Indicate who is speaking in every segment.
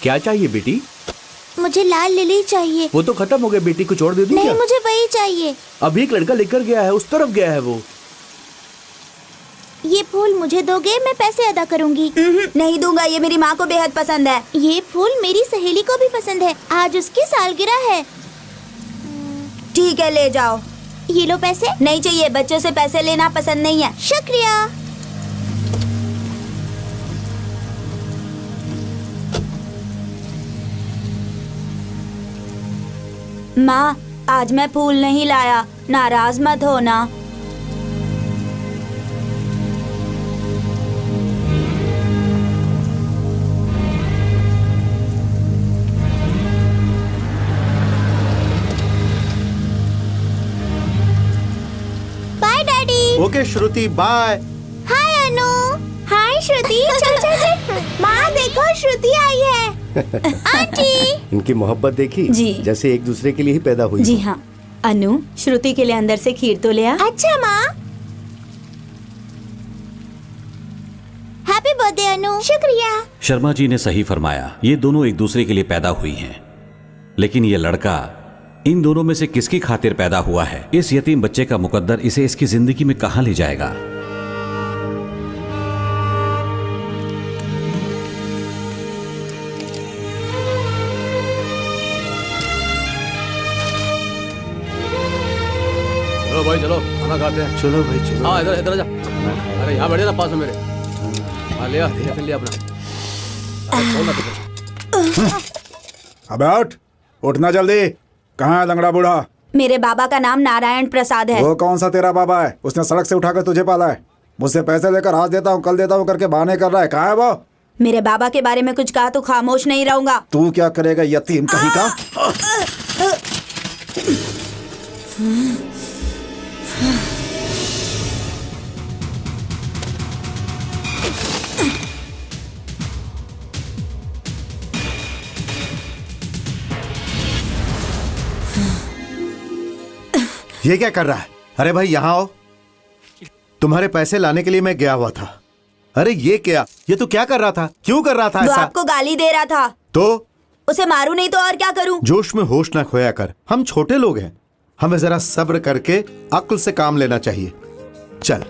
Speaker 1: क्या चाहिए बेटी?
Speaker 2: मुझे लाल लिली चाहिए।
Speaker 1: वो तो खत्म हो गया बेटी, कुछ और दे दूं
Speaker 2: नहीं,
Speaker 1: क्या?
Speaker 2: मुझे वही चाहिए।
Speaker 1: अभी एक लड़का लेकर गया है, उस तरफ गया है वो।
Speaker 2: ये फूल मुझे दोगे? मैं पैसे अदा करूंगी।
Speaker 3: नहीं दूंगा, ये मेरी माँ को बेहद पसंद है।
Speaker 2: ये फूल मेरी सहेली को भी पसंद है, आज उसकी सालगिरह है।
Speaker 3: ठीक है, ले जाओ।
Speaker 2: ये लो पैसे।
Speaker 3: नहीं चाहिए, बच्चों से पैसे लेना पसंद नहीं है।
Speaker 2: शुक्रिया।
Speaker 3: माँ, आज मैं फूल नहीं लाया, नाराज मत होना।
Speaker 2: Bye daddy.
Speaker 4: Okay Shruti, bye.
Speaker 2: Hi Anu. Hi Shruti. चल चल चल। माँ देखो, श्रुति आई है। आंटी।
Speaker 4: इनकी मोहब्बत देखी
Speaker 3: जी।
Speaker 4: जैसे एक दूसरे के लिए ही पैदा हुई।
Speaker 3: जी हाँ। अनु, श्रुति के लिए अंदर से खीर तो ले आ।
Speaker 2: अच्छा माँ। हैप्पी बर्थडे अनु। शुक्रिया।
Speaker 5: शर्मा जी ने सही फरमाया, ये दोनों एक दूसरे के लिए पैदा हुई हैं। लेकिन ये लड़का इन दोनों में से किसकी खातिर पैदा हुआ है? इस यतीम बच्चे का मुकद्दर इसे इसकी जिंदगी में कहां ले जाएगा?
Speaker 6: चलो भाई चलो, खाना खाते हैं।
Speaker 4: चलो भाई चलो।
Speaker 6: हाँ इधर इधर जा। अरे यहाँ बैठे ना पास में मेरे। हाँ ले आ, टिफिन ले अपना। अरे खोल ना टिफिन।
Speaker 7: अबे उठना जल्दी। कहाँ है लंगड़ा बूढ़ा?
Speaker 3: मेरे बाबा का नाम नारायण प्रसाद है।
Speaker 7: वो कौन सा तेरा बाबा है? उसने सड़क से उठाकर तुझे पाला है। मुझसे पैसे लेकर आज देता हूँ कल देता हूँ करके बहाने कर रहा है। कहाँ है वो?
Speaker 3: मेरे बाबा के बारे में कुछ कहा तो खामोश नहीं रहूंगा।
Speaker 7: तू क्या करेगा यतीम कहीं का?
Speaker 4: ये क्या कर रहा है? अरे भाई यहाँ आओ। तुम्हारे पैसे लाने के लिए मैं गया हुआ था। अरे ये क्या? ये तू क्या कर रहा था? क्यों कर रहा था
Speaker 3: वो
Speaker 4: ऐसा?
Speaker 3: आपको गाली दे रहा था।
Speaker 4: तो
Speaker 3: उसे मारूं नहीं तो और क्या करूं?
Speaker 4: जोश में होश ना खोया कर। हम छोटे लोग हैं, हमें जरा सब्र करके अक्ल से काम लेना चाहिए। चल।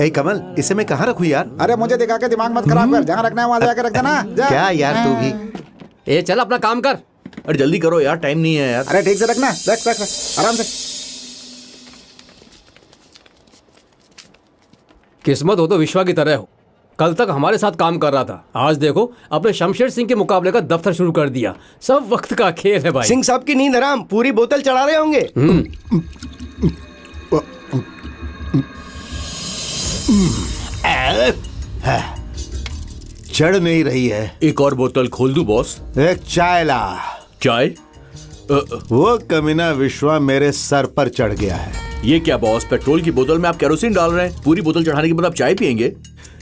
Speaker 4: ए कमल, इसे मैं कहाँ रखूं यार?
Speaker 7: अरे मुझे दिखा के दिमाग मत खराब कर। जहाँ रखना है वहाँ जाके रख देना। जा।
Speaker 4: क्या यार तू भी?
Speaker 6: ए चल अपना काम कर।
Speaker 1: अरे जल्दी करो यार, टाइम नहीं है यार।
Speaker 7: अरे ठीक से रखना। रख रख रख आराम से।
Speaker 6: किस्मत हो तो विश्वा की तरह हो। कल तक हमारे साथ काम कर रहा था, आज देखो अपने शमशेर सिंह के मुकाबले का दफ्तर शुरू कर दिया। सब वक्त का खेल है भाई।
Speaker 8: सिंह साहब की नींद हराम, पूरी बोतल चढ़ा रहे होंगे।
Speaker 4: चढ़ नहीं रही है।
Speaker 1: एक और बोतल खोल दूं बॉस?
Speaker 4: एक चाय ला।
Speaker 1: चाय?
Speaker 4: वो कमीना विश्वा मेरे सर पर चढ़ गया है।
Speaker 1: ये क्या बॉस, पेट्रोल की बोतल में आप केरोसिन डाल रहे हैं? पूरी बोतल चढ़ाने के बाद आप चाय पियेंगे?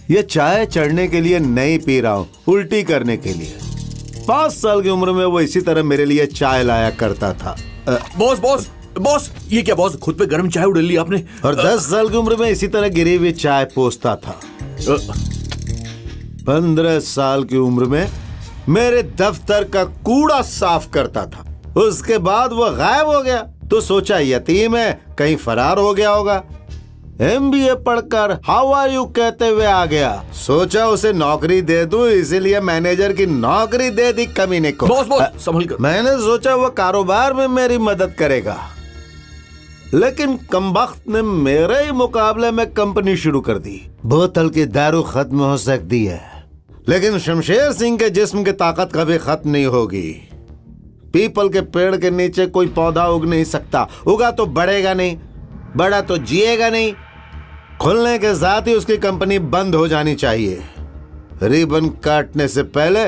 Speaker 4: ये चाय चढ़ने के लिए नहीं पी रहा हूँ, उल्टी करने के लिए। 5 साल की उम्र में वो इसी तरह मेरे लिए चाय लाया करता था।
Speaker 1: बॉस बॉस बॉस, ये क्या बॉस, खुद पे गर्म चाय उड़ेल ली आपने।
Speaker 4: और 10 साल की उम्र में इसी तरह गिरी हुई चाय पोसता था। 15 साल की उम्र में मेरे दफ्तर का कूड़ा साफ करता था। उसके बाद वो गायब हो गया, तो सोचा यतीम है, कहीं फरार हो गया होगा। MBA पढ़कर हाउ आर यू कहते हुए आ गया। सोचा उसे नौकरी दे दूं, इसीलिए मैनेजर की नौकरी दे दी कमीने को।
Speaker 1: बॉस बॉस संभल कर।
Speaker 4: मैंने सोचा वो कारोबार में मेरी मदद करेगा, लेकिन कमबख्त ने मेरे ही मुकाबले में कंपनी शुरू कर दी। बोतल की दारू खत्म हो सकती है, लेकिन शमशेर सिंह के जिस्म की ताकत कभी खत्म नहीं होगी। पीपल के पेड़ के नीचे कोई पौधा उग नहीं सकता, उगा तो बढ़ेगा नहीं, बढ़ा तो जिएगा नहीं। खुलने के साथ ही उसकी कंपनी बंद हो जानी चाहिए। रिबन काटने से पहले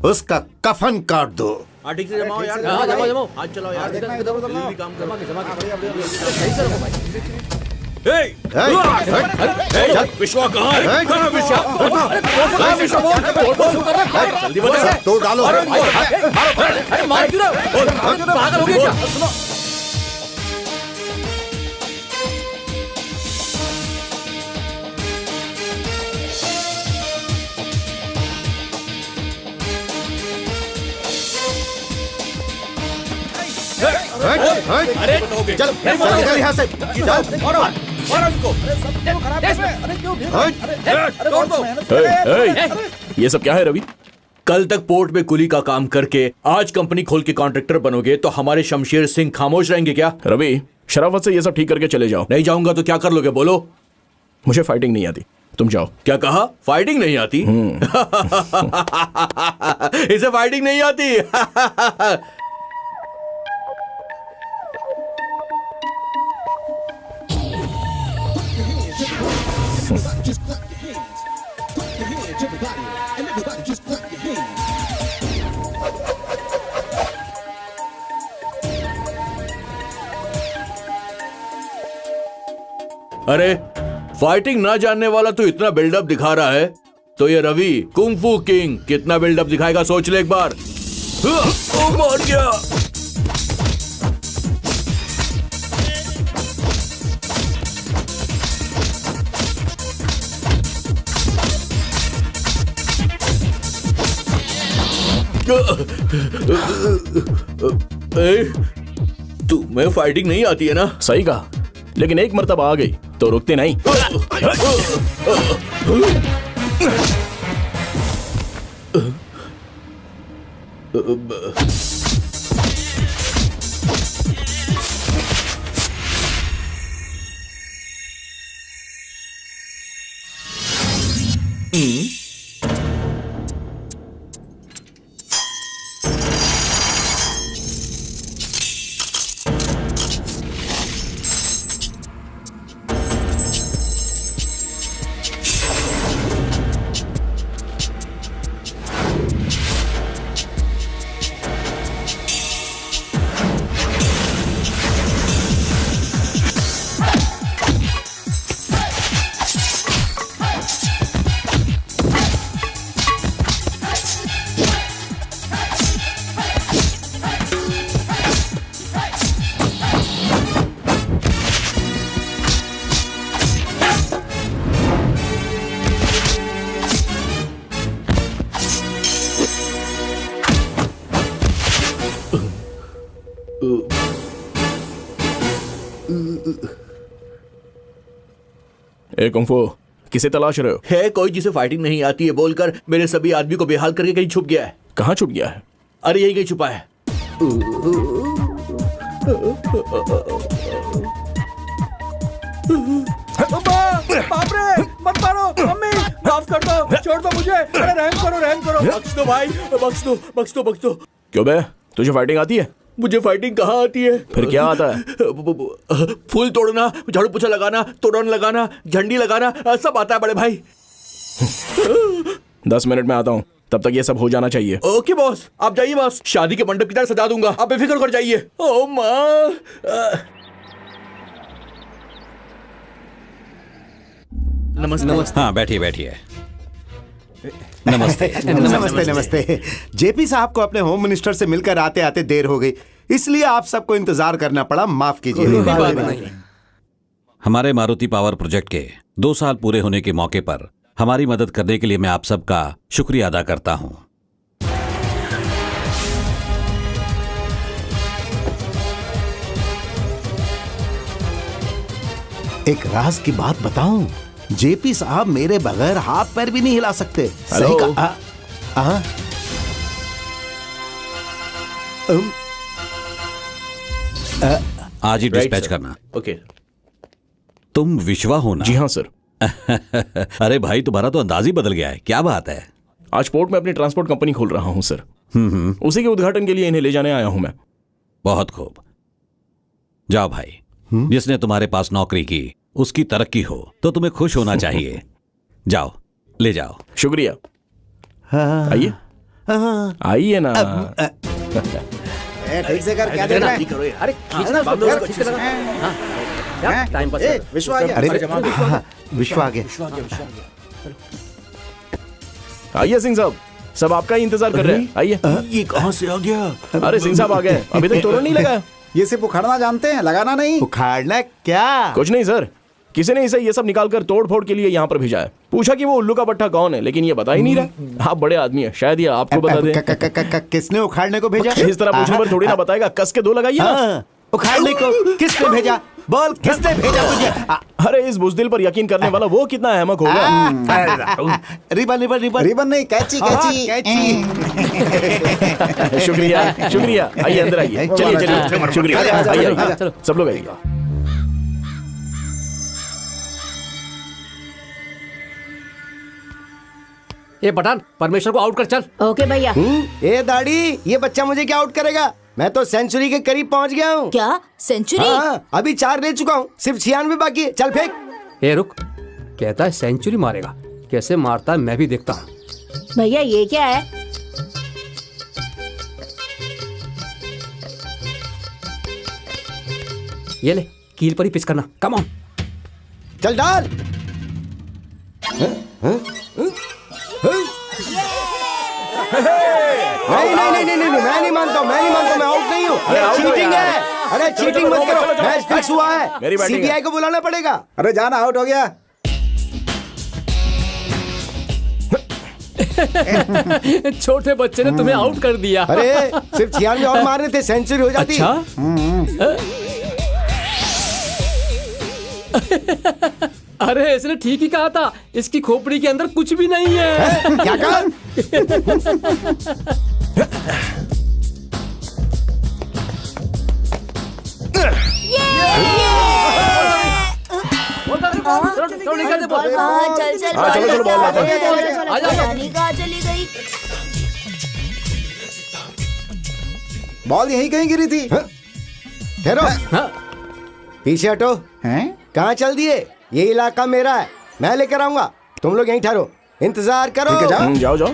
Speaker 4: उसका कफन काट दो।
Speaker 1: ठीक से जमाओ यार।
Speaker 6: हाँ, जमाओ।
Speaker 1: हाथ चलाओ यार। जल्दी काम करो। विश्वा कहाँ है? कहाँ विश्वा? जल्दी बता।
Speaker 4: तो डालो।
Speaker 6: अरे मार क्यों रहे हो? पागल हो गए क्या? सुनो।
Speaker 1: अरे
Speaker 4: चल निकल यहाँ से।
Speaker 9: ये सब क्या है रवि?
Speaker 1: कल तक पोर्ट में कुली का काम करके आज कंपनी खोल के कॉन्ट्रैक्टर बनोगे तो हमारे शमशेर सिंह खामोश रहेंगे क्या?
Speaker 9: रवि, शराफत से ये सब ठीक करके चले जाओ।
Speaker 1: नहीं जाऊंगा तो क्या कर लोगे बोलो?
Speaker 9: मुझे फाइटिंग नहीं आती, तुम जाओ।
Speaker 1: क्या कहा? फाइटिंग नहीं आती? इसे फाइटिंग नहीं आती। अरे फाइटिंग ना जानने वाला तो इतना बिल्डअप दिखा रहा है, तो ये रवि कुंफू किंग कितना बिल्डअप दिखाएगा सोच ले एक बार। ओ मार गया। तुम्हें फाइटिंग नहीं आती है ना?
Speaker 9: सही कहा, लेकिन एक मर्तबा आ गई तो रुकते नहीं। ए कुंफू, किसे तलाश रहे हो?
Speaker 1: है कोई जिसे फाइटिंग नहीं आती है बोलकर मेरे सभी आदमी को बेहाल करके कहीं छुप गया है।
Speaker 9: कहाँ छुप गया है?
Speaker 1: अरे यही कहीं छुपा है।
Speaker 6: बाप रे, मत मारो, मम्मी माफ कर दो, छोड़ दो मुझे, अरे रहम करो, रहम करो,
Speaker 1: बख्श दो भाई, बख्श दो, बख्श दो, बख्श दो।
Speaker 9: क्यों बे, तुझे फाइटिंग आती है?
Speaker 1: मुझे फाइटिंग कहाँ आती है?
Speaker 9: फिर क्या आता है?
Speaker 1: फूल तोड़ना, झाड़ू पोछा लगाना, तोरण लगाना, झंडी लगाना, सब आता है बड़े भाई।
Speaker 9: 10 मिनट में आता हूँ, तब तक ये सब हो जाना चाहिए।
Speaker 1: ओके बॉस, आप जाइए बॉस, शादी के मंडप की तरह सजा दूंगा, आप बेफिक्र कर जाइए। ओ माँ। नमस्ते।
Speaker 5: हाँ बैठिए बैठिए। नमस्ते।
Speaker 4: नमस्ते नमस्ते। जेपी साहब को अपने होम मिनिस्टर से मिलकर आते आते देर हो गई, इसलिए आप सबको इंतजार करना पड़ा, माफ कीजिए।
Speaker 5: हमारे मारुति पावर प्रोजेक्ट के 2 साल पूरे होने के मौके पर हमारी मदद करने के लिए मैं आप सबका शुक्रिया अदा करता हूं।
Speaker 4: एक राज की बात बताऊं, जेपी साहब मेरे बगैर हाथ पैर भी नहीं हिला सकते। सही
Speaker 9: हेलो।
Speaker 4: कहा।
Speaker 5: आज ही डिस्पैच
Speaker 1: सर।
Speaker 5: करना।
Speaker 1: ओके।
Speaker 5: तुम विश्वा हो ना?
Speaker 9: जी हाँ सर।
Speaker 5: अरे भाई तुम्हारा तो अंदाज ही बदल गया है, क्या बात है?
Speaker 9: आज पोर्ट में अपनी ट्रांसपोर्ट कंपनी खोल रहा हूँ सर। उसी के उद्घाटन के लिए इन्हें ले जाने आया हूँ मैं।
Speaker 5: बहुत खूब। जाओ भाई, जिसने तुम्हारे पास नौकरी की उसकी तरक्की हो तो तुम्हें खुश होना चाहिए। जाओ, ले जाओ।
Speaker 9: शुक्रिया। आइए आइए ना।
Speaker 7: ठीक से कर, क्या देख रहा है?
Speaker 6: अरे खींचना उसको, दो उसको अच्छे से लगा। हाँ, टाइम पास
Speaker 7: ए,
Speaker 6: कर।
Speaker 7: विश्व आ गया।
Speaker 4: अरे विश्व आ गया।
Speaker 9: आइए सिंह साहब, सब आपका ही इंतजार कर रहे हैं। आइए।
Speaker 1: ये कहाँ से आ गया?
Speaker 9: अरे सिंह साहब आ गए, अभी तक तोरण नहीं लगा।
Speaker 7: ये सिर्फ उखाड़ना जानते हैं, लगाना नहीं।
Speaker 4: उखाड़ना क्या?
Speaker 9: कुछ नहीं सर, किसी ने इसे ये सब निकालकर तोड़ फोड़ के लिए यहाँ पर भेजा है। पूछा कि वो उल्लू का पट्टा कौन है, लेकिन ये बता ही नहीं रहा। आप बड़े आदमी हैं, शायद ये आपको बता दें।
Speaker 4: किसने उखाड़ने को भेजा?
Speaker 9: इस तरह पूछने पर थोड़ी ना बताएगा, कस के 2 लगाइए ना।
Speaker 4: हाँ, उखाड़ने को किसने भेजा? बोल, किसने भेजा तुझे?
Speaker 9: अरे इस बुज़दिल पर यकीन करने वाला वो कितना अहमक होगा।
Speaker 4: रिबन रिबन रिबन
Speaker 7: रिबन नहीं, कैची कैची।
Speaker 9: शुक्रिया शुक्रिया। आइए अंदर आइए, चलिए चलिए। शुक्रिया। आइए आइए,
Speaker 6: चलो।
Speaker 9: सब लोग आइए।
Speaker 6: ये पठान, परमेश्वर को आउट कर चल।
Speaker 8: ओके भैया। ए दाढ़ी, ये बच्चा मुझे क्या आउट करेगा? मैं तो सेंचुरी के करीब पहुंच गया हूँ।
Speaker 3: क्या सेंचुरी?
Speaker 8: हाँ, अभी 4 ले चुका हूँ, सिर्फ 96 बाकी है। चल फेंक।
Speaker 6: ए रुक, कहता है सेंचुरी मारेगा, कैसे मारता है मैं भी देखता हूँ।
Speaker 2: भैया ये क्या है?
Speaker 6: ये ले, कील पर ही पिच करना। Come on.
Speaker 8: चल डाल। नहीं नहीं नहीं नहीं नहीं, मैं नहीं मानता हूँ, मैं नहीं मानता हूँ, मैं आउट नहीं हूँ।
Speaker 9: अरे
Speaker 8: ये
Speaker 9: out हो
Speaker 8: चीटिंग
Speaker 9: यार।
Speaker 8: है। अरे
Speaker 9: चलो,
Speaker 8: चीटिंग
Speaker 9: चलो,
Speaker 8: मत
Speaker 9: चलो,
Speaker 8: करो,
Speaker 9: चलो,
Speaker 8: मैच फिक्स हुआ
Speaker 9: मेरी
Speaker 8: है।
Speaker 9: बैटिंग है।
Speaker 8: सीबीआई को बुलाना पड़ेगा।
Speaker 7: अरे जाना, आउट हो गया।
Speaker 6: छोटे बच्चे ने तुम्हें आउट कर दिया।
Speaker 8: अरे सिर्फ 96 और मारने थे, सेंचुरी हो जाती।
Speaker 6: अच्छा। अरे इसने ठीक ही कहा था, इसकी खोपड़ी के अंदर कुछ भी नहीं है।
Speaker 8: क्या कहा?
Speaker 6: चलो निकल दे बॉल।
Speaker 3: हाँ, चल चल
Speaker 9: हाँ, चलो, चलो, बॉल लाते
Speaker 6: हैं। आ जाओ।
Speaker 3: रानी कहाँ चली गई?
Speaker 7: बॉल यहीं कहीं गिरी थी।
Speaker 8: ठहरो,
Speaker 6: हाँ,
Speaker 8: पीछे हटो।
Speaker 7: हैं?
Speaker 8: कहाँ चल दिए? ये इलाका मेरा है, मैं लेकर आऊंगा। तुम लोग यहीं ठहरो, इंतजार करो।
Speaker 7: ठीक है, जाओ।
Speaker 9: जाओ जाओ।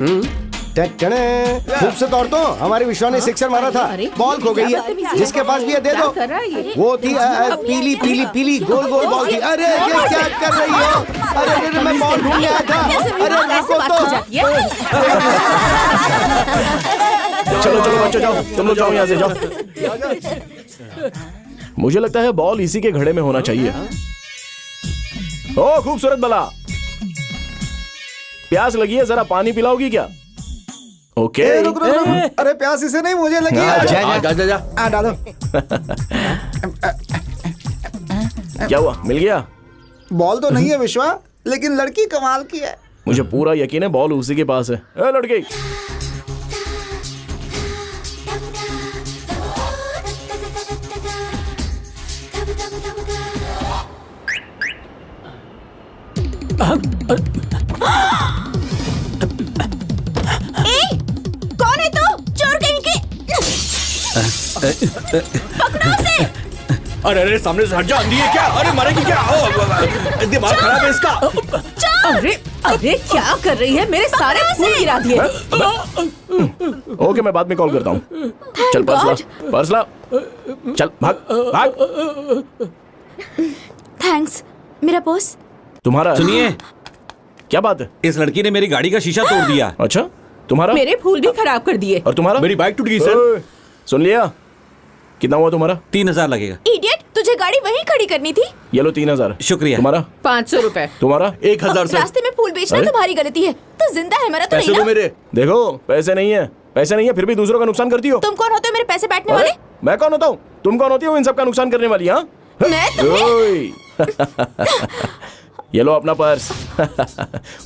Speaker 8: खूबसूरत औरतों, हमारे विश्वा ने सिक्सर मारा था, बॉल खो गई है। जिसके पास भी है दे दो। वो थी पीली पीली पीली गोल गोल बॉल थी। अरे ये क्या कर रही हो? अरे अरे, मैं बॉल ढूंढने आया था। अरे रुको तो।
Speaker 9: चलो चलो बच्चों, जाओ तुम लोग, जाओ यहाँ से, जाओ। मुझे लगता है बॉल इसी के घड़े में होना चाहिए। ओ खूबसूरत बला, प्यास लगी है, जरा पानी पिलाओगी क्या? ओके।
Speaker 7: ए, रुक रुक रुक। अरे प्यास इसे नहीं, मुझे लगी है।
Speaker 1: जा जा जा।
Speaker 7: डालो।
Speaker 9: क्या हुआ, मिल गया?
Speaker 7: बॉल तो नहीं है विश्वा, लेकिन लड़की कमाल की है।
Speaker 9: मुझे पूरा यकीन है बॉल उसी के पास है। ए लड़की,
Speaker 2: कौन है तू? चोर कहीं के। पकड़ो उसे।
Speaker 1: अरे अरे, सामने से हट जा, अंधी है क्या? अरे मारेगी क्या? दिमाग खराब है इसका।
Speaker 2: चोर।
Speaker 10: अरे क्या कर रही है? मेरे सारे फूल गिरा दिए।
Speaker 9: ओके, मैं बाद में कॉल करता हूँ। चल पर्स ला, पर्स ला, चल भाग भाग।
Speaker 3: थैंक्स मेरा बॉस।
Speaker 9: तुम्हारा
Speaker 5: सुनिए,
Speaker 9: क्या बात है?
Speaker 5: इस लड़की ने मेरी गाड़ी का शीशा तोड़ दिया।
Speaker 9: अच्छा, तुम्हारा?
Speaker 10: मेरे फूल भी खराब कर दिए।
Speaker 9: और तुम्हारा?
Speaker 1: मेरी बाइक टूट गई सर।
Speaker 9: ओए, सुन लिया? कितना हुआ तुम्हारा?
Speaker 5: 3000 लगेगा।
Speaker 3: इडियट, तुझे गाड़ी वहीं खड़ी करनी थी।
Speaker 9: ये लो 3000।
Speaker 5: शुक्रिया।
Speaker 9: तुम्हारा?
Speaker 10: 500 रुपए।
Speaker 9: तुम्हारा?
Speaker 1: 1000 सर।
Speaker 3: रास्ते में फूल बेचना
Speaker 9: अरे?
Speaker 3: तुम्हारी गलती है। तो जिंदा है, मरा तो
Speaker 1: पैसे
Speaker 3: नहीं
Speaker 1: दो
Speaker 3: ना।
Speaker 1: मेरे।
Speaker 9: देखो, पैसे नहीं है, पैसे नहीं है, फिर भी दूसरों का नुकसान करती हो।
Speaker 3: तुम कौन होते हो मेरे पैसे बैठने
Speaker 9: अरे,
Speaker 3: वाले?
Speaker 9: मैं कौन होता हूँ? तुम कौन होती हो इन सब का नुकसान करने वाली? हाँ,
Speaker 3: मैं तुम्हें
Speaker 9: ओए। ये लो अपना पर्स।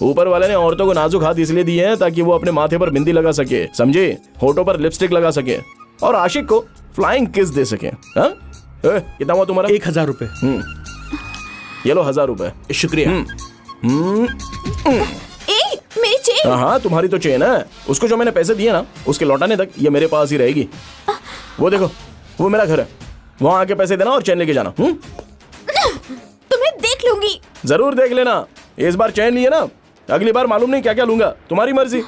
Speaker 9: ऊपर वाले ने औरतों को नाजुक हाथ इसलिए दिए हैं ताकि वो अपने माथे पर बिंदी लगा सके, समझे? होठों पर लिपस्टिक लगा सके और आशिक को फ्लाइंग किस दे सके। हाँ? कितना हुआ तुम्हारा?
Speaker 1: 1000 रुपए।
Speaker 9: ये लो 1000 रुपए।
Speaker 1: शुक्रिया।
Speaker 3: ए, मेरी चेन।
Speaker 9: हाँ, तुम्हारी तो चेन है। उसको जो मैंने पैसे दिए ना, उसके लौटाने तक ये मेरे पास ही रहेगी। वो देखो, वो मेरा घर है, वहां आके पैसे देना और चेन लेके जाना।
Speaker 3: तुम्हें देख लूंगी।
Speaker 9: जरूर देख लेना। इस बार चैन लिए ना, अगली बार मालूम नहीं क्या क्या लूंगा। तुम्हारी मर्जी।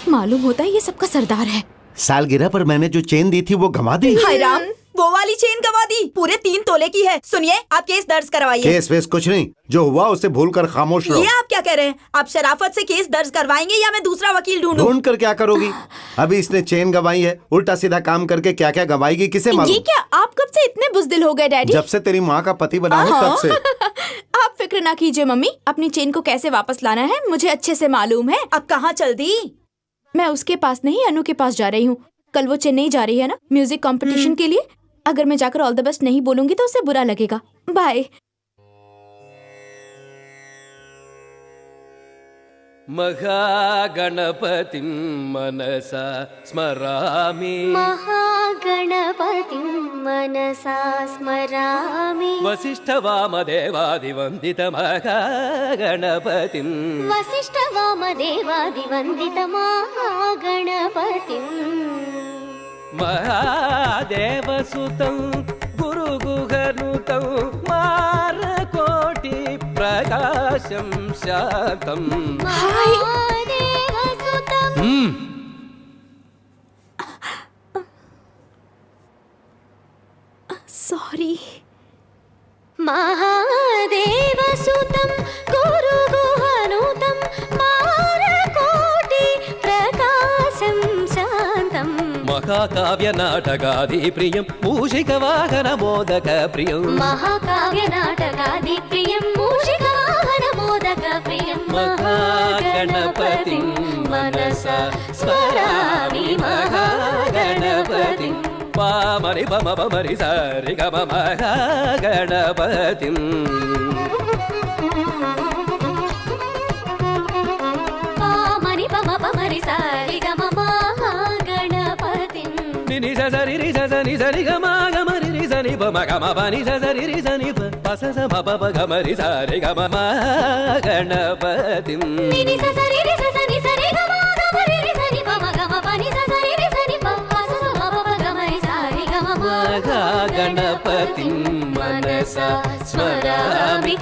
Speaker 3: मालूम होता है ये सबका सरदार है।
Speaker 4: सालगिरह पर मैंने जो चेन दी थी वो गंवा दी।
Speaker 3: हाय राम, वो वाली चेन गवा दी। पूरे 3 तोले की है। सुनिए, आप केस दर्ज करवाइए।
Speaker 4: केस वेस कुछ नहीं, जो हुआ उसे भूलकर खामोश रहो।
Speaker 3: ये आप क्या कह रहे हैं? आप शराफत से केस दर्ज करवाएंगे या मैं दूसरा वकील ढूंढूं?
Speaker 4: ढूंढ कर क्या करोगी? अभी इसने चेन गंवाई है, उल्टा सीधा काम करके क्या क्या गंवाएगी किसे
Speaker 3: ये
Speaker 4: मालूम?
Speaker 3: क्या, आप कब से इतने बुजदिल हो गए डैडी?
Speaker 4: जब से तेरी माँ का पति बना हूँ तब से।
Speaker 3: आप फिक्र ना कीजिए मम्मी, अपनी चेन को कैसे वापस लाना है मुझे अच्छे से मालूम है। अब कहाँ चल दी? मैं उसके पास नहीं, अनु के पास जा रही हूँ। कल वो चेन्नई जा रही है ना, म्यूजिक कंपटीशन के लिए। अगर मैं जाकर ऑल द बेस्ट नहीं बोलूंगी तो उसे बुरा लगेगा। बाय।
Speaker 11: महागणपतिं मनसा स्मरामि।
Speaker 2: महागणपतिं मनसा स्मरामि।
Speaker 11: वसिष्ठवामदेवादिवन्दितमहागणपतिं।
Speaker 2: वसिष्ठवामदेवादिवन्दितमहागणपतिम्।
Speaker 11: महादेवसुतं गुरुगुहनुतं मारकोटि प्रकाशं शान्तं।
Speaker 2: महादेवसुतं।
Speaker 3: सॉरी।
Speaker 2: महादेवसुतं गुरुगुहनुतं मारकोटि प्रकाशं शान्तं।
Speaker 11: महाकाव्यनाटकादिप्रियं मूषिकवाहनमोदकप्रियं।
Speaker 2: महाकाव्यनाटकादिप्रियं मूषिकवाहनमोदकप्रियं।
Speaker 11: महागणपतिं मनसा स्मरामि। महागणपतिं पामरि पम पमरि सारि गम महागणपतिं।
Speaker 2: पामरि पम पमरि सारि गम महागणपतिं।
Speaker 11: नि स सरि रि स स नि सरि ग म ग म रि रि स नि प म ग म प नि स सरि रि स नि प प स स म प प ग म रि स रि ग म महागणपतिं।
Speaker 2: नि नि स सरि रि स स नि सरि ग म ग म रि रि स नि प म ग म प नि स सरि रि स नि प प स स म प प ग म रि स रि ग म
Speaker 11: महागणपतिं मनसा स्मरामि।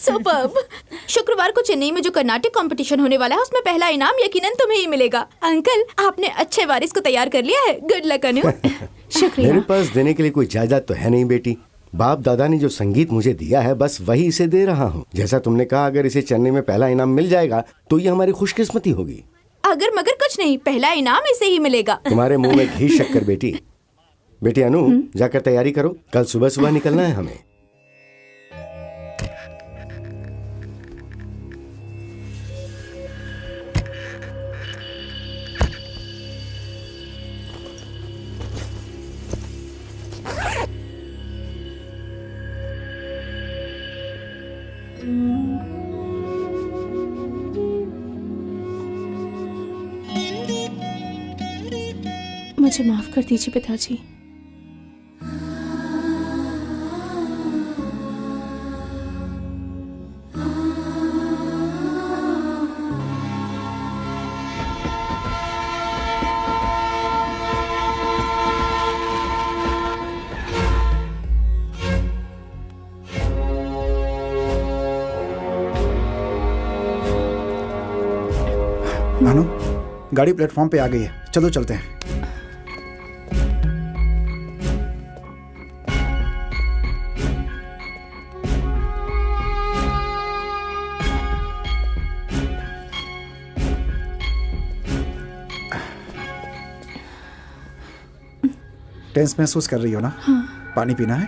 Speaker 3: सुपर्ब। शुक्रवार को चेन्नई में जो कर्नाटक कंपटीशन होने वाला है उसमें पहला इनाम यकीनन तुम्हें ही मिलेगा। अंकल, आपने अच्छे वारिस को तैयार कर लिया है। गुड लक अनु। शुक्रिया।
Speaker 8: मेरे पास देने के लिए कोई जायदाद तो है नहीं बेटी। बाप दादा ने जो संगीत मुझे दिया है बस वही इसे दे रहा हूँ। जैसा तुमने कहा, अगर इसे चेन्नई में पहला इनाम मिल जाएगा तो ये हमारी खुशकिस्मती होगी।
Speaker 3: अगर मगर कुछ नहीं, पहला इनाम इसे ही मिलेगा।
Speaker 8: तुम्हारे मुंह में घी शक्कर बेटी। बेटी अनु, जाकर तैयारी करो, कल सुबह सुबह निकलना है हमें।
Speaker 3: मुझे माफ कर दीजिए पिताजी।
Speaker 7: अनु, गाड़ी प्लेटफॉर्म पे आ गई है, चलो चलते हैं। टेंस महसूस कर रही हो ना? हाँ। पानी पीना है?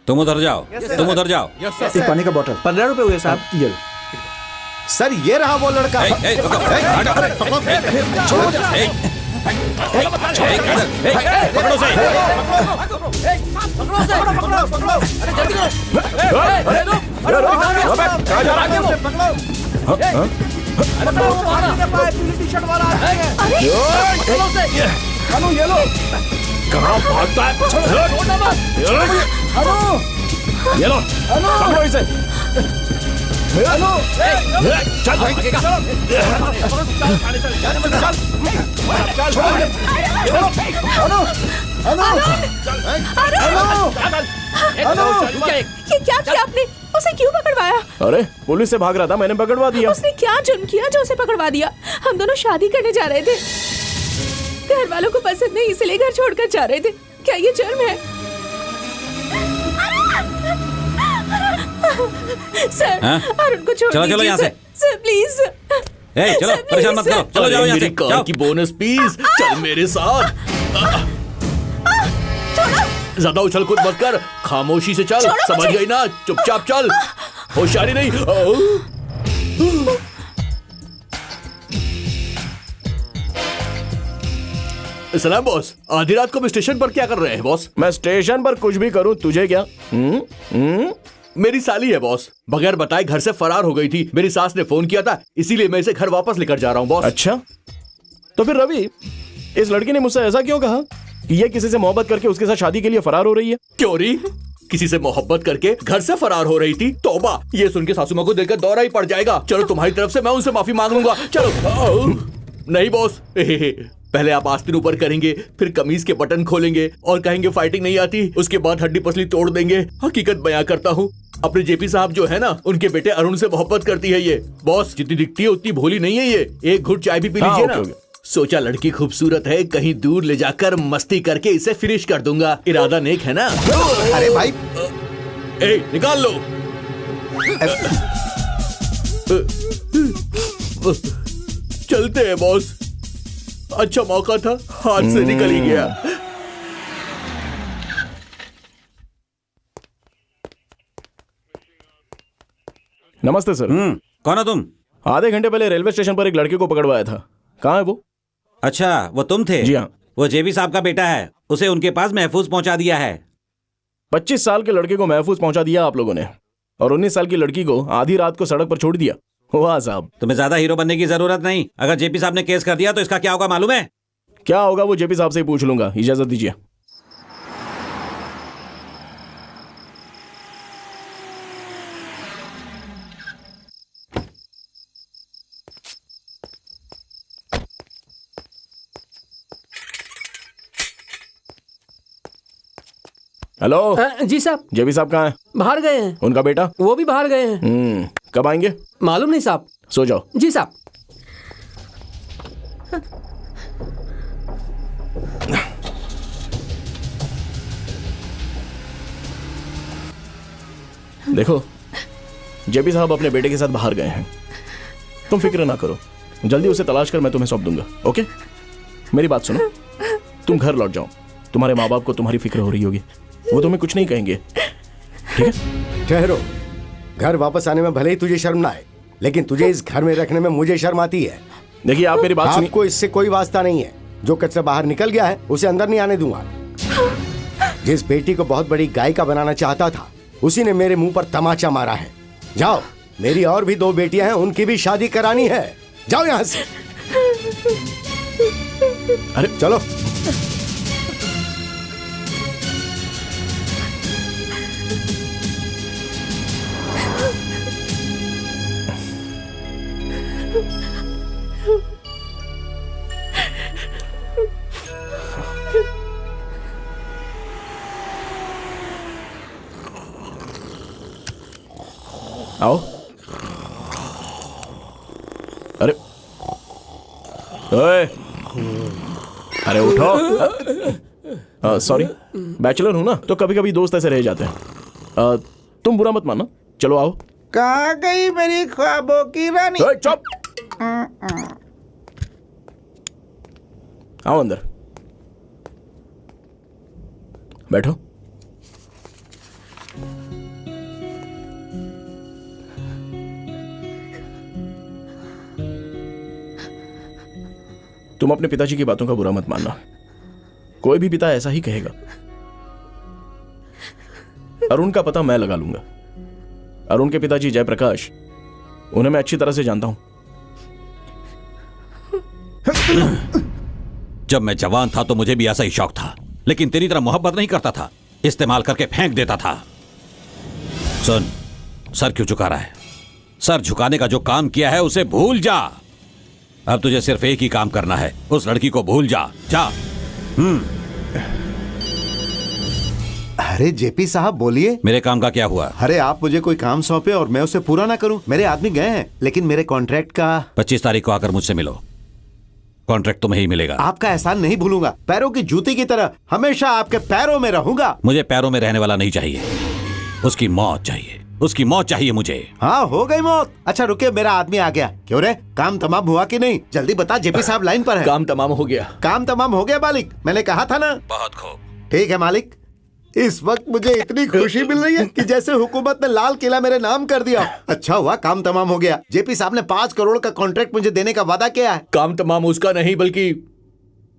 Speaker 5: तुम उधर जाओ, तुम उधर जाओ।
Speaker 7: एक पानी का बोतल।
Speaker 8: 15 रुपए हुए साहब।
Speaker 7: ये लो।
Speaker 8: सर ये रहा वो लड़का।
Speaker 5: पकड़ो से।
Speaker 9: अनु ये लो। कहाँ भागता है? ये लो, पकड़ो इसे। चल
Speaker 10: ये क्या किया आपने? उसे क्यों पकड़वाया?
Speaker 9: अरे पुलिस से भाग रहा था, मैंने पकड़वा दिया।
Speaker 10: उसने क्या जुर्म किया जो उसे पकड़वा दिया? हम दोनों शादी करने जा रहे थे, घर वालों को पसंद नहीं इसलिए घर छोड़कर जा रहे थे। क्या ये जुर्म है? सर, अरुण को छोड़
Speaker 5: चलो चलो यहाँ से।
Speaker 10: Sir please.
Speaker 5: चलो परेशान मत करो, चलो जाओ यहाँ से।
Speaker 1: मेरी कार की बोनस पीस, चल मेरे साथ। ज्यादा उछल कूद मत कर, खामोशी से चल, समझ गई ना? चुपचाप चल, होशियारी नहीं। सलाम बॉस, आधी रात को भी स्टेशन पर क्या कर रहे हैं बॉस?
Speaker 9: मैं स्टेशन पर कुछ भी करूं, तुझे क्या?
Speaker 1: मेरी साली है बॉस, बगैर बताए घर से फरार हो गई थी। मेरी सास ने फोन किया था, इसीलिए मैं इसे घर वापस लेकर जा रहा हूँ बॉस।
Speaker 9: अच्छा, तो फिर रवि, इस लड़की ने मुझसे ऐसा क्यों कहा कि ये किसी से मोहब्बत करके उसके साथ शादी के लिए फरार हो रही है?
Speaker 1: क्यों री? किसी से मोहब्बत करके घर से फरार हो रही थी? तौबा, ये सुन के सासू माँ को देखकर दौरा ही पड़ जाएगा। चलो तुम्हारी तरफ से मैं उनसे माफी मांग लूंगा। चलो। नहीं बॉस, पहले आप आस्तीन ऊपर करेंगे, फिर कमीज के बटन खोलेंगे और कहेंगे फाइटिंग नहीं आती, उसके बाद हड्डी पसली तोड़ देंगे। हकीकत बयां करता हूँ, अपने जेपी साहब जो है ना, उनके बेटे अरुण से मोहब्बत करती है ये। बॉस, जितनी दिखती है उतनी भोली नहीं है ये। एक घुट चाय भी पी लीजिए ना। सोचा लड़की खूबसूरत है, कहीं दूर ले जाकर मस्ती करके इसे फिनिश कर दूंगा। इरादा नेक है ना?
Speaker 8: अरे भाई,
Speaker 1: निकाल लो। चलते हैं बॉस, अच्छा मौका था, हाथ से निकल ही गया।
Speaker 9: नमस्ते सर।
Speaker 5: कौन हो तुम?
Speaker 9: आधे घंटे पहले रेलवे स्टेशन पर एक लड़के को पकड़वाया था। कहाँ है वो?
Speaker 5: अच्छा, वो तुम थे?
Speaker 9: जी हाँ।
Speaker 5: वो जेबी साहब का बेटा है, उसे उनके पास महफूज पहुंचा दिया है।
Speaker 9: 25 साल के लड़के को महफूज पहुंचा दिया आप लोगों ने, और 19 साल की लड़की को आधी रात को सड़क पर छोड़ दिया। वाह साहब।
Speaker 5: तुम्हें ज्यादा हीरो बनने की जरूरत नहीं। अगर जेपी साहब ने केस कर दिया तो इसका क्या होगा मालूम है?
Speaker 9: क्या होगा वो जेपी साहब से ही पूछ लूंगा। इजाजत दीजिए। हेलो।
Speaker 6: जी साहब।
Speaker 9: जेपी साहब कहाँ हैं?
Speaker 6: बाहर गए हैं।
Speaker 9: उनका बेटा?
Speaker 6: वो भी बाहर गए हैं।
Speaker 9: कब आएंगे?
Speaker 6: मालूम नहीं साहब।
Speaker 9: सो जाओ।
Speaker 6: जी साहब।
Speaker 9: देखो, जेपी साहब अपने बेटे के साथ बाहर गए हैं, तुम फिक्र ना करो, जल्दी उसे तलाश कर मैं तुम्हें सौंप दूंगा। ओके? मेरी बात सुनो, तुम घर लौट जाओ। तुम्हारे माँ बाप को तुम्हारी फिक्र हो रही होगी, वो तुम्हें कुछ नहीं कहेंगे, ठीक है?
Speaker 8: ठहरो, घर वापस आने में भले ही तुझे शर्म ना आए, लेकिन तुझे इस घर में रखने में मुझे शर्म आती है।
Speaker 9: देखिए, आप मेरी बात सुनिए।
Speaker 8: आपको इससे कोई वास्ता नहीं है। जो कचरा बाहर निकल गया है उसे अंदर नहीं आने दूंगा। जिस बेटी को बहुत बड़ी गायिका बनाना चाहता था, उसी ने मेरे मुंह पर तमाचा मारा है। जाओ, मेरी और भी 2 बेटियां हैं, उनकी भी शादी करानी है। जाओ यहां से।
Speaker 9: अरे
Speaker 8: चलो।
Speaker 9: आओ। ओए, अरे उठो। सॉरी, बैचलर हूं ना, तो कभी कभी दोस्त ऐसे रह जाते हैं। तुम बुरा मत मानो, चलो आओ।
Speaker 7: कहाँ गई मेरी ख्वाबों की रानी?
Speaker 9: ओए, चुप। आओ अंदर बैठो। तुम अपने पिताजी की बातों का बुरा मत मानना, कोई भी पिता ऐसा ही कहेगा। अरुण का पता मैं लगा लूंगा। अरुण के पिताजी जयप्रकाश, उन्हें मैं अच्छी तरह से जानता हूं।
Speaker 5: जब मैं जवान था तो मुझे भी ऐसा ही शौक था, लेकिन तेरी तरह मोहब्बत नहीं करता था, इस्तेमाल करके फेंक देता था। सुन, सर क्यों झुका रहा है? सर झुकाने का जो काम किया है उसे भूल जा। अब तुझे सिर्फ एक ही काम करना है, उस लड़की को भूल जा। जा।
Speaker 4: अरे जेपी साहब बोलिए।
Speaker 5: मेरे काम का क्या हुआ?
Speaker 4: अरे आप मुझे कोई काम सौंपे और मैं उसे पूरा ना करूं। मेरे आदमी गए हैं, लेकिन मेरे कॉन्ट्रैक्ट का
Speaker 5: 25 तारीख को आकर मुझसे मिलो, कॉन्ट्रैक्ट तुम्हें ही मिलेगा।
Speaker 4: आपका एहसान नहीं भूलूंगा। पैरों की जूती की तरह हमेशा आपके पैरों में रहूंगा।
Speaker 5: मुझे पैरों में रहने वाला नहीं चाहिए, उसकी मौत चाहिए, उसकी मौत चाहिए मुझे।
Speaker 4: हाँ, हो गई मौत। अच्छा रुके, मेरा आदमी आ गया। क्यों रे, काम तमाम हुआ कि नहीं? जल्दी बता, जेपी साहब लाइन पर है।
Speaker 1: काम तमाम हो गया।
Speaker 4: काम तमाम हो गया मालिक, मैंने कहा था ना।
Speaker 5: बहुत खूब।
Speaker 4: ठीक है मालिक, इस वक्त मुझे इतनी खुशी मिल रही है कि जैसे हुकूमत ने लाल किला मेरे नाम कर दिया। अच्छा हुआ काम तमाम हो गया। जेपी साहब ने 5 करोड़ का कॉन्ट्रैक्ट मुझे देने का वादा किया है।
Speaker 1: काम तमाम उसका नहीं बल्कि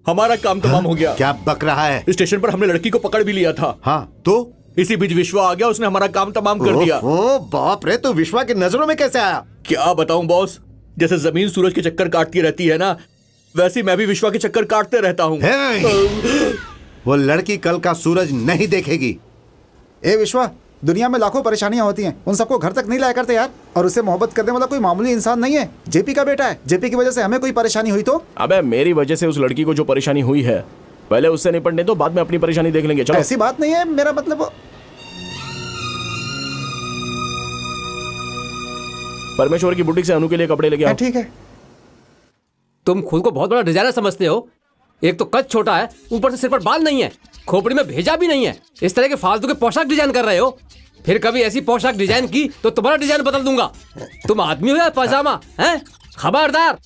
Speaker 1: हमारा काम तमाम हो गया।
Speaker 4: क्या बक रहा है?
Speaker 1: स्टेशन पर हमने लड़की को पकड़ भी लिया था।
Speaker 4: हाँ तो
Speaker 1: इसी बीच विश्वा आ गया, उसने हमारा काम तमाम कर दिया।
Speaker 4: ओ बाप रे, तो विश्वा की नजरों में कैसे आया?
Speaker 1: क्या बताऊं बॉस, जैसे जमीन सूरज के चक्कर काटती रहती है ना, वैसे मैं भी विश्वा के चक्कर काटते रहता हूँ।
Speaker 4: वो लड़की कल का सूरज नहीं देखेगी।
Speaker 7: ए विश्वा, दुनिया में लाखों परेशानियां होती हैं, उन सबको घर तक नहीं लाया करते यार। और उससे मोहब्बत करने वाला कोई मामूली इंसान नहीं है। जेपी का बेटा है। जेपी की वजह से हमें कोई परेशानी हुई तो?
Speaker 9: अबे मेरी वजह से उस लड़की को जो परेशानी हुई है, पहले उससे निपटने दो, बाद में अपनी परेशानी देख लेंगे। चलो।
Speaker 7: ऐसी बात नहीं है, मेरा मतलब।
Speaker 9: परमेश्वर की बुटीक से अनु के लिए कपड़े लेके आओ।
Speaker 7: ठीक है।
Speaker 6: तुम खुद को बहुत बड़ा डिजाइनर समझते हो। एक तो कद छोटा है, ऊपर से सिर पर बाल नहीं है, खोपड़ी में भेजा भी नहीं है। इस तरह के फालतू के पोशाक डिजाइन कर रहे हो। फिर कभी ऐसी पोशाक डिजाइन की तो तुम्हारा डिजाइन बदल दूंगा। तुम आदमी हो या पजामा हैं? खबरदार।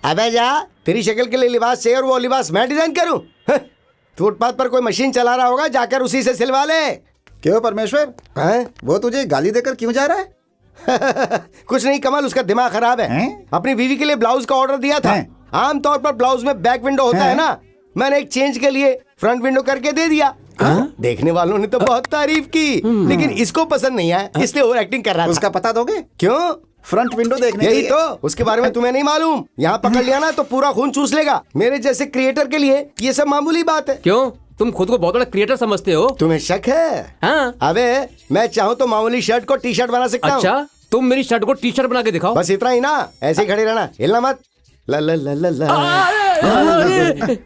Speaker 8: अबे जा, तेरी शक्ल के लिए लिबास चाहिए और वो लिबास मैं डिजाइन करूं? फुटपाथ पर कोई मशीन चला रहा होगा, जाकर उसी से सिलवा ले।
Speaker 7: क्यों परमेश्वर, वो तुझे गाली देकर क्यों जा रहा है?
Speaker 8: कुछ नहीं कमल, उसका दिमाग खराब है। अपनी बीवी के लिए ब्लाउज का ऑर्डर दिया था। आमतौर पर ब्लाउज में बैक विंडो होता है ना, मैंने एक चेंज के लिए फ्रंट विंडो करके दे दिया। देखने वालों ने तो बहुत तारीफ की, लेकिन इसको पसंद नहीं आया, इसलिए वो एक्टिंग कर रहा था।
Speaker 7: उसका पता दोगे?
Speaker 8: क्यों?
Speaker 7: फ्रंट विंडो देखने
Speaker 8: यही तो, उसके बारे में तुम्हें नहीं मालूम। यहाँ पकड़ लिया ना तो पूरा खून चूस लेगा। मेरे जैसे क्रिएटर के लिए ये सब मामूली बात है।
Speaker 6: क्यों, तुम खुद को बहुत बड़ा क्रिएटर समझते हो?
Speaker 8: तुम्हें शक है?
Speaker 6: हाँ।
Speaker 8: अबे मैं चाहूँ तो मामूली शर्ट को टी शर्ट बना सकता हूँ।
Speaker 6: अच्छा, तुम मेरी शर्ट को टी शर्ट बना के दिखाओ।
Speaker 8: बस इतना ही ना, ऐसे ही खड़े रहना, हिलना मत। ला ला ला ला ला।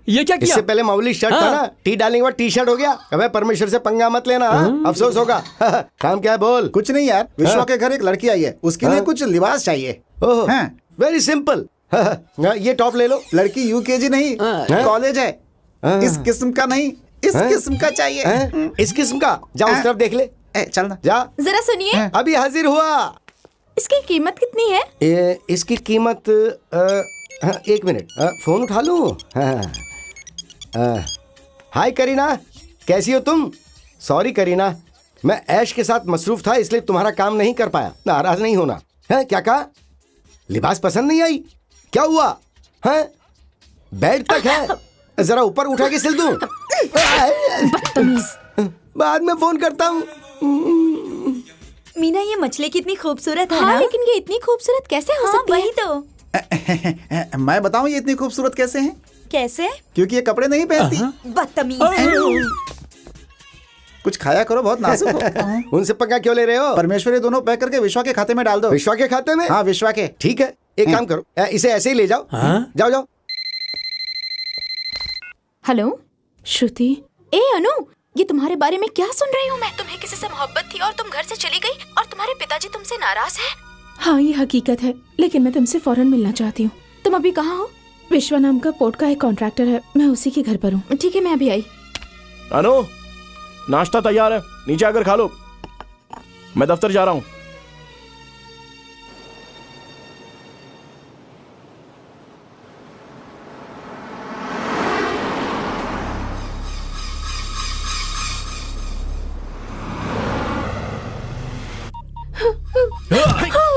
Speaker 6: ये क्या किया?
Speaker 8: इससे पहले मामूली शर्ट था ना, टी डालने के बाद टी शर्ट हो गया। अबे परमेश्वर से पंगा मत लेना, अफसोस होगा। काम क्या है बोल?
Speaker 7: कुछ नहीं यार, विश्वा के घर एक लड़की आई है, उसके लिए कुछ लिबास चाहिए।
Speaker 8: Very simple. ये टॉप ले लो।
Speaker 7: लड़की यूकेजी नहीं, कॉलेज है। इस किस्म का नहीं, इस किस्म का चाहिए।
Speaker 8: इस किस्म का? जाओ उस तरफ देख ले।
Speaker 7: चलना
Speaker 8: जा।
Speaker 3: जरा सुनिए,
Speaker 8: अभी हाजिर हुआ।
Speaker 3: इसकी कीमत कितनी है?
Speaker 8: इसकी कीमत 1 मिनट, फोन उठा लूं? हाय करीना, कैसी हो तुम? सॉरी करीना, मैं ऐश के साथ मसरूफ था, इसलिए तुम्हारा काम नहीं कर पाया। नाराज नहीं होना। है क्या कहा? लिबास पसंद नहीं आई? क्या हुआ है? बेड तक है, जरा ऊपर उठा के सिल दूं? बाद में फोन करता हूँ।
Speaker 3: मीना, ये मछली कितनी खूबसूरत है। हाँ, लेकिन ये इतनी खूबसूरत कैसे हो सकती है? वही तो।
Speaker 7: मैं बताऊं ये इतनी खूबसूरत कैसे हैं?
Speaker 3: कैसे?
Speaker 7: क्योंकि ये कपड़े नहीं पहनती।
Speaker 3: बदतमीज।
Speaker 7: कुछ खाया करो, बहुत नाजुक हो।
Speaker 8: उनसे पंगा क्यों ले रहे हो?
Speaker 7: परमेश्वर, ये दोनों पैक करके विश्वा के खाते में डाल दो।
Speaker 8: विश्वा के खाते में?
Speaker 7: हाँ, विश्वा के।
Speaker 8: ठीक है, एक काम करो, इसे ऐसे ही ले जाओ। जाओ जाओ।
Speaker 3: हेलो श्रुति। ए अनु, ये तुम्हारे बारे में क्या सुन रही हूँ मैं? तुम्हें किसी से मोहब्बत थी और तुम घर से चली गई और तुम्हारे पिताजी तुमसे नाराज हैं।
Speaker 10: हाँ ये हकीकत है, लेकिन मैं तुमसे फौरन मिलना चाहती हूँ।
Speaker 3: तुम अभी कहाँ हो?
Speaker 10: विश्वा नाम का पोर्ट का एक कॉन्ट्रैक्टर है, मैं उसी के घर पर हूँ।
Speaker 3: ठीक है, मैं अभी आई।
Speaker 9: अनु, नाश्ता तैयार है, नीचे आकर खा लो। मैं दफ्तर जा रहा हूँ।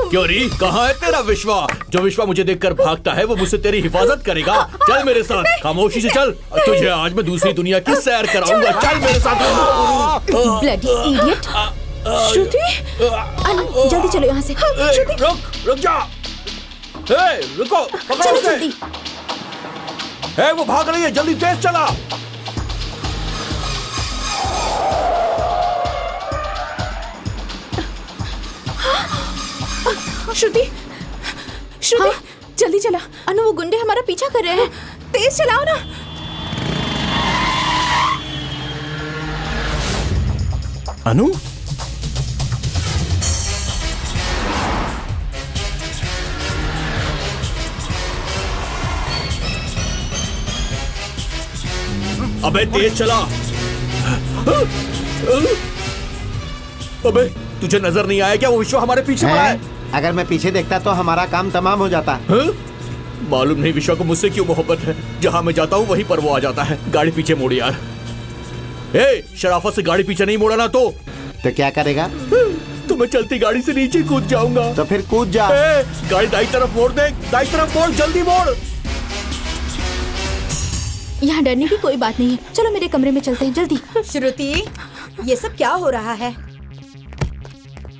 Speaker 1: क्यों री, कहाँ है तेरा विश्वा? जो विश्वा मुझे देखकर भागता है वो मुझसे तेरी हिफाजत करेगा। चल मेरे साथ, खामोशी से चल। तुझे आज मैं दूसरी दुनिया की सैर कराऊंगा। चल मेरे साथ।
Speaker 3: Bloody idiot. श्रुति, अनु जल्दी चलो यहाँ से। श्रुति,
Speaker 1: रुक जा। रुको, पकड़ो
Speaker 3: चलो
Speaker 1: उसे।
Speaker 3: जल्दी।
Speaker 1: वो भाग रही है, जल्दी तेज चला।
Speaker 10: श्रुति, श्रुति, जल्दी चला।
Speaker 3: अनु, वो गुंडे हमारा पीछा कर रहे हैं।
Speaker 10: तेज चलाओ ना।
Speaker 9: अनु,
Speaker 1: अबे तेज चला। अबे तुझे नजर नहीं आया क्या वो विश्वा हमारे पीछे पड़ा है?
Speaker 8: अगर मैं पीछे देखता तो हमारा काम तमाम हो जाता।
Speaker 1: मालूम नहीं विश्वा को मुझसे क्यों मोहब्बत है। जहां मैं जाता हूं वहीं पर वो आ जाता है। गाड़ी पीछे मोड़ यार। शराफत से गाड़ी पीछे नहीं मोड़ा ना तो
Speaker 8: क्या करेगा?
Speaker 1: तो मैं चलती गाड़ी से नीचे कूद जाऊंगा।
Speaker 8: तो फिर कूद जा।
Speaker 1: गाड़ी दाई तरफ मोड़ दे, दाई तरफ मोड़, जल्दी मोड़।
Speaker 3: यहाँ डरने की कोई बात नहीं है। चलो मेरे कमरे में चलते हैं, जल्दी।
Speaker 12: श्रुति, ये सब क्या हो रहा है?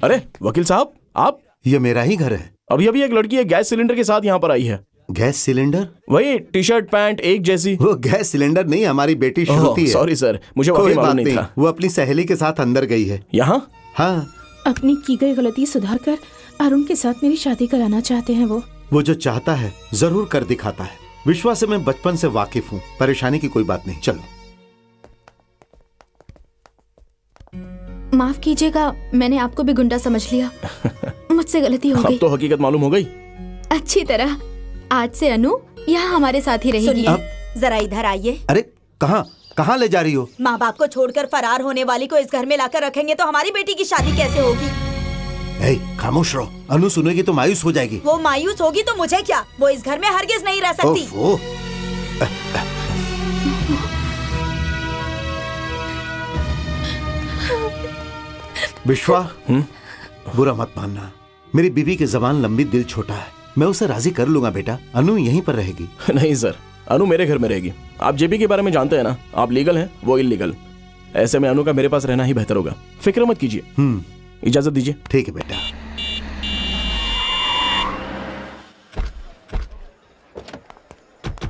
Speaker 9: अरे वकील साहब, आप?
Speaker 4: ये मेरा ही घर है।
Speaker 9: अभी अभी एक लड़की एक गैस सिलेंडर के साथ यहाँ पर आई है।
Speaker 4: Gas cylinder?
Speaker 9: वही टी शर्ट पैंट एक जैसी।
Speaker 4: वो गैस सिलेंडर नहीं, हमारी बेटी श्रुति है।
Speaker 9: सॉरी सर, मुझे
Speaker 4: कोई
Speaker 9: मालूम
Speaker 4: बात
Speaker 9: नहीं था।
Speaker 4: वो अपनी सहेली के साथ अंदर गई है।
Speaker 9: यहाँ?
Speaker 4: हाँ।
Speaker 10: अपनी की गई गलती सुधार कर अरुण के साथ मेरी शादी कराना चाहते हैं वो
Speaker 4: जो चाहता है जरूर कर दिखाता है। विश्वास से मैं बचपन से वाकिफ हूँ, परेशानी की कोई बात नहीं। चलो।
Speaker 3: माफ कीजिएगा, मैंने आपको भी गुंडा समझ लिया। मुझसे गलती हो गई।
Speaker 9: अब तो हकीकत मालूम हो गई
Speaker 3: अच्छी तरह। आज से अनु यहाँ हमारे साथ ही रहेगी।
Speaker 12: जरा इधर आइए।
Speaker 4: अरे कहाँ ले जा रही हो?
Speaker 12: माँ बाप को छोड़कर फरार होने वाली को इस घर में लाकर रखेंगे तो हमारी बेटी की शादी कैसे होगी?
Speaker 4: खामोश रहो, अनु सुनेगी तो मायूस हो जाएगी।
Speaker 12: वो मायूस होगी तो मुझे क्या? वो इस घर में हरगिज नहीं रह सकती।
Speaker 4: विश्वा, बुरा मत मानना। मेरी बीवी की जबान लंबी, दिल छोटा है। मैं उसे राजी कर लूंगा बेटा। अनु यहीं पर रहेगी।
Speaker 9: नहीं सर, अनु मेरे घर में रहेगी। आप जेपी के बारे में जानते हैं ना, आप लीगल हैं, वो इलीगल। ऐसे में अनु का मेरे पास रहना ही बेहतर होगा। फिक्र मत कीजिए। इजाजत दीजिए।
Speaker 4: ठीक है बेटा।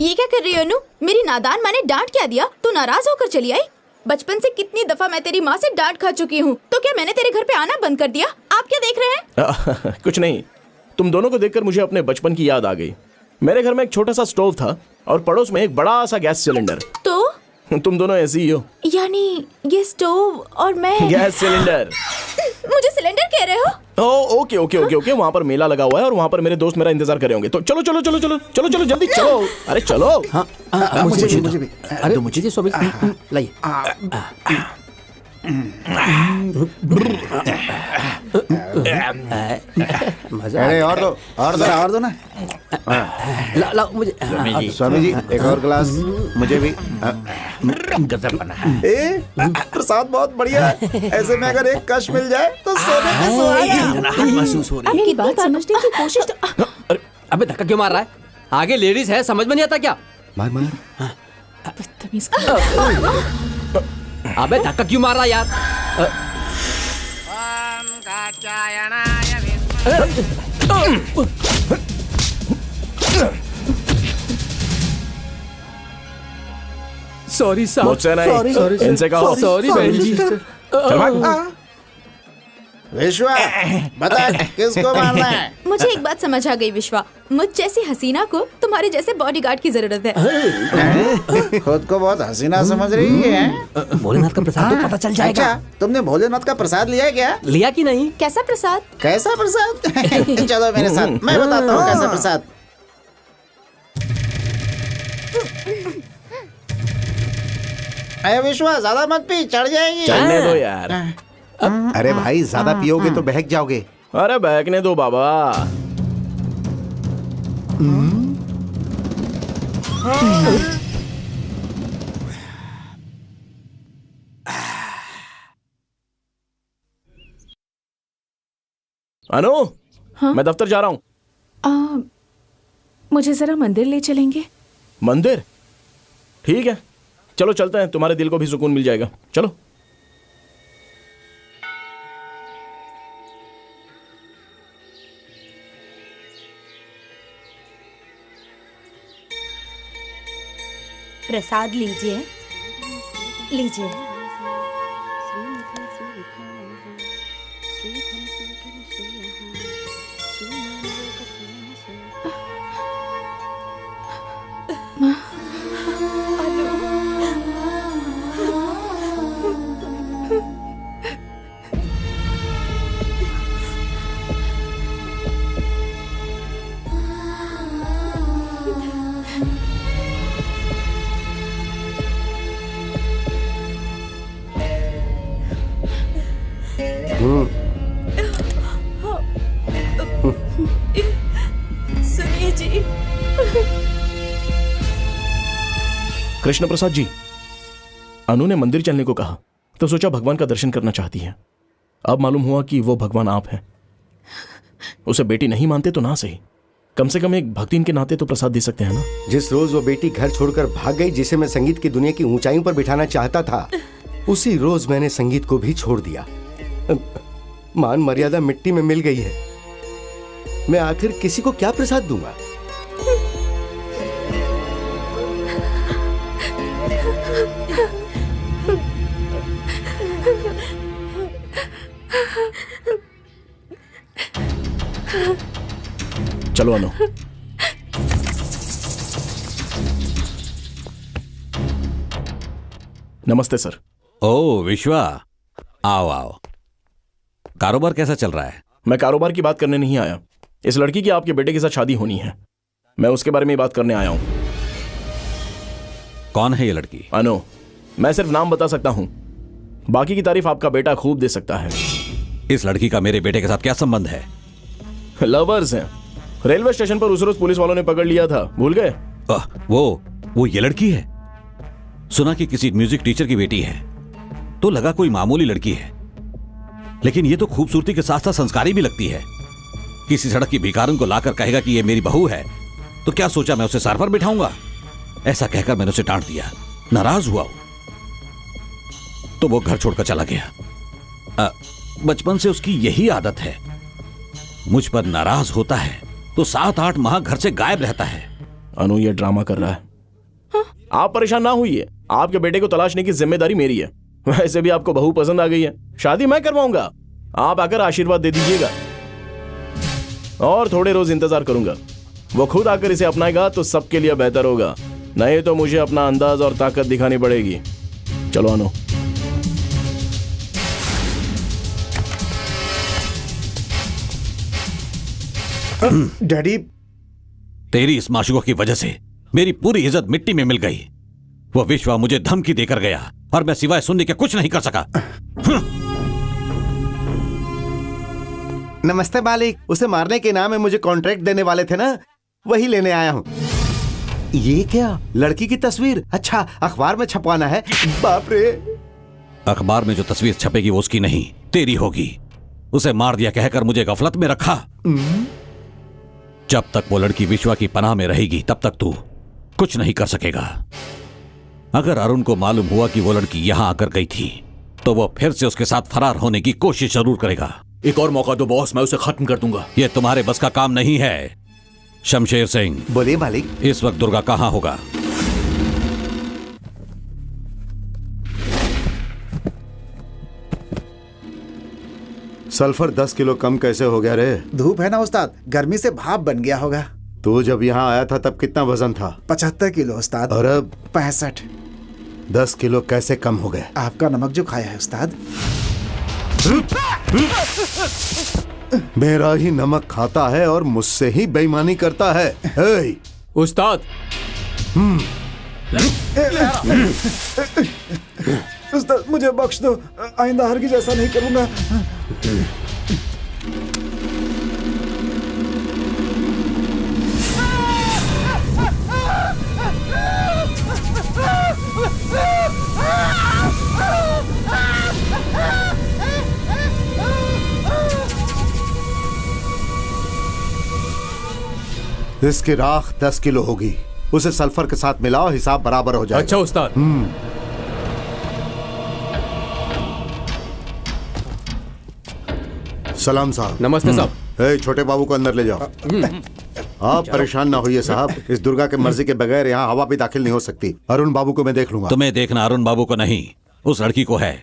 Speaker 3: ये क्या कर रही हो अनु? मेरी नादान माँ ने डांट क्या दिया? तू नाराज होकर चली आई? बचपन से कितनी दफा मैं तेरी माँ से डांट खा चुकी हूँ, तो क्या मैंने तेरे घर पे आना बंद कर दिया? आप क्या देख रहे हैं?
Speaker 9: कुछ नहीं, तुम दोनों को देखकर मुझे अपने बचपन की याद आ गई। मेरे घर में एक छोटा सा स्टोव था और पड़ोस में एक बड़ा सा गैस सिलेंडर।
Speaker 3: तो
Speaker 9: तुम दोनों ऐसी ही हो।
Speaker 3: यानी ये स्टोव और मैं
Speaker 9: गैस सिलेंडर।
Speaker 3: मुझे सिलेंडर कह रहे हो?
Speaker 9: Okay okay okay okay. वहाँ पर मेला लगा हुआ है और वहाँ पर मेरे दोस्त मेरा इंतजार कर रहे होंगे। तो चलो चलो चलो चलो चलो चलो जल्दी चलो। अरे चलो।
Speaker 6: मुझे भी। अरे मुझे जी स्वामी, लाइए।
Speaker 7: अरे और दो ना।
Speaker 6: लाओ मुझे।
Speaker 4: स्वामी जी एक और गिलास मुझे भी।
Speaker 7: प्रसाद बहुत बढ़िया है। ऐसे में अगर एक कश मिल जाए तो सोने पे सुहागा।
Speaker 6: महसूस हो रही
Speaker 10: है। बात समझने की कोशिश तो।
Speaker 6: अबे धक्का क्यों मार रहा है? आगे लेडीज है, समझ में नहीं आता क्या?
Speaker 4: मार।
Speaker 6: अबे धक्का क्यों मार रहा है यार? सॉरी साहब।
Speaker 9: मुझसे नहीं, इनसे कहो।
Speaker 6: सॉरी बहन जी।
Speaker 7: विश्वा, बता किसको मारना है?
Speaker 3: मुझे एक बात समझ आ गई विश्वा, मुझ जैसी हसीना को तुम्हारे जैसे बॉडीगार्ड की जरूरत है।
Speaker 7: खुद को बहुत हसीना समझ रही है।
Speaker 6: भोलेनाथ का प्रसाद तो पता चल जाएगा।
Speaker 7: अच्छा, तुमने भोलेनाथ का प्रसाद लिया है क्या?
Speaker 6: लिया कि नहीं?
Speaker 3: कैसा प्रसाद?
Speaker 7: कैसा प्रसाद? चलो मेरे साथ, मैं बताता हूँ कैसा प्रसाद। अरे विश्वा, ज्यादा मत पी, चढ़ जाएगी।
Speaker 9: चलने दो यार।
Speaker 4: अरे भाई, ज्यादा पियोगे तो बहक जाओगे।
Speaker 9: अरे बहकने दो बाबा। अनु, मैं दफ्तर जा रहा हूँ।
Speaker 10: मुझे जरा मंदिर ले चलेंगे?
Speaker 9: मंदिर? ठीक है, चलो चलते हैं, तुम्हारे दिल को भी सुकून मिल जाएगा। चलो।
Speaker 12: प्रसाद लीजिए, लीजिए। सुनिए जी।
Speaker 9: कृष्ण प्रसाद जी, अनु ने मंदिर चलने को कहा तो सोचा भगवान का दर्शन करना चाहती है। अब मालूम हुआ कि वो भगवान आप हैं। उसे बेटी नहीं मानते तो ना सही, कम से कम एक भक्ति के नाते तो प्रसाद दे सकते हैं ना।
Speaker 8: जिस रोज वो बेटी घर छोड़कर भाग गई, जिसे मैं संगीत की दुनिया की ऊंचाइयों पर बिठाना चाहता था, उसी रोज मैंने संगीत को भी छोड़ दिया। मान मर्यादा मिट्टी में मिल गई है। मैं आखिर किसी को क्या प्रसाद दूंगा?
Speaker 9: चलो अनु। नमस्ते सर।
Speaker 5: ओ विश्वा, आओ आओ। कारोबार कैसा चल रहा है?
Speaker 9: मैं कारोबार की बात करने नहीं आया। इस लड़की की आपके बेटे के साथ शादी होनी है, मैं उसके बारे में बात करने आया हूं।
Speaker 5: कौन है ये लड़की?
Speaker 9: अनु। मैं सिर्फ नाम बता सकता हूं, बाकी की तारीफ आपका बेटा खूब दे सकता है।
Speaker 5: इस लड़की का मेरे बेटे के साथ क्या संबंध है?
Speaker 9: लवर्स हैं। रेलवे स्टेशन पर उस रोज पुलिस वालों ने पकड़ लिया था, भूल गए?
Speaker 5: वो ये लड़की है। सुना कि किसी म्यूजिक टीचर की बेटी है, तो लगा कोई मामूली लड़की है, लेकिन ये तो खूबसूरती के साथ साथ संस्कारी भी लगती है। किसी सड़क की भिखारन को लाकर कहेगा कि ये मेरी बहू है, तो क्या सोचा मैं उसे सर पर बिठाऊंगा? ऐसा कहकर मैंने उसे डांट दिया। नाराज हुआ तो वो घर छोड़कर चला गया। बचपन से उसकी यही आदत है, मुझ पर नाराज होता है तो 7-8 माह घर से गायब रहता है।
Speaker 9: अनु ये ड्रामा कर रहा है। आप परेशान ना हुई, आपके बेटे को तलाशने की जिम्मेदारी मेरी है। वैसे भी आपको बहू पसंद आ गई है, शादी मैं करवाऊंगा। आप आकर आशीर्वाद दे दीजिएगा और थोड़े रोज इंतजार करूंगा। वो खुद आकर इसे अपनाएगा तो सबके लिए बेहतर होगा, नहीं तो मुझे अपना अंदाज और ताकत दिखानी पड़ेगी। चलो अनु।
Speaker 7: डैडी,
Speaker 5: तेरी इस माशूका की वजह से मेरी पूरी इज्जत मिट्टी में मिल गई। वो विश्वा मुझे धमकी देकर गया और मैं सिवाय सुनने के कुछ नहीं कर सका।
Speaker 4: नमस्ते मालिक। उसे मारने के नाम में मुझे कॉन्ट्रैक्ट देने वाले थे ना, वही लेने आया हूँ। ये क्या? लड़की की तस्वीर? अच्छा, अखबार में छपवाना है। बाप रे।
Speaker 5: अखबार में जो तस्वीर छपेगी वो उसकी नहीं, तेरी होगी। उसे मार दिया कहकर मुझे गफलत में रखा। जब तक वो लड़की विश्वा की पनाह में रहेगी तब तक तू कुछ नहीं कर सकेगा। अगर अरुण को मालूम हुआ कि वो लड़की यहां आकर गई थी तो वो फिर से उसके साथ फरार होने की कोशिश जरूर करेगा।
Speaker 1: एक और मौका दो बॉस, मैं उसे खत्म कर दूंगा।
Speaker 5: ये तुम्हारे बस का काम नहीं है। शमशेर सिंह।
Speaker 4: बोलिए मालिक।
Speaker 5: इस वक्त दुर्गा कहां होगा?
Speaker 4: सल्फर 10 किलो कम कैसे हो गया रे?
Speaker 7: धूप है ना उस्ताद, गर्मी से भाप बन गया होगा।
Speaker 4: तू जब यहाँ आया था तब कितना वजन था?
Speaker 7: 75 किलो उस्ताद।
Speaker 4: और अब
Speaker 7: 65।
Speaker 4: 10 किलो कैसे कम हो गए?
Speaker 7: आपका नमक जो खाया है उस्ताद।
Speaker 4: मेरा ही नमक खाता है और मुझसे ही बेईमानी करता है। हे!
Speaker 6: उस्ताद
Speaker 7: उस्ताद मुझे बख्श दो, आइंदा हरगिज़ ऐसा नहीं करूंगा।
Speaker 4: इसकी राख 10 किलो होगी, उसे सल्फर के साथ मिलाओ, हिसाब बराबर हो जाएगा।
Speaker 6: अच्छा उस्ताद।
Speaker 4: सलाम साहब।
Speaker 6: नमस्ते साहब।
Speaker 4: हे, छोटे बाबू को अंदर ले जाओ। आप परेशान ना होइए साहब, इस दुर्गा के मर्जी के बगैर यहाँ हवा भी दाखिल नहीं हो सकती। अरुण बाबू को मैं देख लूंगा।
Speaker 5: तुम्हें देखना अरुण बाबू को नहीं, उस लड़की को है।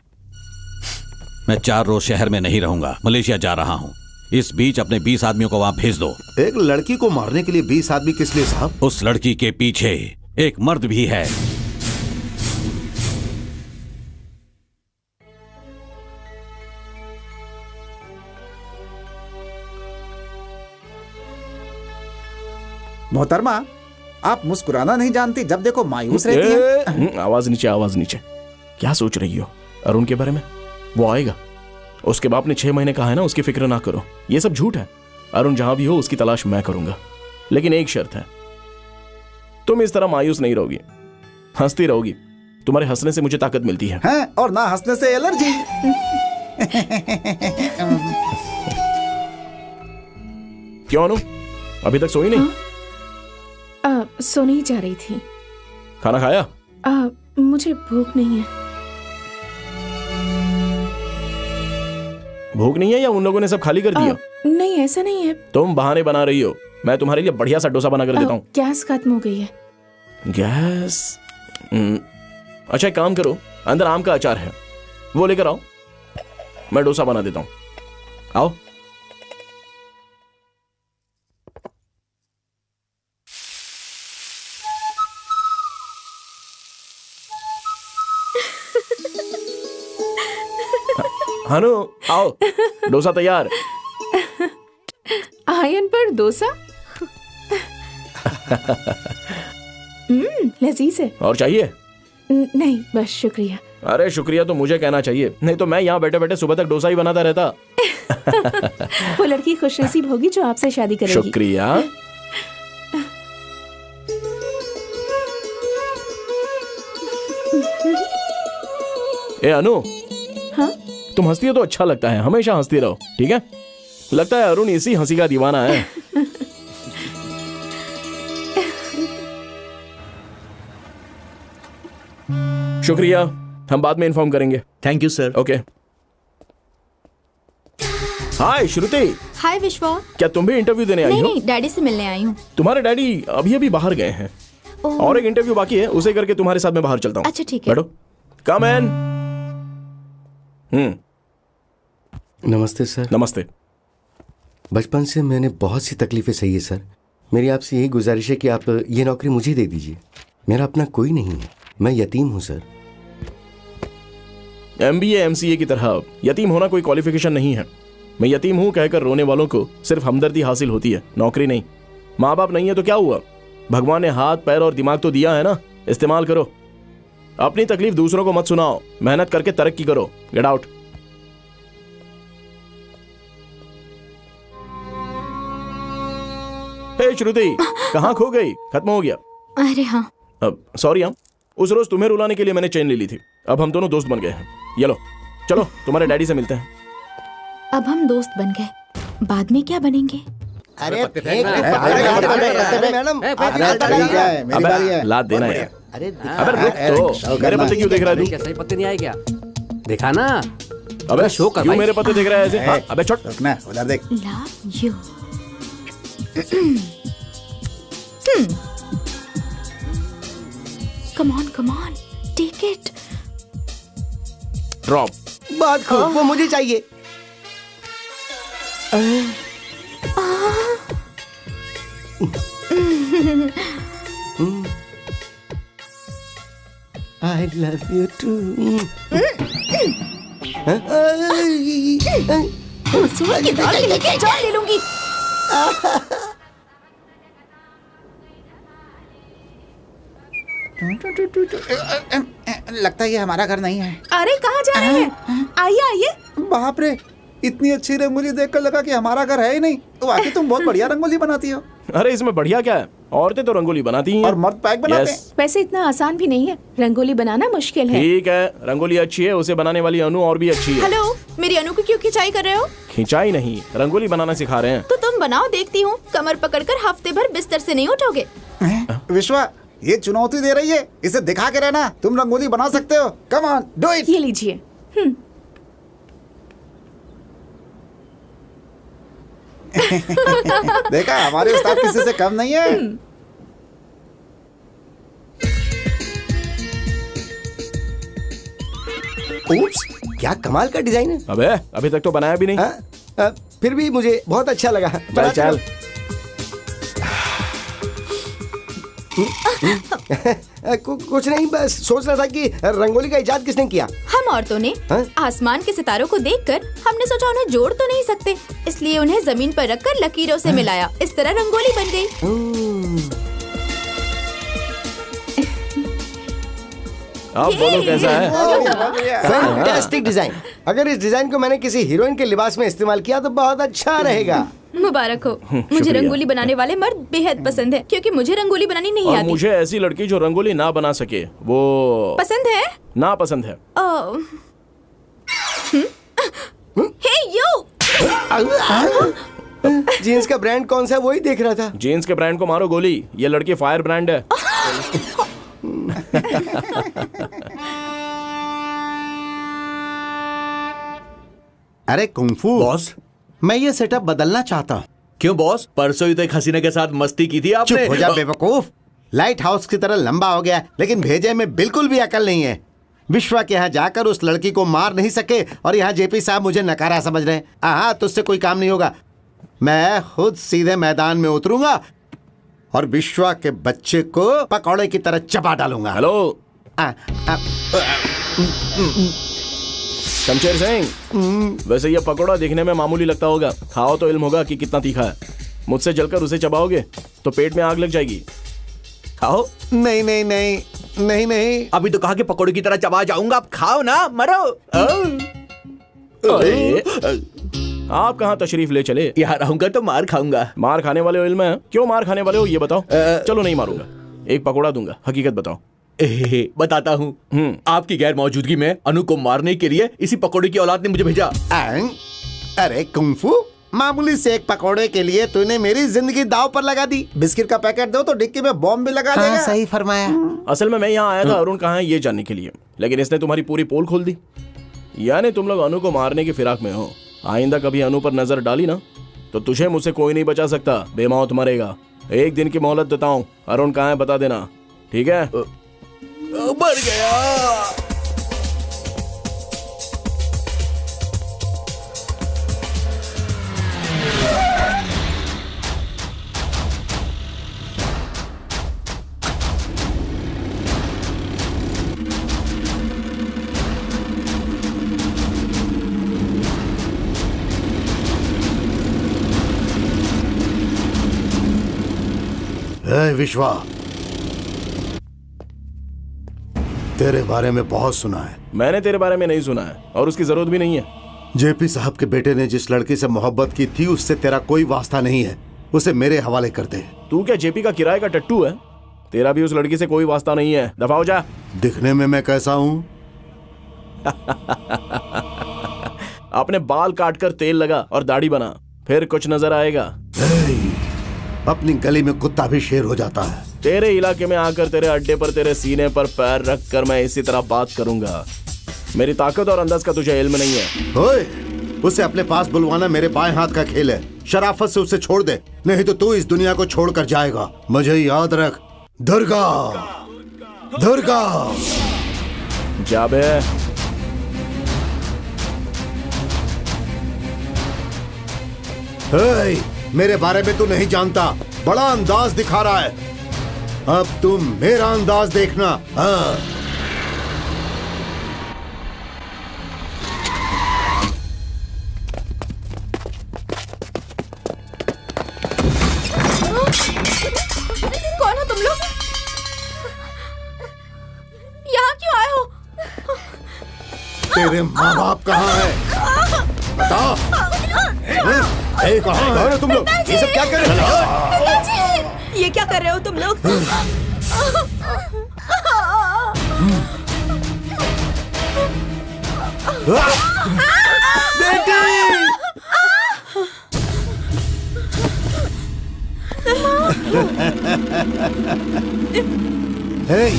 Speaker 5: मैं 4 रोज शहर में नहीं रहूंगा, मलेशिया जा रहा हूँ। इस बीच अपने 20 आदमियों को वहां भेज दो।
Speaker 4: एक लड़की को मारने के लिए 20 आदमी किस लिए साहब?
Speaker 5: उस लड़की के पीछे एक मर्द भी है।
Speaker 7: मोहतरमा, आप मुस्कुराना नहीं जानती, जब देखो मायूस रहती है।
Speaker 9: आवाज नीचे, आवाज नीचे। क्या सोच रही हो अरुण के बारे में? वो आएगा, उसके बाप ने 6 महीने कहा है ना, उसकी फिक्र ना करो। ये सब झूठ है। अरुण जहां भी हो उसकी तलाश मैं करूंगा, लेकिन एक शर्त है, तुम इस तरह मायूस नहीं रहोगी, हंसती रहोगी। तुम्हारे हंसने से मुझे ताकत मिलती है।
Speaker 7: हैं? और ना हंसने से एलर्जी।
Speaker 9: क्यों अनु, अभी तक सोई नहीं?
Speaker 10: सोने ही जा रही थी।
Speaker 9: खाना खाया?
Speaker 10: मुझे भूख नहीं है।
Speaker 9: भूख नहीं है या उन लोगों ने सब खाली कर दिया?
Speaker 10: नहीं, ऐसा नहीं है।
Speaker 9: तुम बहाने बना रही हो। मैं तुम्हारे लिए बढ़िया सा डोसा बना कर देता हूँ।
Speaker 10: गैस खत्म हो गई है।
Speaker 9: गैस? अच्छा एक काम करो, अंदर आम का अचार है, वो लेकर आओ, मैं डोसा बना देता हूँ। आओ। हनु आओ, डोसा तैयार।
Speaker 10: आयन पर डोसा। लजीज है।
Speaker 9: और चाहिए?
Speaker 10: नहीं बस शुक्रिया।
Speaker 9: अरे शुक्रिया तो मुझे कहना चाहिए, नहीं तो मैं यहाँ बैठे बैठे सुबह तक डोसा ही बनाता रहता।
Speaker 10: वो लड़की खुशनसीब होगी जो आपसे शादी करेगी।
Speaker 9: शुक्रिया। ए अनु।
Speaker 10: हाँ?
Speaker 9: तुम हंसती हो तो अच्छा लगता है, हमेशा हंसती रहो, ठीक है? लगता है अरुण इसी हंसी का दीवाना है। शुक्रिया, हम बाद में इन्फॉर्म करेंगे।
Speaker 1: Thank you sir.
Speaker 9: ओके। हाय श्रुति।
Speaker 3: हाय विश्वा।
Speaker 9: क्या तुम भी इंटरव्यू देने आई हो?
Speaker 3: नहीं, डैडी से मिलने आई हूँ।
Speaker 9: तुम्हारे डैडी अभी अभी बाहर गए हैं, और एक इंटरव्यू बाकी है, उसे करके तुम्हारे साथ मैं बाहर चलता हूँ।
Speaker 3: अच्छा ठीक है।
Speaker 9: बैठो। कम इन।
Speaker 8: नमस्ते सर।
Speaker 9: नमस्ते।
Speaker 8: बचपन से मैंने बहुत सी तकलीफें सही है सर। मेरी आपसे यही गुजारिश है कि आप ये नौकरी मुझे दे दीजिए। मेरा अपना कोई नहीं है, मैं यतीम हूँ सर।
Speaker 9: MBA MCA की तरह यतीम होना कोई क्वालिफिकेशन नहीं है। मैं यतीम हूँ कहकर रोने वालों को सिर्फ हमदर्दी हासिल होती है, नौकरी नहीं। माँ बाप नहीं है तो क्या हुआ, भगवान ने हाथ पैर और दिमाग तो दिया है ना, इस्तेमाल करो। अपनी तकलीफ दूसरों को मत सुनाओ, मेहनत करके तरक्की करो। Get out. हे श्रुति, कहाँ खो गई? खत्म हो गया?
Speaker 3: अरे हाँ।
Speaker 9: अब सॉरी, हम उस रोज तुम्हें रुलाने के लिए मैंने चेन ले ली थी। अब हम दोनों दोस्त बन गए हैं। ये लो, चलो तुम्हारे डैडी से मिलते हैं।
Speaker 3: अब हम दोस्त बन गए, बाद में क्या बनेंगे?
Speaker 8: अरे
Speaker 7: मैडम, मेरी बारी है।
Speaker 9: लात देना यार। अबे रुक तो, मेरे पत्ते क्यों देख रहा है तू?
Speaker 6: सही पत्ते नहीं आए क्या? देखा ना,
Speaker 9: अबे
Speaker 6: शो कर
Speaker 9: क्यों
Speaker 6: भाई।
Speaker 9: मेरे पत्ते देख रहा है ऐसे? हाँ, अबे छोड़।
Speaker 7: रुकना, उधर देख।
Speaker 3: Love you. Come on, come on, take it.
Speaker 9: Drop.
Speaker 8: बात खूब, वो मुझे चाहिए। I love you too.
Speaker 3: मसूर की दाल के लेके जान ले लूंगी।
Speaker 7: लगता है ये हमारा घर नहीं है।
Speaker 10: अरे कहाँ जा रहे हैं? आइए आइए।
Speaker 7: बाप रे, इतनी अच्छी रंगोली देखकर लगा कि हमारा घर है ही नहीं। वाकई तुम बहुत बढ़िया रंगोली बनाती हो।
Speaker 9: अरे इसमें बढ़िया क्या है, औरतें तो रंगोली बनाती हैं
Speaker 7: और मर्द पैक बनाते हैं।
Speaker 10: वैसे इतना आसान भी नहीं है, रंगोली बनाना मुश्किल है।
Speaker 9: ठीक है, रंगोली अच्छी है, उसे बनाने वाली अनु और भी अच्छी है।
Speaker 3: हेलो, मेरी अनु को क्यों खिंचाई कर रहे हो?
Speaker 9: खिंचाई नहीं, रंगोली बनाना सिखा रहे हैं।
Speaker 3: तो तुम बनाओ, देखती हूँ। कमर पकड़कर हफ्ते भर बिस्तर से नहीं उठोगे।
Speaker 7: विश्वा, ये चुनौती दे रही है, इसे दिखा के रहना तुम रंगोली बना सकते हो। Come on, do it.
Speaker 10: ये लीजिए।
Speaker 7: देखा, हमारे उस्ताद किसी से कम नहीं है।
Speaker 8: उप्स, क्या कमाल का डिजाइन है।
Speaker 9: अबे अभी तक तो बनाया भी नहीं।
Speaker 8: फिर भी मुझे बहुत अच्छा लगा।
Speaker 9: चल चल।
Speaker 8: कुछ नहीं, बस सोच रहा था कि रंगोली का इजाद किसने किया।
Speaker 3: हम औरतों ने। आसमान के सितारों को देखकर हमने सोचा उन्हें जोड़ तो नहीं सकते, इसलिए उन्हें जमीन पर रखकर लकीरों से मिलाया। इस तरह रंगोली बन गई।
Speaker 9: अब बोलो कैसा है?
Speaker 8: Fantastic design. अगर इस डिजाइन को मैंने किसी हीरोइन के लिबास में इस्तेमाल किया तो बहुत अच्छा रहेगा।
Speaker 3: मुबारक हो। मुझे रंगोली बनाने वाले मर्द बेहद पसंद है, क्योंकि मुझे रंगोली बनानी नहीं
Speaker 9: और
Speaker 3: आती।
Speaker 9: मुझे ऐसी लड़की जो रंगोली ना बना सके वो
Speaker 3: पसंद है।
Speaker 9: ना पसंद है।
Speaker 3: हे यू,
Speaker 8: जीन्स का ब्रांड कौन सा है वही देख रहा था।
Speaker 9: जीन्स के ब्रांड को मारो गोली, ये लड़की फायर ब्रांड है।
Speaker 4: अरे कुंफू
Speaker 1: बॉस,
Speaker 4: मैं ये सेटअप बदलना चाहता हूँ।
Speaker 1: क्यों बॉस? परसों ही तो एक हसीना के साथ मस्ती की थी आपने।
Speaker 4: चुप हो जा बेवकूफ। लाइट हाउस की तरह लंबा हो गया, लेकिन भेजे में बिल्कुल भी अकल नहीं है। विश्वा के यहाँ जाकर उस लड़की को मार नहीं सके और यहाँ जेपी साहब मुझे नकारा समझ रहे हैं। हाँ, तुझसे कोई काम नहीं होगा। मैं खुद सीधे मैदान में उतरूंगा और विश्वा के बच्चे को पकौड़े की तरह चबा डालूंगा।
Speaker 9: हेलो शमशेर सिंह, वैसे ये पकौड़ा दिखने में मामूली लगता होगा, खाओ तो इल्म होगा कि कितना तीखा है। मुझसे जलकर उसे चबाओगे तो पेट में आग लग जाएगी।
Speaker 1: खाओ।
Speaker 4: नहीं नहीं नहीं नहीं नहीं,
Speaker 1: अभी तो कहा कि पकौड़े की तरह चबा जाऊंगा। आप खाओ ना, मरो।
Speaker 9: अरे आप कहाँ तशरीफ ले चले?
Speaker 1: यहाँ रहूंगा तो मार खाऊंगा।
Speaker 9: मार खाने वाले हो इल्म है? क्यों मार खाने वाले हो ये बताओ। चलो नहीं मारूंगा, एक पकौड़ा दूंगा। हकीकत बताओ।
Speaker 1: बताता हूँ। आपकी गैर मौजूदगी में अनु को मारने के लिए इसी पकौड़े की औलाद ने मुझे भेजा।
Speaker 4: अरे कुंफू, मामूली से एक पकौड़े के लिए तूने मेरी जिंदगी दाव पर लगा दी।
Speaker 7: बिस्किट का पैकेट दो तो डिक्की में बॉम्ब भी लगा देगा।
Speaker 4: सही फरमाया।
Speaker 9: असल में मैं यहाँ आया था अरुण कहाँ है ये जानने के लिए, लेकिन इसने तुम्हारी पूरी पोल खोल दी। यानी तुम लोग अनु को मारने की फिराक में हो। आइंदा कभी अनु पर नजर डाली ना तो तुझे मुझसे कोई नहीं बचा सकता। बेमौत मरेगा। एक दिन की मोहलत देता हूँ। अरुण कहाँ है बता देना, ठीक है?
Speaker 1: मर गया।
Speaker 4: विश्वा, तेरे बारे में बहुत सुना है।
Speaker 9: मैंने तेरे बारे में नहीं सुना है और उसकी जरूरत भी नहीं है।
Speaker 4: जेपी साहब के बेटे ने जिस लड़की से मोहब्बत की थी उससे तेरा कोई वास्ता नहीं है। उसे मेरे हवाले कर दे।
Speaker 9: तू क्या जेपी का किराए का टट्टू है? तेरा भी उस लड़की से कोई वास्ता नहीं है। दफा हो जा।
Speaker 4: दिखने में मैं कैसा हूँ?
Speaker 9: अपने बाल काटकर तेल लगा और दाढ़ी बना, फिर कुछ नजर आएगा।
Speaker 4: अपनी गली में कुत्ता भी शेर हो जाता है।
Speaker 9: तेरे इलाके में आकर तेरे अड्डे पर तेरे सीने पर पैर रख कर मैं इसी तरह बात करूंगा। मेरी ताकत और अंदाज का तुझे इल्म नहीं है।
Speaker 4: ओए, उसे अपने पास बुलवाना मेरे बाएं हाथ का खेल है। शराफत से उसे छोड़ दे, नहीं तो तू इस दुनिया को छोड़कर जाएगा। मुझे याद रख। दुर्गा, दुर्गा।
Speaker 9: जाबे।
Speaker 4: मेरे बारे में तू नहीं जानता। बड़ा अंदाज दिखा रहा है। अब तुम मेरा अंदाज देखना। हाँ।
Speaker 3: कौन हो तुम लोग? यहाँ क्यों आए हो?
Speaker 4: तेरे माँ बाप कहाँ है? बता। कहाँ है तुम लोग? ये सब क्या कर रहे हो?
Speaker 12: ये क्या कर रहे हो तुम लोग?
Speaker 4: हे,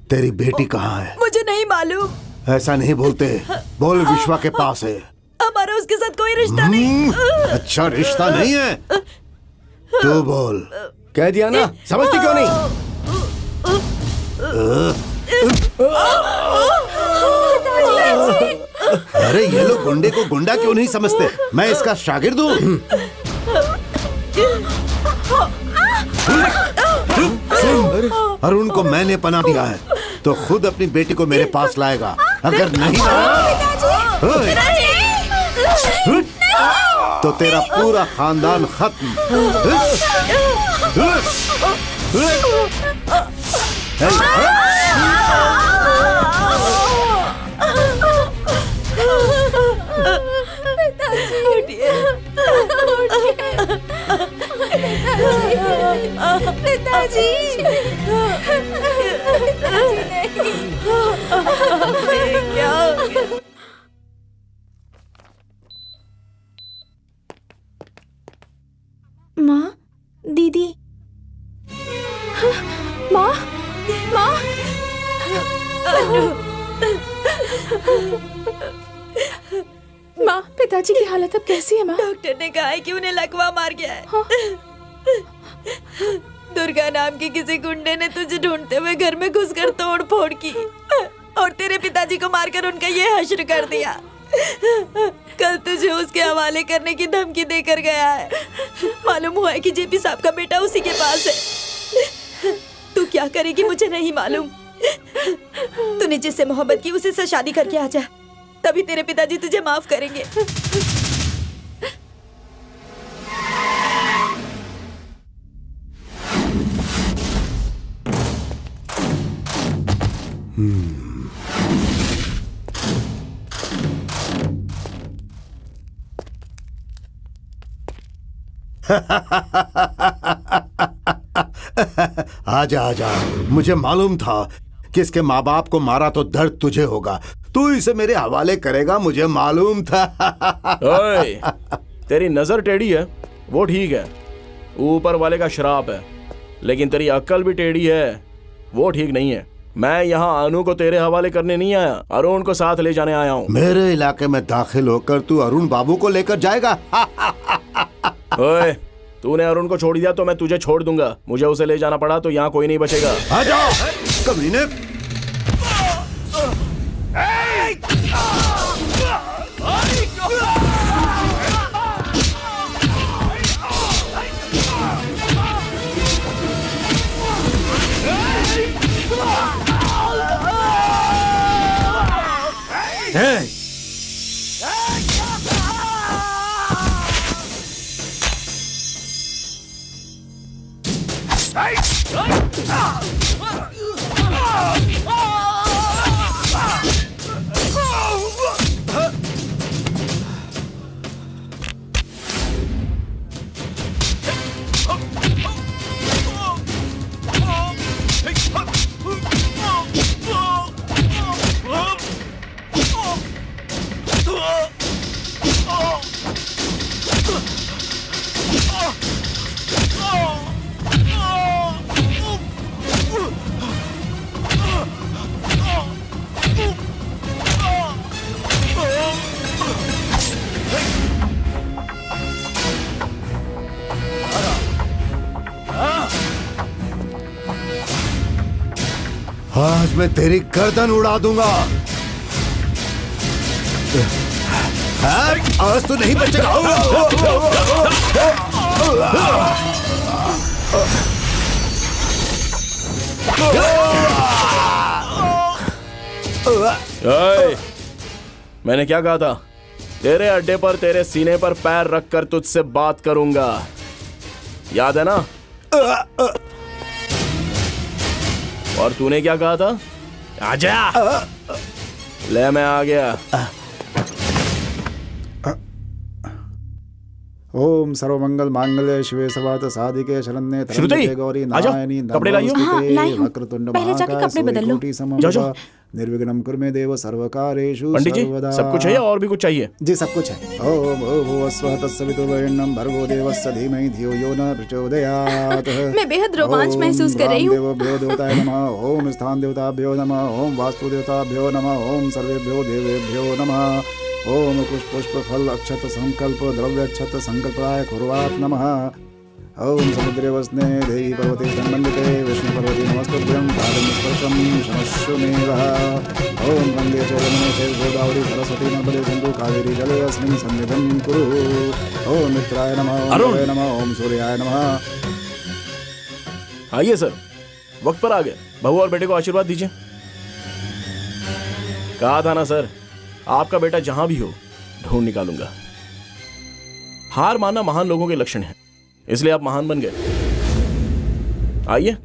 Speaker 4: तेरी बेटी कहाँ है?
Speaker 12: मुझे नहीं मालूम।
Speaker 4: ऐसा नहीं बोलते। बोल विश्वा के पास है।
Speaker 12: हमारा उसके साथ कोई रिश्ता नहीं।
Speaker 4: अच्छा रिश्ता नहीं है? तू बोल।
Speaker 8: कह दिया ना, समझती क्यों नहीं?
Speaker 4: अरे ये लोग गुंडे को गुंडा क्यों नहीं समझते? मैं इसका शागिर्द हूँ। अरुण को मैंने पनाह दिया है तो खुद अपनी बेटी को मेरे पास लाएगा। अगर नहीं तो तेरा पूरा खानदान खत्म।
Speaker 12: पिताजी, क्या हो गया?
Speaker 3: माँ, दीदी, माँ, माँ, माँ, पिताजी की हालत अब कैसी है माँ?
Speaker 12: डॉक्टर ने कहा है कि उन्हें लकवा मार गया है। हाँ? दुर्गा नाम की किसी गुंडे ने तुझे ढूंढते हुए घर में घुसकर तोड़ फोड़ की और तेरे पिताजी को मारकर उनका ये हश्र कर दिया। कल तुझे उसके हवाले करने की धमकी देकर गया है। मालूम हुआ है कि जेपी साहब का बेटा उसी के पास है। तू क्या करेगी मुझे नहीं मालूम। तूने जिससे मोहब्बत की उसी से शादी करके आ जा, तभी तेरे पिताजी तुझे माफ करेंगे।
Speaker 4: आजा आजा, मुझे मालूम था कि इसके माँ बाप को मारा तो दर्द तुझे होगा। तू इसे मेरे हवाले करेगा, मुझे मालूम था।
Speaker 9: ओए, तेरी नजर टेढ़ी है वो ठीक है, ऊपर वाले का श्राप है, लेकिन तेरी अक्ल भी टेढ़ी है वो ठीक नहीं है। मैं यहाँ अनु को तेरे हवाले करने नहीं आया, अरुण को साथ ले जाने आया हूँ।
Speaker 4: मेरे इलाके में दाखिल होकर तू अरुण बाबू को लेकर जाएगा?
Speaker 9: ओए, तूने अरुण को छोड़ दिया तो मैं तुझे छोड़ दूंगा। मुझे उसे ले जाना पड़ा तो यहाँ कोई नहीं बचेगा।
Speaker 4: आ जाओ कमीने। आज मैं तेरी गर्दन उड़ा दूंगा। आज तो नहीं बचेगा।
Speaker 9: ओए, मैंने क्या कहा था? तेरे अड्डे पर तेरे सीने पर पैर रखकर तुझसे बात करूंगा, याद है ना? और तूने क्या कहा था? आजा। ले मैं आ गया।
Speaker 7: ओम सर्वमंगल मांगल्य शिवे सर्वार्थ साधिके शरण्ये
Speaker 9: श्रुति,
Speaker 7: त्र्यंबके गौरी
Speaker 9: आजा,
Speaker 7: नारायणी
Speaker 9: कपड़े लाइयो।
Speaker 3: हाँ, लाई हूँ।
Speaker 7: वक्रतुंड
Speaker 3: पहले जाके
Speaker 7: महाकाय
Speaker 3: कपड़े बदल लो।
Speaker 7: सूर्यकोटि
Speaker 9: जाओ,
Speaker 7: समप्रभा निर्विघ्नं कुरु मे देव सर्वकार्येषु
Speaker 9: पंडित जी,
Speaker 7: सर्वदा।
Speaker 9: सब कुछ है या और भी कुछ चाहिए?
Speaker 7: जी सब कुछ है। ओम भूर्भुवः स्वः तत्सवितुर्वरेण्यं भर्गो देवस्य धीमहि धियो यो न प्रचोदयात्।
Speaker 3: मैं बेहद रोमांच महसूस कर रही हूँ।
Speaker 7: ओम देवभ्यो देवताय नमः। ओम स्थान देवताभ्यो नमः। ओम वास्तु देवताभ्यो नमः। ओम सर्वेभ्यो देवेभ्यो नमः। ओम पुष्प फल अक्षत संकल्प द्रव्य अक्षत संकल्पाय कुर्वात् नमः। ओम समुद्रे वस्ने देवी पर्वते संबंधिते विष्णु पर्वते नमस्तुभ्यं पादं स्पर्शं शमस्व मेवः। ओम गंगे च यमुने चैव गोदावरी सरस्वती नर्मदे सिन्धु कावेरी जले अस्मिन् सन्निधिं कुरु। ओम मित्राय नमः। ओम
Speaker 9: अरुण।
Speaker 7: देवाय नमः। ओम सूर्याय नमः।
Speaker 9: आइए सर, वक्त पर आ गए। बहू और बेटे को आशीर्वाद दीजिए। कहा था ना सर, आपका बेटा जहां भी हो ढूंढ निकालूंगा। हार मानना महान लोगों के लक्षण है, इसलिए आप महान बन गए। आइए,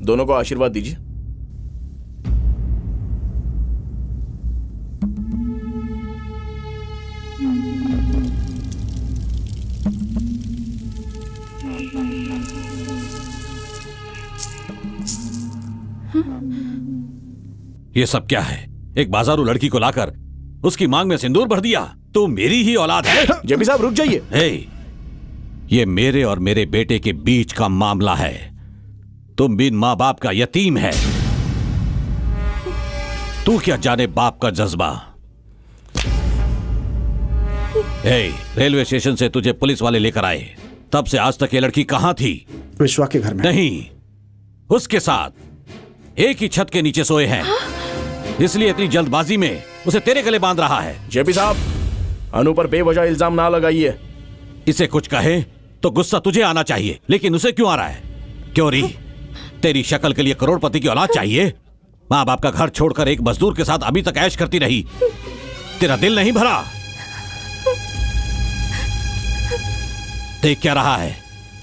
Speaker 9: दोनों को आशीर्वाद दीजिए।
Speaker 5: ये सब क्या है? एक बाजारू लड़की को लाकर उसकी मांग में सिंदूर भर दिया। तो मेरी ही औलाद है।
Speaker 9: जेपी साहब रुक जाइए।
Speaker 5: हे, ये मेरे और मेरे बेटे के बीच का मामला है। तुम बिन मां बाप का यतीम है। तू क्या जाने बाप का जज्बा। हे, रेलवे स्टेशन से तुझे पुलिस वाले लेकर आए, तब से आज तक ये लड़की कहां थी?
Speaker 7: विश्वा के घर में।
Speaker 5: नहीं, उसके साथ एक ही छत के नीचे सोए हैं। इसलिए इतनी जल्दबाजी में उसे तेरे गले बांध रहा है।
Speaker 9: जेपी साहब, अनु पर बेवजह इल्जाम ना लगाइए।
Speaker 5: इसे कुछ कहे तो गुस्सा तुझे आना चाहिए, लेकिन उसे क्यों आ रहा है? क्यों री, तेरी शक्ल के लिए करोड़पति की औलाद चाहिए? माँ बाप का घर छोड़कर एक मजदूर के साथ अभी तक ऐश करती रही, तेरा दिल नहीं भरा? देख क्या रहा है?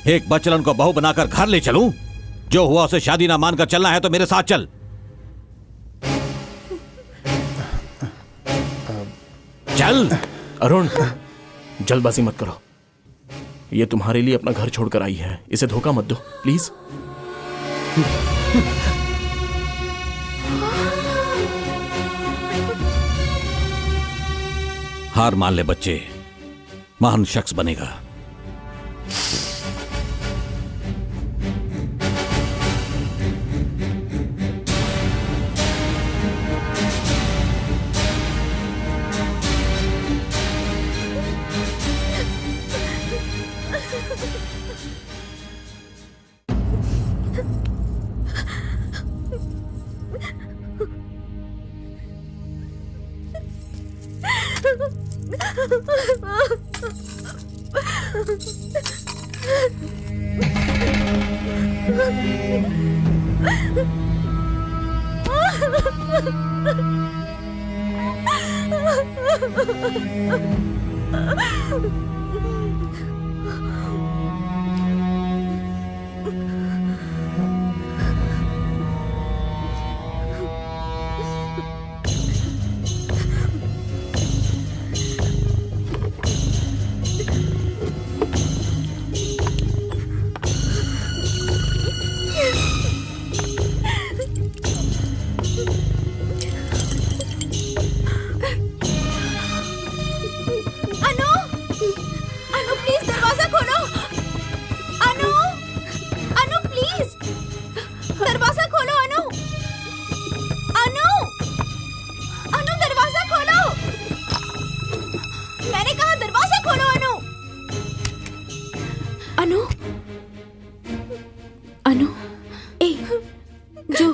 Speaker 5: एक बचलन को बहू बनाकर घर ले चलूं? जो हुआ उसे शादी ना मानकर चलना है तो मेरे साथ चल। चल।
Speaker 9: अरुण, जल्दबाजी मत करो। ये तुम्हारे लिए अपना घर छोड़कर आई है, इसे धोखा मत दो प्लीज।
Speaker 5: हार मान ले बच्चे, महान शख्स बनेगा।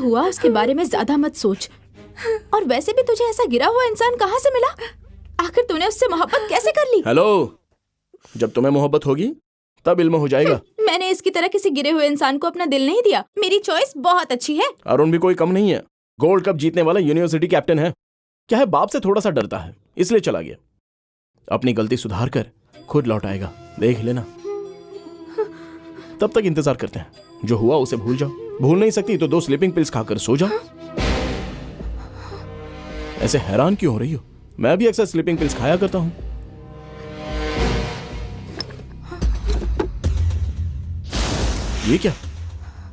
Speaker 3: हुआ उसके बारे में ज्यादा मत सोच। और वैसे भी तुझे ऐसा गिरा हुआ इंसान कहाँ से मिला? आखिर तूने उससे मोहब्बत कैसे कर ली?
Speaker 9: हेलो, जब तुम्हें मोहब्बत होगी तब इल्म हो जाएगा।
Speaker 3: मैंने की तरह किसी गिरे हुए इंसान को अपना दिल नहीं दिया। मेरी चॉइस बहुत अच्छी है।
Speaker 9: अरुण भी कोई कम नहीं है, गोल्ड कप जीतने वाला यूनिवर्सिटी कैप्टन है। क्या है, बाप से थोड़ा सा डरता है इसलिए चला गया। अपनी गलती सुधार कर खुद लौट आएगा, देख लेना। तब तक इंतजार करते हैं। जो हुआ उसे भूल जाओ। भूल नहीं सकती तो 2 स्लीपिंग पिल्स खाकर सो जाओ। ऐसे हैरान क्यों हो रही हो? मैं भी अक्सर स्लीपिंग पिल्स खाया करता हूं। ये क्या,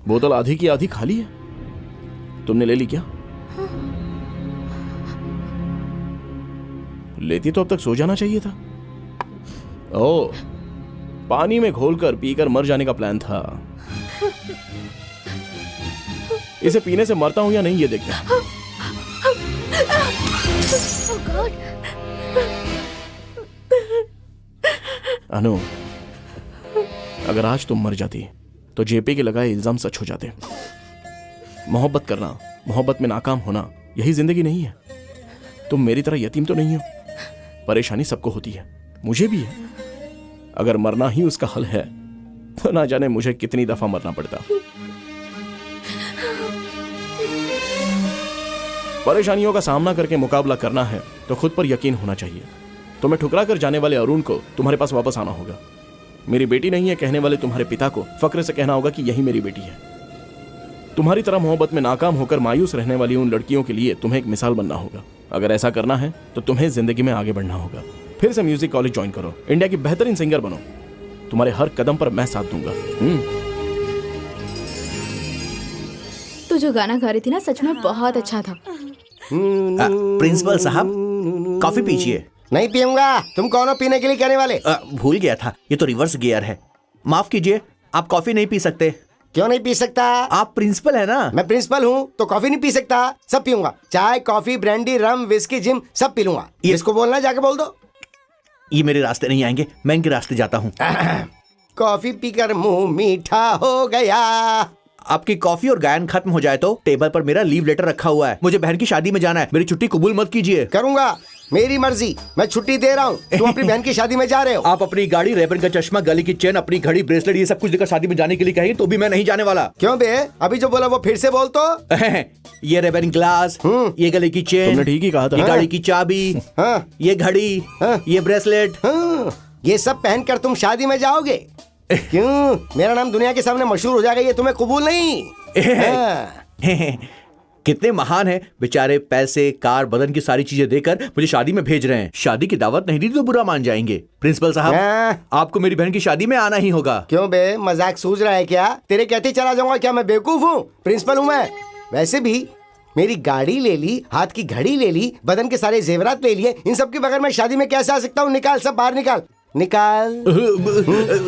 Speaker 9: बोतल आधी की आधी खाली है। तुमने ले ली क्या? लेती तो अब तक सो जाना चाहिए था। ओ, पानी में घोलकर पीकर मर जाने का प्लान था। इसे पीने से मरता हूं या नहीं ये देखते हैं। अनु, अगर आज तुम मर जाती तो जेपी के लगाए इल्जाम सच हो जाते। मोहब्बत करना, मोहब्बत में नाकाम होना, यही जिंदगी नहीं है। तुम मेरी तरह यतीम तो नहीं हो। परेशानी सबको होती है, मुझे भी है। अगर मरना ही उसका हल है तो ना जाने मुझे कितनी दफा मरना पड़ता। परेशानियों का सामना करके मुकाबला करना है तो खुद पर यकीन होना चाहिए। तुम्हें ठुकरा कर जाने वाले अरुण को तुम्हारे पास वापस आना होगा। मेरी बेटी नहीं है कहने वाले तुम्हारे पिता को फक्र से कहना होगा कि यही मेरी बेटी है। तुम्हारी तरह मोहब्बत में नाकाम होकर मायूस रहने वाली उन लड़कियों के लिए तुम्हें एक मिसाल बनना होगा। अगर ऐसा करना है तो तुम्हें जिंदगी में आगे बढ़ना होगा। फिर से म्यूजिक कॉलेज ज्वाइन करो, इंडिया की बेहतरीन सिंगर बनो। तुम्हारे हर कदम पर मैं साथ दूंगा।
Speaker 3: तू जो गाना गा रही थी ना, सच में बहुत अच्छा था।
Speaker 1: प्रिंसिपल साहब, कॉफी पीजिए।
Speaker 8: नहीं पीऊंगा। तुम कौन हो पीने के लिए कहने वाले?
Speaker 1: भूल गया था, ये तो रिवर्स गियर है। माफ कीजिए, आप कॉफी नहीं पी सकते।
Speaker 8: क्यों नहीं पी सकता?
Speaker 1: आप प्रिंसिपल है ना।
Speaker 8: मैं प्रिंसिपल हूँ तो कॉफी नहीं पी सकता? सब पीऊंगा। चाय, कॉफी, ब्रांडी, रम, विस्की, जिम सब पी लूंगा। इसको बोलना जाके बोल दो।
Speaker 1: ये मेरे रास्ते नहीं आएंगे, मैं इनके रास्ते जाता हूँ।
Speaker 8: कॉफी पीकर मुंह मीठा हो गया।
Speaker 1: आपकी कॉफी और गायन खत्म हो जाए तो टेबल पर मेरा लीव लेटर रखा हुआ है। मुझे बहन की शादी में जाना है, मेरी छुट्टी कबूल मत कीजिए।
Speaker 8: करूंगा, मेरी मर्जी। मैं छुट्टी दे रहा हूँ। तुम अपनी बहन की शादी में जा रहे हो।
Speaker 1: आप अपनी गाड़ी, रेबन का चश्मा, गले की चेन, अपनी घड़ी, ब्रेसलेट, ये सब कुछ लेकर शादी में जाने के लिए कहेंगे तो भी मैं नहीं जाने वाला।
Speaker 8: क्यों बे? अभी जो बोला वो फिर से बोल तो।
Speaker 1: ये रेबन ग्लास, ये गले की चेन,
Speaker 9: तुमने ठीक ही कहा था।
Speaker 1: ये गाड़ी की चाबी, ये घड़ी, ये ब्रेसलेट,
Speaker 8: ये सब पहनकर तुम शादी में जाओगे? क्यों? मेरा नाम दुनिया के सामने मशहूर हो जाएगा, ये तुम्हें कबूल नहीं?
Speaker 1: कितने महान हैं बेचारे, पैसे, कार, बदन की सारी चीजें देकर मुझे शादी में भेज रहे हैं। शादी की दावत नहीं दी तो बुरा मान जाएंगे। प्रिंसिपल साहब, आपको मेरी बहन की शादी में आना ही होगा।
Speaker 8: क्यों बे, मजाक सूझ रहा है क्या? तेरे कहते चला जाऊंगा क्या? मैं बेवकूफ हूँ? प्रिंसिपल हूँ मैं। वैसे भी मेरी गाड़ी ले ली, हाथ की घड़ी ले ली, बदन के सारे जेवरात ले लिए। इन सब के बगैर मैं शादी में कैसे आ सकता हूँ? निकाल, सब बाहर निकाल। निकाल।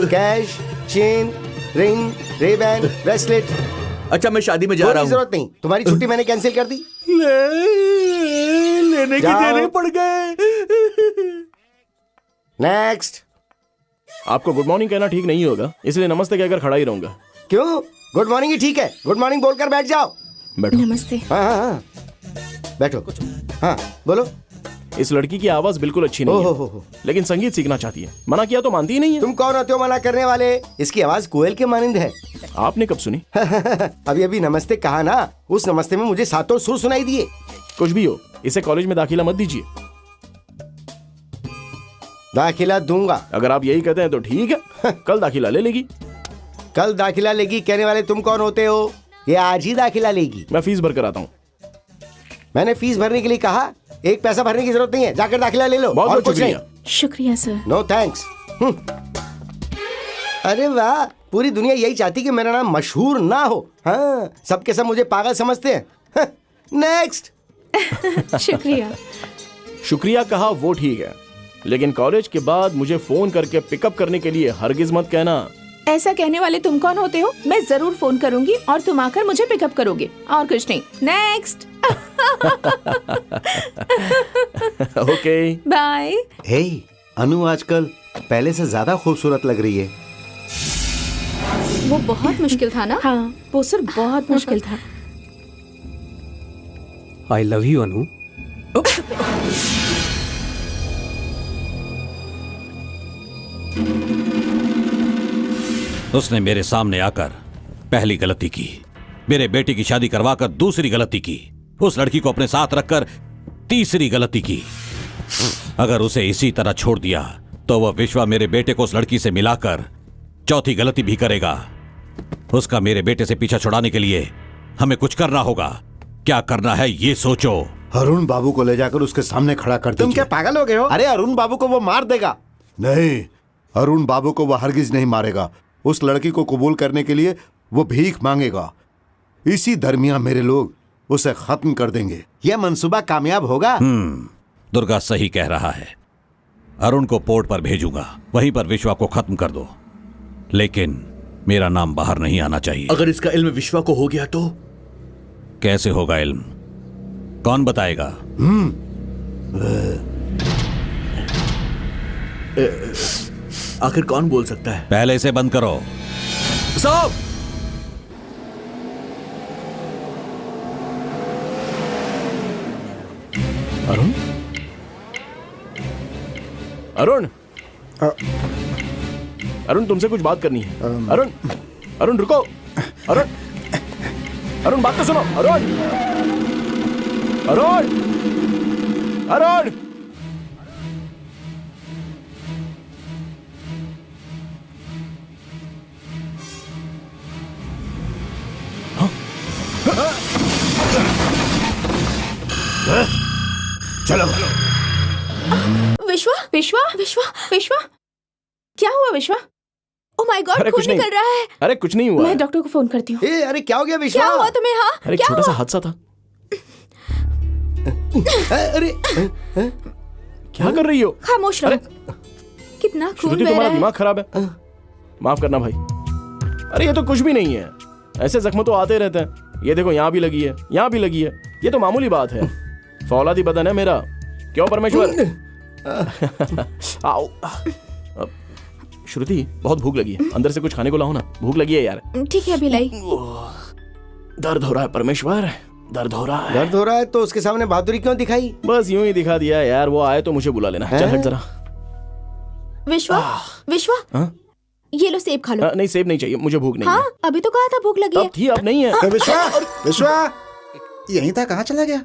Speaker 8: Cash, chain, ring, Ray-Ban, bracelet.
Speaker 1: अच्छा, मैं शादी में जा रहा हूँ।
Speaker 8: जरूरत नहीं, तुम्हारी छुट्टी मैंने कैंसिल कर दी।
Speaker 1: लेने के देने पड़ गए।
Speaker 8: नेक्स्ट।
Speaker 9: आपको गुड मॉर्निंग कहना ठीक नहीं होगा, इसलिए नमस्ते कहकर खड़ा ही रहूंगा।
Speaker 8: क्यों? गुड मॉर्निंग ही ठीक है। गुड मॉर्निंग बोलकर बैठ जाओ।
Speaker 9: बैठो।
Speaker 3: नमस्ते।
Speaker 8: हाँ, बैठो। हाँ, बोलो।
Speaker 9: इस लड़की की आवाज बिल्कुल अच्छी नहीं है, लेकिन संगीत सीखना चाहती है। मना किया तो मानती ही नहीं है।
Speaker 8: तुम कौन होते हो मना करने वाले? इसकी आवाज कोयल के मानिंद है।
Speaker 9: आपने कब सुनी?
Speaker 8: अभी अभी नमस्ते कहा ना, उस नमस्ते में मुझे 7 सुर सुनाई दिए।
Speaker 9: कुछ भी हो, इसे कॉलेज में दाखिला मत दीजिए।
Speaker 8: दाखिला दूंगा।
Speaker 9: अगर आप यही कहते हैं तो ठीक है, कल दाखिला ले लेगी।
Speaker 8: कल दाखिला लेगी कहने वाले तुम कौन होते हो? ये आज ही दाखिला लेगी।
Speaker 9: मैं फीस भर कर आता हूँ।
Speaker 8: मैंने फीस भरने के लिए कहा, एक पैसा भरने की जरूरत नहीं है, जाकर दाखिला ले लो।
Speaker 9: बहुत
Speaker 8: और कुछ नहीं।
Speaker 10: शुक्रिया सर।
Speaker 8: No thanks. अरे वाह, पूरी दुनिया यही चाहती कि मेरा नाम मशहूर ना हो। हाँ, सबके सब मुझे पागल समझते हैं। नेक्स्ट।
Speaker 10: शुक्रिया।
Speaker 9: शुक्रिया कहा वो ठीक है, लेकिन कॉलेज के बाद मुझे फोन करके पिकअप करने के लिए हरगिज मत कहना।
Speaker 10: ऐसा कहने वाले तुम कौन होते हो? मैं जरूर फोन करूंगी और तुम आकर मुझे पिकअप करोगे, और कुछ नहीं। Next.
Speaker 9: Okay,
Speaker 10: bye.
Speaker 4: Hey, Anu आजकल पहले से ज्यादा खूबसूरत लग रही है।
Speaker 3: वो बहुत मुश्किल था ना?
Speaker 10: हाँ, वो सर बहुत मुश्किल था।
Speaker 6: आई लव यू अनु।
Speaker 5: उसने मेरे सामने आकर पहली गलती की, मेरे बेटे की शादी करवाकर दूसरी गलती की, उस लड़की को अपने साथ रखकर तीसरी गलती की। अगर उसे इसी तरह छोड़ दिया तो वह विश्वा मेरे बेटे को उस लड़की से मिलाकर चौथी गलती भी करेगा। उसका मेरे बेटे से पीछा छुड़ाने के लिए हमें कुछ करना होगा। क्या करना है ये सोचो।
Speaker 4: अरुण बाबू को ले जाकर उसके सामने खड़ा कर दीजिए।
Speaker 8: तुम क्या पागल हो गए हो?
Speaker 4: अरे अरुण बाबू को वो मार देगा। नहीं, अरुण बाबू को वो हरगिज नहीं मारेगा। उस लड़की को कबूल करने के लिए वो भीख मांगेगा। इसी दरमियान मेरे लोग उसे खत्म कर देंगे। यह मंसूबा कामयाब होगा।
Speaker 5: दुर्गा सही कह रहा है। अरुण को पोर्ट पर भेजूंगा, वहीं पर विश्वा को खत्म कर दो, लेकिन मेरा नाम बाहर नहीं आना चाहिए।
Speaker 1: अगर इसका इल्म विश्वा को हो गया तो?
Speaker 5: कैसे होगा इल्म? कौन बताएगा?
Speaker 1: आखिर कौन बोल सकता है?
Speaker 5: पहले इसे बंद करो।
Speaker 1: साहब!
Speaker 9: अरुण? अरुण? अरुण, तुमसे कुछ बात करनी है। अरुण, अरुण रुको। अरुण, अरुण बात तो सुनो। अरुण, अरुण, अरुण।
Speaker 4: चलो।
Speaker 3: विश्वा विश्वा विश्वा विश्वा, क्या हुआ विश्वा? ओ माय गॉड,
Speaker 9: अरे
Speaker 3: खून
Speaker 9: कुछ नहीं।
Speaker 3: निकल रहा है।
Speaker 9: अरे कुछ नहीं हुआ।
Speaker 3: मैं डॉक्टर को फोन करती हूँ।
Speaker 8: अरे क्या हो गया विश्वा?
Speaker 3: क्या हुआ तुम्हें? हाँ,
Speaker 9: अरे
Speaker 3: क्या
Speaker 9: छोटा सा
Speaker 3: हुआ?
Speaker 9: हादसा था।
Speaker 8: अरे
Speaker 9: क्या कर रही हो?
Speaker 3: खामोश रहो। कितना खून
Speaker 9: श्रुति,
Speaker 3: बह
Speaker 9: तुम्हारा
Speaker 3: रहा है।
Speaker 9: दिमाग खराब है। माफ करना भाई। अरे ये तो कुछ भी नहीं है। ऐसे जख्म तो आते रहते हैं। ये देखो, यहाँ भी लगी है, यहाँ भी लगी है। ये तो मामूली बात है। फौलादी बदन है मेरा। क्यों परमेश्वर? आओ। श्रुति, बहुत भूख लगी है। अंदर से कुछ खाने को लाओ ना। भूख लगी है यार।
Speaker 3: ठीक है, अभी लाई।
Speaker 9: दर्द हो रहा है परमेश्वर, दर्द हो रहा है।
Speaker 8: दर्द हो रहा है तो उसके सामने बहादुरी क्यों दिखाई?
Speaker 9: बस यूं ही दिखा दिया यार। वो आए तो मुझे बुला लेना। चल हट जरा।
Speaker 3: विश्वा विश्वा,
Speaker 9: हाँ?
Speaker 3: ये लो सेब खा लो।
Speaker 9: नहीं, सेब नहीं चाहिए, मुझे भूख नहीं
Speaker 3: हाँ,
Speaker 9: है।
Speaker 3: अभी तो कहा था भूख लगी है।
Speaker 9: अब थी, अब नहीं है।
Speaker 7: विश्वा, विश्वा यहीं था, कहाँ चला गया?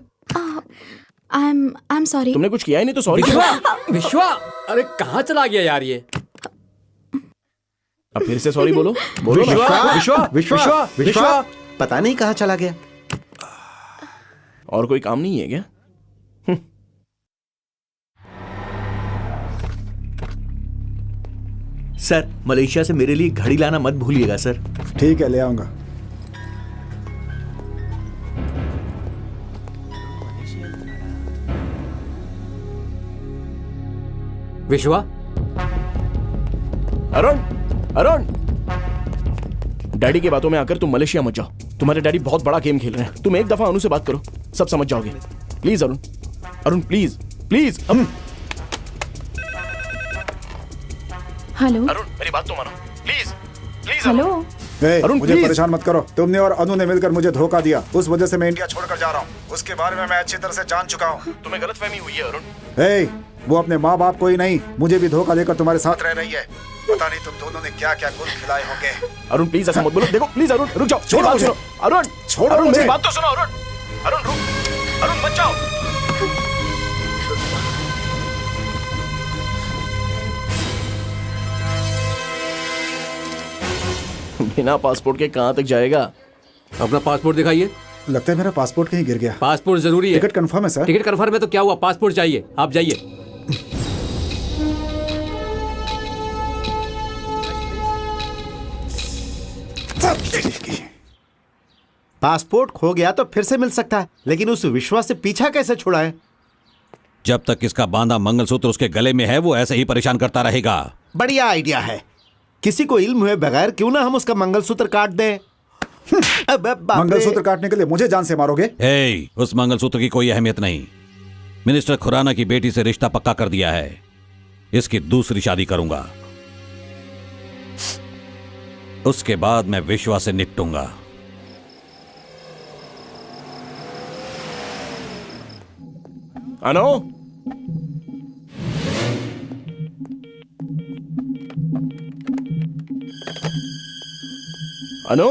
Speaker 3: I am sorry.
Speaker 9: तुमने कुछ किया ही नहीं तो सॉरी।
Speaker 6: विश्वा, अरे कहाँ चला गया यार ये?
Speaker 9: अब फिर से सॉरी बोलो। बोलो ना।
Speaker 8: विश्वा विश्वा विश्वा, पता नहीं कहाँ चला गया।
Speaker 9: और कोई काम नहीं है क्या?
Speaker 1: सर, मलेशिया से मेरे लिए घड़ी लाना मत भूलिएगा सर।
Speaker 7: ठीक है, ले आऊंगा।
Speaker 6: विश्वा,
Speaker 9: अरुण, अरुण, डैडी की बातों में आकर तुम मलेशिया मत जाओ। तुम्हारे डैडी बहुत बड़ा गेम खेल रहे हैं। तुम एक दफा अनु से बात करो, सब समझ जाओगे। Please Arun, Arun please, please.
Speaker 10: Hello
Speaker 9: Arun, मेरी बात तो मानो, प्लीज, प्लीज।
Speaker 10: हेलो,
Speaker 7: अरुण, मुझे
Speaker 9: please।
Speaker 7: परेशान मत करो। तुमने और अनु ने मिलकर मुझे धोखा दिया। उस वजह से मैं इंडिया छोड़कर जा रहा हूँ। उसके बारे में मैं अच्छी तरह से जान चुका हूँ।
Speaker 9: तुम्हें गलतफहमी हुई है अरुण।
Speaker 7: वो अपने माँ बाप को ही नहीं, मुझे भी धोखा देकर तुम्हारे साथ रह रही है। पता नहीं तुम दोनों ने क्या क्या गुल खिलाए होंगे।
Speaker 9: अरुण प्लीज ऐसा मत बोलो। देखो प्लीज अरुण, रुक जाओ।
Speaker 7: छोड़ो
Speaker 9: बात
Speaker 7: मुझे।
Speaker 9: सुनो। अरुण,
Speaker 7: छोड़ो
Speaker 9: अरुण,
Speaker 7: मुझे।
Speaker 9: मेरी बात तो सुनो अरुण। अरुण रुक, अरुण मत जाओ। बिना पासपोर्ट के कहाँ तक जाएगा?
Speaker 6: अपना पासपोर्ट दिखाइए।
Speaker 7: लगता है मेरा पासपोर्ट कहीं गिर गया।
Speaker 6: पासपोर्ट जरूरी है।
Speaker 7: टिकट कंफर्म है सर?
Speaker 6: टिकट कंफर्म है तो क्या हुआ, पासपोर्ट चाहिए, आप जाइए।
Speaker 4: पासपोर्ट खो गया तो फिर से मिल सकता है, लेकिन उस विश्वास से पीछा कैसे छुड़ाए?
Speaker 5: जब तक इसका बांधा मंगलसूत्र उसके गले में है वो ऐसे ही परेशान करता रहेगा।
Speaker 4: बढ़िया आइडिया है। किसी को इल्म हुए बगैर क्यों ना हम उसका मंगलसूत्र काट दें।
Speaker 7: मंगलसूत्र काटने के लिए मुझे जान से मारोगे?
Speaker 5: हे, उस मंगलसूत्र की कोई अहमियत नहीं। मिनिस्टर खुराना की बेटी से रिश्ता पक्का कर दिया है। इसकी दूसरी शादी करूंगा, उसके बाद मैं विश्वास से निपटूंगा।
Speaker 9: अनु, अनु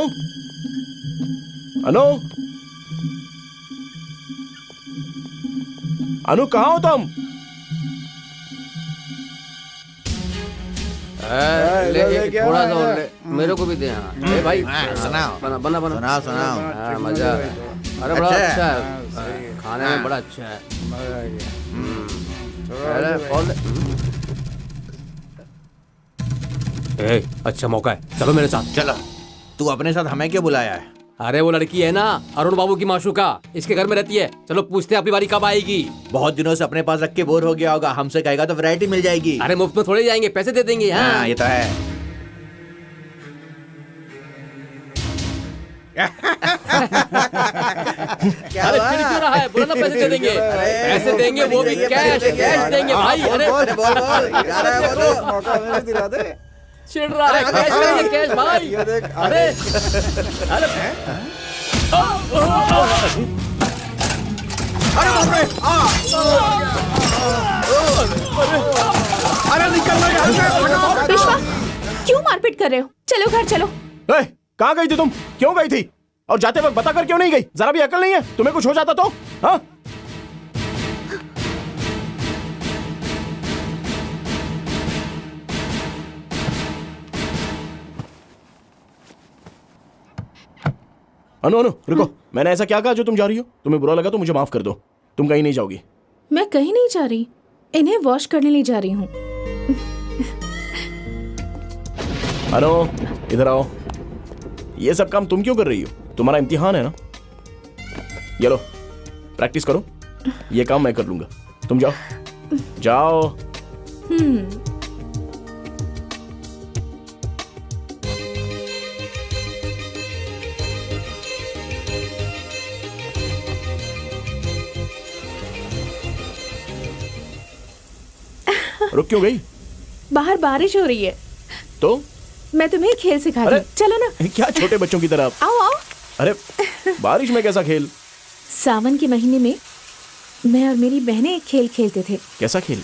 Speaker 9: अनु अनु कहाँ हो तुम?
Speaker 6: थोड़ा सा और ले, मेरे को भी दे। हाँ ए भाई
Speaker 8: सुनाओ
Speaker 6: बना बना बना
Speaker 8: सुनाओ सुनाओ।
Speaker 6: हाँ, मजा अरे बड़ा अच्छा है, खाने में बड़ा अच्छा है। अरे खोल दे। ए, अच्छा मौका है, चलो मेरे साथ।
Speaker 8: चलो, तू अपने साथ हमें क्यों बुलाया है?
Speaker 6: अरे वो लड़की है ना अरुण बाबू की माशूका, इसके घर में रहती है। चलो पूछते हैं अपनी बारी कब आएगी।
Speaker 8: बहुत दिनों से अपने पास रख के बोर हो गया होगा, हमसे कहेगा तो वैरायटी मिल जाएगी।
Speaker 6: अरे मुफ्त में थोड़े जाएंगे, पैसे दे देंगे। हाँ
Speaker 8: ये तो है।
Speaker 6: अरे फिर क्यों रहा है, बोलो ना पैसे दे देंगे। पैसे देंगे वो भी कैश देंगे भाई। अरे चिढ़ रहा है, कैश देंगे कैश भाई। अरे
Speaker 10: विश्वा, क्यों मारपीट कर रहे हो? चलो घर चलो।
Speaker 9: कहाँ गई थी तुम? क्यों गई थी? और जाते वक्त बताकर क्यों नहीं गई? जरा भी अकल नहीं है? तुम्हें कुछ हो जाता तो? हाँ? अनु अनु रुको, मैंने ऐसा क्या कहा जो तुम जा रही हो? तुम्हें बुरा लगा तो मुझे माफ कर दो, तुम कहीं नहीं जाओगी।
Speaker 10: मैं कहीं नहीं जा रही, इन्हें वॉश करने ले जा रही हूँ।
Speaker 9: अनु इधर आओ। ये सब काम तुम क्यों कर रही हो? तुम्हारा इम्तिहान है ना? ये लो प्रैक्टिस करो, ये काम मैं कर लूंगा। तुम जाओ जाओ। रुक क्यों गई?
Speaker 10: बाहर बारिश हो रही है
Speaker 9: तो
Speaker 10: मैं तुम्हें खेल सिखाती हूँ। चलो ना।
Speaker 9: क्या छोटे बच्चों की तरह?
Speaker 10: आओ आओ।
Speaker 9: अरे बारिश में कैसा खेल?
Speaker 10: सावन के महीने में मैं और मेरी बहनें एक खेल खेलते थे।
Speaker 9: कैसा खेल?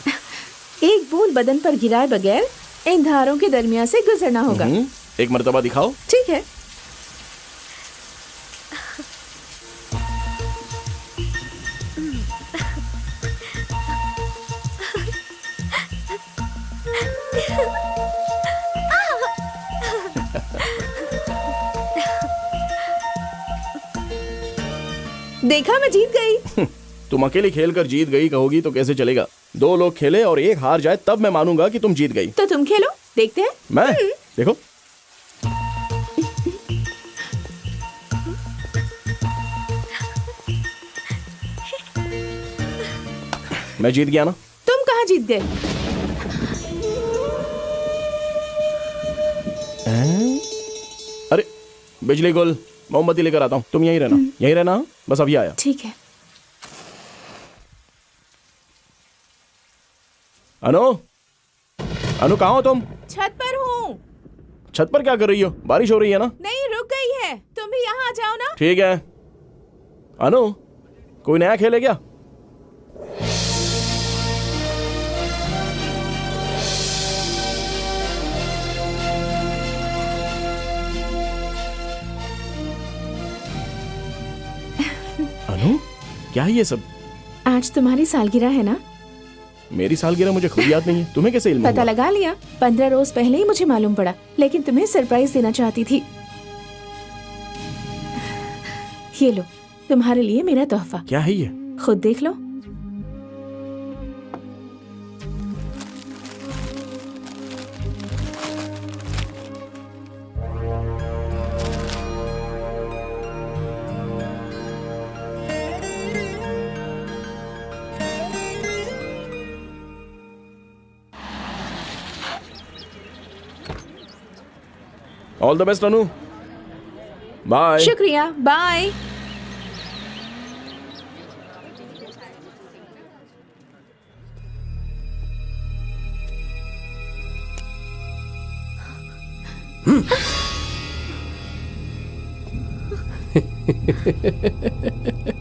Speaker 10: एक बूंद बदन पर गिराए बगैर इन धारों के दरमियान से गुजरना होगा।
Speaker 9: एक मर्तबा दिखाओ।
Speaker 10: ठीक है। देखा, मैं जीत गई।
Speaker 9: तुम अकेली खेल कर जीत गई कहोगी तो कैसे चलेगा? दो लोग खेले और एक हार जाए तब मैं मानूंगा कि तुम जीत गई।
Speaker 10: तो तुम खेलो, देखते हैं।
Speaker 9: मैं? देखो मैं जीत गया ना?
Speaker 10: तुम कहाँ जीत गए?
Speaker 9: अरे बिजली गुल मोमबत्ती लेकर आता हूँ, तुम यहीं रहना। यहीं रहना, बस अभी आया।
Speaker 10: ठीक है।
Speaker 9: अनु अनु कहाँ हो तुम?
Speaker 10: छत पर हूँ।
Speaker 9: छत पर क्या कर रही हो? बारिश हो रही है ना?
Speaker 10: नहीं, रुक गई है। तुम भी यहाँ आ जाओ ना।
Speaker 9: ठीक है। अनु कोई नया खेल है क्या? अनु क्या है ये सब?
Speaker 10: आज तुम्हारी सालगिरह है ना?
Speaker 9: मेरी सालगिरह मुझे खुद याद नहीं है, तुम्हें कैसे इल्म
Speaker 10: पता
Speaker 9: हुआ?
Speaker 10: लगा लिया। 15 रोज पहले ही मुझे मालूम पड़ा, लेकिन तुम्हें सरप्राइज देना चाहती थी। ये लो, तुम्हारे लिए मेरा तोहफा।
Speaker 9: क्या है ये?
Speaker 10: खुद देख लो।
Speaker 9: All the best Anu. Bye.
Speaker 10: शुक्रिया, बाय।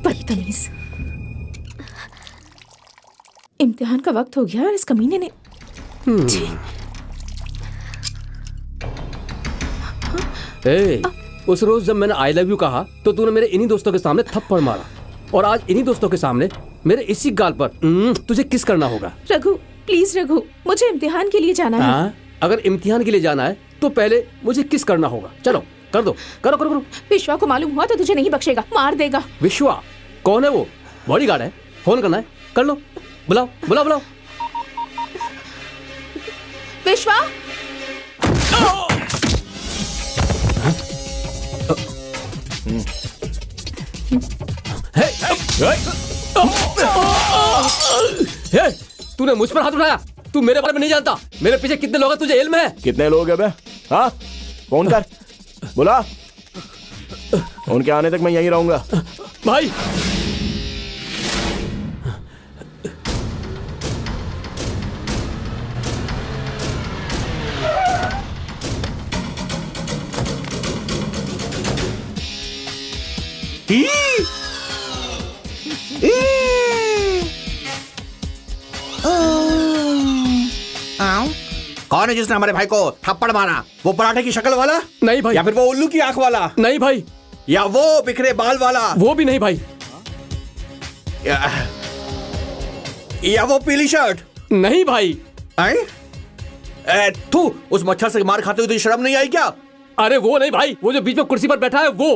Speaker 10: बदतमीज। इम्तिहान का वक्त हो गया और इस कमीने ने
Speaker 6: ए, उस रोज जब मैंने आई लव यू कहा तो तूने मेरे इन्हीं दोस्तों के सामने थप्पड़ मारा, और आज इन्हीं दोस्तों के सामने मेरे इसी गाल पर तुझे किस करना होगा।
Speaker 10: रघु प्लीज रघु, मुझे इम्तिहान के लिए जाना है।
Speaker 6: हाँ, अगर इम्तिहान के लिए जाना है तो पहले मुझे किस करना होगा। चलो कर दो, करो करो करो।
Speaker 10: विश्वा को मालूम हुआ तो तुझे नहीं बख्शेगा, मार देगा।
Speaker 6: विश्वा कौन है वो? बॉडीगार्ड है, फोन करना है, कर लो, बुलाओ बुलाओ बुलाओ।
Speaker 10: विश्वा
Speaker 6: तूने मुझ पर हाथ उठाया, तू मेरे बारे में नहीं जानता। मेरे पीछे कितने लोग हैं तुझे इल्म है?
Speaker 9: कितने लोग हैं बे? हाँ, फोन कर, बुला। उनके आने तक मैं यहीं रहूंगा।
Speaker 6: भाई
Speaker 1: कौन है जिसने हमारे भाई को थप्पड़ मारा? वो पराठे की शक्ल वाला?
Speaker 6: नहीं भाई।
Speaker 1: या फिर वो उल्लू की आंख वाला?
Speaker 6: नहीं भाई।
Speaker 1: या वो बिखरे बाल वाला?
Speaker 6: वो भी नहीं भाई।
Speaker 1: या वो पीली शर्ट?
Speaker 6: नहीं भाई।
Speaker 1: तू उस मच्छर से मार खाते हुए तुझे शर्म नहीं आई क्या?
Speaker 6: अरे वो नहीं भाई, वो जो बीच में कुर्सी पर बैठा है वो।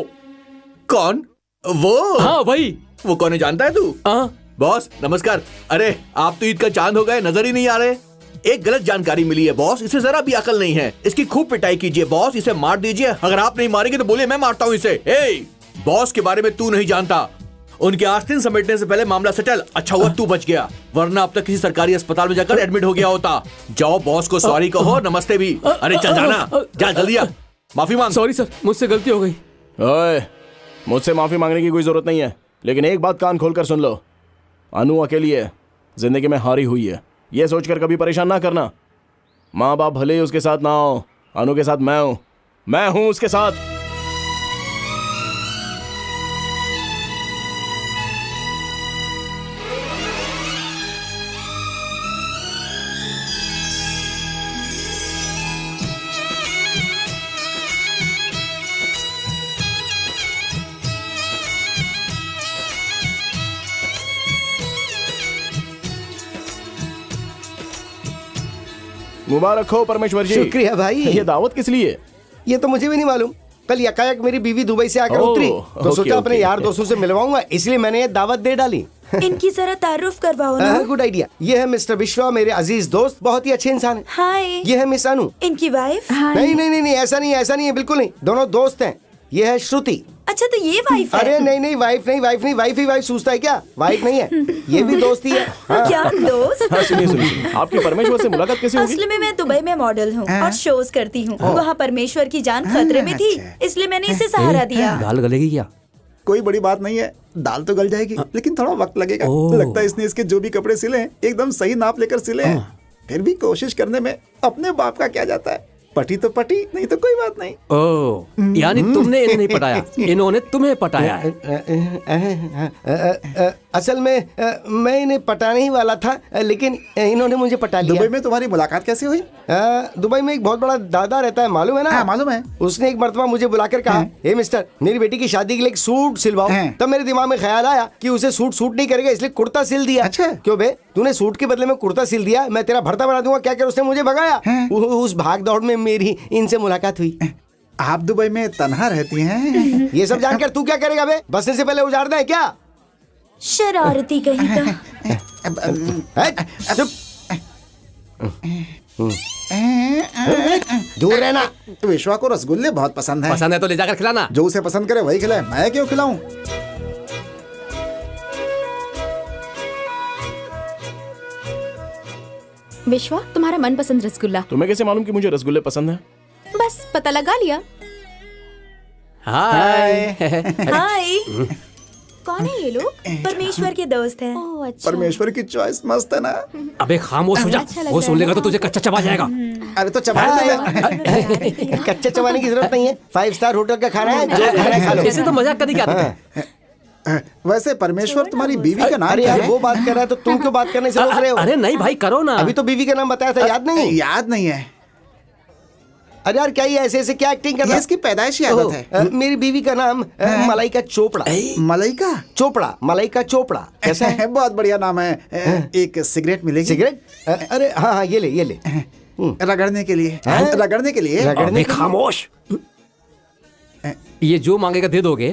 Speaker 1: कौन? वो?
Speaker 6: हाँ भाई।
Speaker 1: वो कौन है जानता है तू?
Speaker 6: हाँ।
Speaker 1: बॉस नमस्कार। अरे आप तो ईद का चांद हो गए, नजर ही नहीं आ रहे। एक गलत जानकारी मिली है बॉस, इसे जरा भी अकल नहीं है। इसकी खूब पिटाई कीजिए बॉस, इसे मार दीजिए। अगर आप नहीं मारेंगे तो बोले मैं मारता हूँ इसे। बॉस के बारे में तू नहीं जानता। उनके आस्तीन समेटने से पहले मामला सेटल। अच्छा हुआ तू बच गया, वरना अब तक किसी सरकारी अस्पताल में जाकर एडमिट हो गया होता। जाओ बॉस को सॉरी कहो, नमस्ते भी। अरे चल जाना, जा जल्दी आ, माफी मांग।
Speaker 6: सॉरी सर, मुझसे गलती हो गई।
Speaker 9: ओए, मुझसे माफी मांगने की कोई जरूरत नहीं है, लेकिन एक बात कान खोलकर सुन लो। अनु अकेली है, जिंदगी में हारी हुई है, ये सोचकर कभी परेशान ना करना। माँ बाप भले ही उसके साथ ना हो, अनु के साथ मैं हूं उसके साथ। मुबारक हो परमेश्वर जी।
Speaker 8: शुक्रिया भाई।
Speaker 9: ये दावत किस लिए?
Speaker 8: ये तो मुझे भी नहीं मालूम। कल यकायक मेरी बीवी दुबई से आकर उतरी तो सोचा अपने यार दोस्तों से मिलवाऊंगा, इसलिए मैंने ये दावत दे डाली।
Speaker 12: इनकी जरा तारुफ करवाओ ना।
Speaker 8: Good idea. ये है मिस्टर विश्वा, मेरे अजीज दोस्त, बहुत ही अच्छे इंसान है।
Speaker 12: हाय।
Speaker 8: ये है मिस अनु,
Speaker 12: इनकी वाइफ।
Speaker 8: नहीं नहीं नहीं नहीं, ऐसा नहीं है, बिल्कुल नहीं, दोनों दोस्त हैं। ये है श्रुति।
Speaker 12: अच्छा तो ये वाइफ है?
Speaker 8: अरे नहीं, वाइफ नहीं, वाइफ ही वाइफ सोचता है क्या? वाइफ नहीं है, ये भी दोस्त ही है। हाँ।
Speaker 12: क्या दोस्त?
Speaker 9: हाँ, सुनिए, आपकी परमेश्वर से मुलाकात कैसे होगी?
Speaker 12: असली में मैं दुबई में मॉडल हूँ और शोज करती हूँ। वहाँ परमेश्वर की जान खतरे में थी, इसलिए मैंने इसे सहारा दिया।
Speaker 6: दाल गलेगी क्या?
Speaker 7: कोई बड़ी बात नहीं है, दाल तो गल जाएगी, लेकिन थोड़ा वक्त लगेगा। लगता है इसने इसके जो भी कपड़े सिले हैं एकदम सही नाप लेकर सिले हैं। फिर भी कोशिश करने में अपने बाप का क्या जाता है। पटी तो पटी, नहीं तो कोई बात नहीं।
Speaker 6: ओह, यानी तुमने इन्हें नहीं पटाया, इन्होंने तुम्हें पटाया है।
Speaker 8: असल में मैं इन्हें पटाने ही वाला था, लेकिन इन्होंने मुझे पटा लिया।
Speaker 7: दुबई में तुम्हारी मुलाकात कैसे हुई?
Speaker 8: दुबई में एक बहुत बड़ा दादा रहता है, मालूम है ना?
Speaker 7: हाँ, मालूम है।
Speaker 8: उसने एक मर्तबा मुझे बुलाकर कहा, हे मिस्टर, मेरी बेटी की शादी के लिए एक सूट सिलवाओ। तब मेरे दिमाग में ख्याल आया कि उसे सूट नहीं करेगा, इसलिए कुर्ता सिल दिया।
Speaker 7: अच्छा।
Speaker 8: क्यों बे, तूने सूट के बदले में कुर्ता सिल दिया, मैं तेरा भरता बना दूंगा क्या? उसने मुझे भगाया। उस भाग दौड़ में मेरी इनसे मुलाकात हुई।
Speaker 7: आप दुबई में तन्हा रहती हैं?
Speaker 8: ये सब जानकर तू क्या करेगा बे? बसने से पहले उजाड़ना है क्या?
Speaker 12: शरारती कहीं का।
Speaker 8: चुप, दूर रहना।
Speaker 7: विश्वा को रसगुल्ले बहुत पसंद है।
Speaker 6: पसंद है तो ले जाकर खिलाना।
Speaker 7: जो उसे पसंद करे वही खिलाए, मैं क्यों खिलाऊं?
Speaker 3: विश्वा, तुम्हारा मनपसंद रसगुल्ला।
Speaker 9: तुम्हें कैसे मालूम कि मुझे रसगुल्ले पसंद है?
Speaker 3: बस पता लगा लिया।
Speaker 6: हाय।
Speaker 12: हाय।
Speaker 3: कौन है ये लोग?
Speaker 12: परमेश्वर के दोस्त हैं।
Speaker 3: ओह अच्छा।
Speaker 7: परमेश्वर की चॉइस मस्त है ना?
Speaker 6: अबे खामोश हो जा, वो सुन लेगा तो तुझे कच्चा चबा जाएगा।
Speaker 7: अरे तो चबा
Speaker 8: कच्चे चबाने की जरूरत नहीं है, 5 स्टार होटल का खाना है, जो खाना है खा लो।
Speaker 6: इसे तो मजाक करने की आदत है।
Speaker 7: वैसे परमेश्वर तुम्हारी बीवी का नाम
Speaker 8: अरे
Speaker 7: क्या
Speaker 8: यार,
Speaker 7: है?
Speaker 8: वो बात कर रहा है तो तुम क्यों बात करने से रोक रहे हो?
Speaker 6: अरे नहीं भाई, करो ना।
Speaker 8: अभी तो बीवी का नाम बताया था, याद नहीं?
Speaker 7: याद नहीं है।
Speaker 8: अरे यार क्या ये ऐसे ऐसे क्या एक्टिंग कर रहा
Speaker 7: ये
Speaker 8: है?
Speaker 7: इसकी पैदाइशी आदत है।
Speaker 8: मेरी बीवी का नाम मलाइका चोपड़ा।
Speaker 7: मलाइका
Speaker 8: चोपड़ा, मलाइका चोपड़ा। कैसा है?
Speaker 7: बहुत बढ़िया नाम है। एक सिगरेट मिलेगी?
Speaker 8: सिगरेट? अरे हाँ हाँ, ये ले ये ले।
Speaker 7: रगड़ने के लिए।
Speaker 8: हैं?
Speaker 7: रगड़ने के लिए।
Speaker 8: रगड़ने के लिए?
Speaker 6: खामोश। ये जो मांगेगा दे दोगे?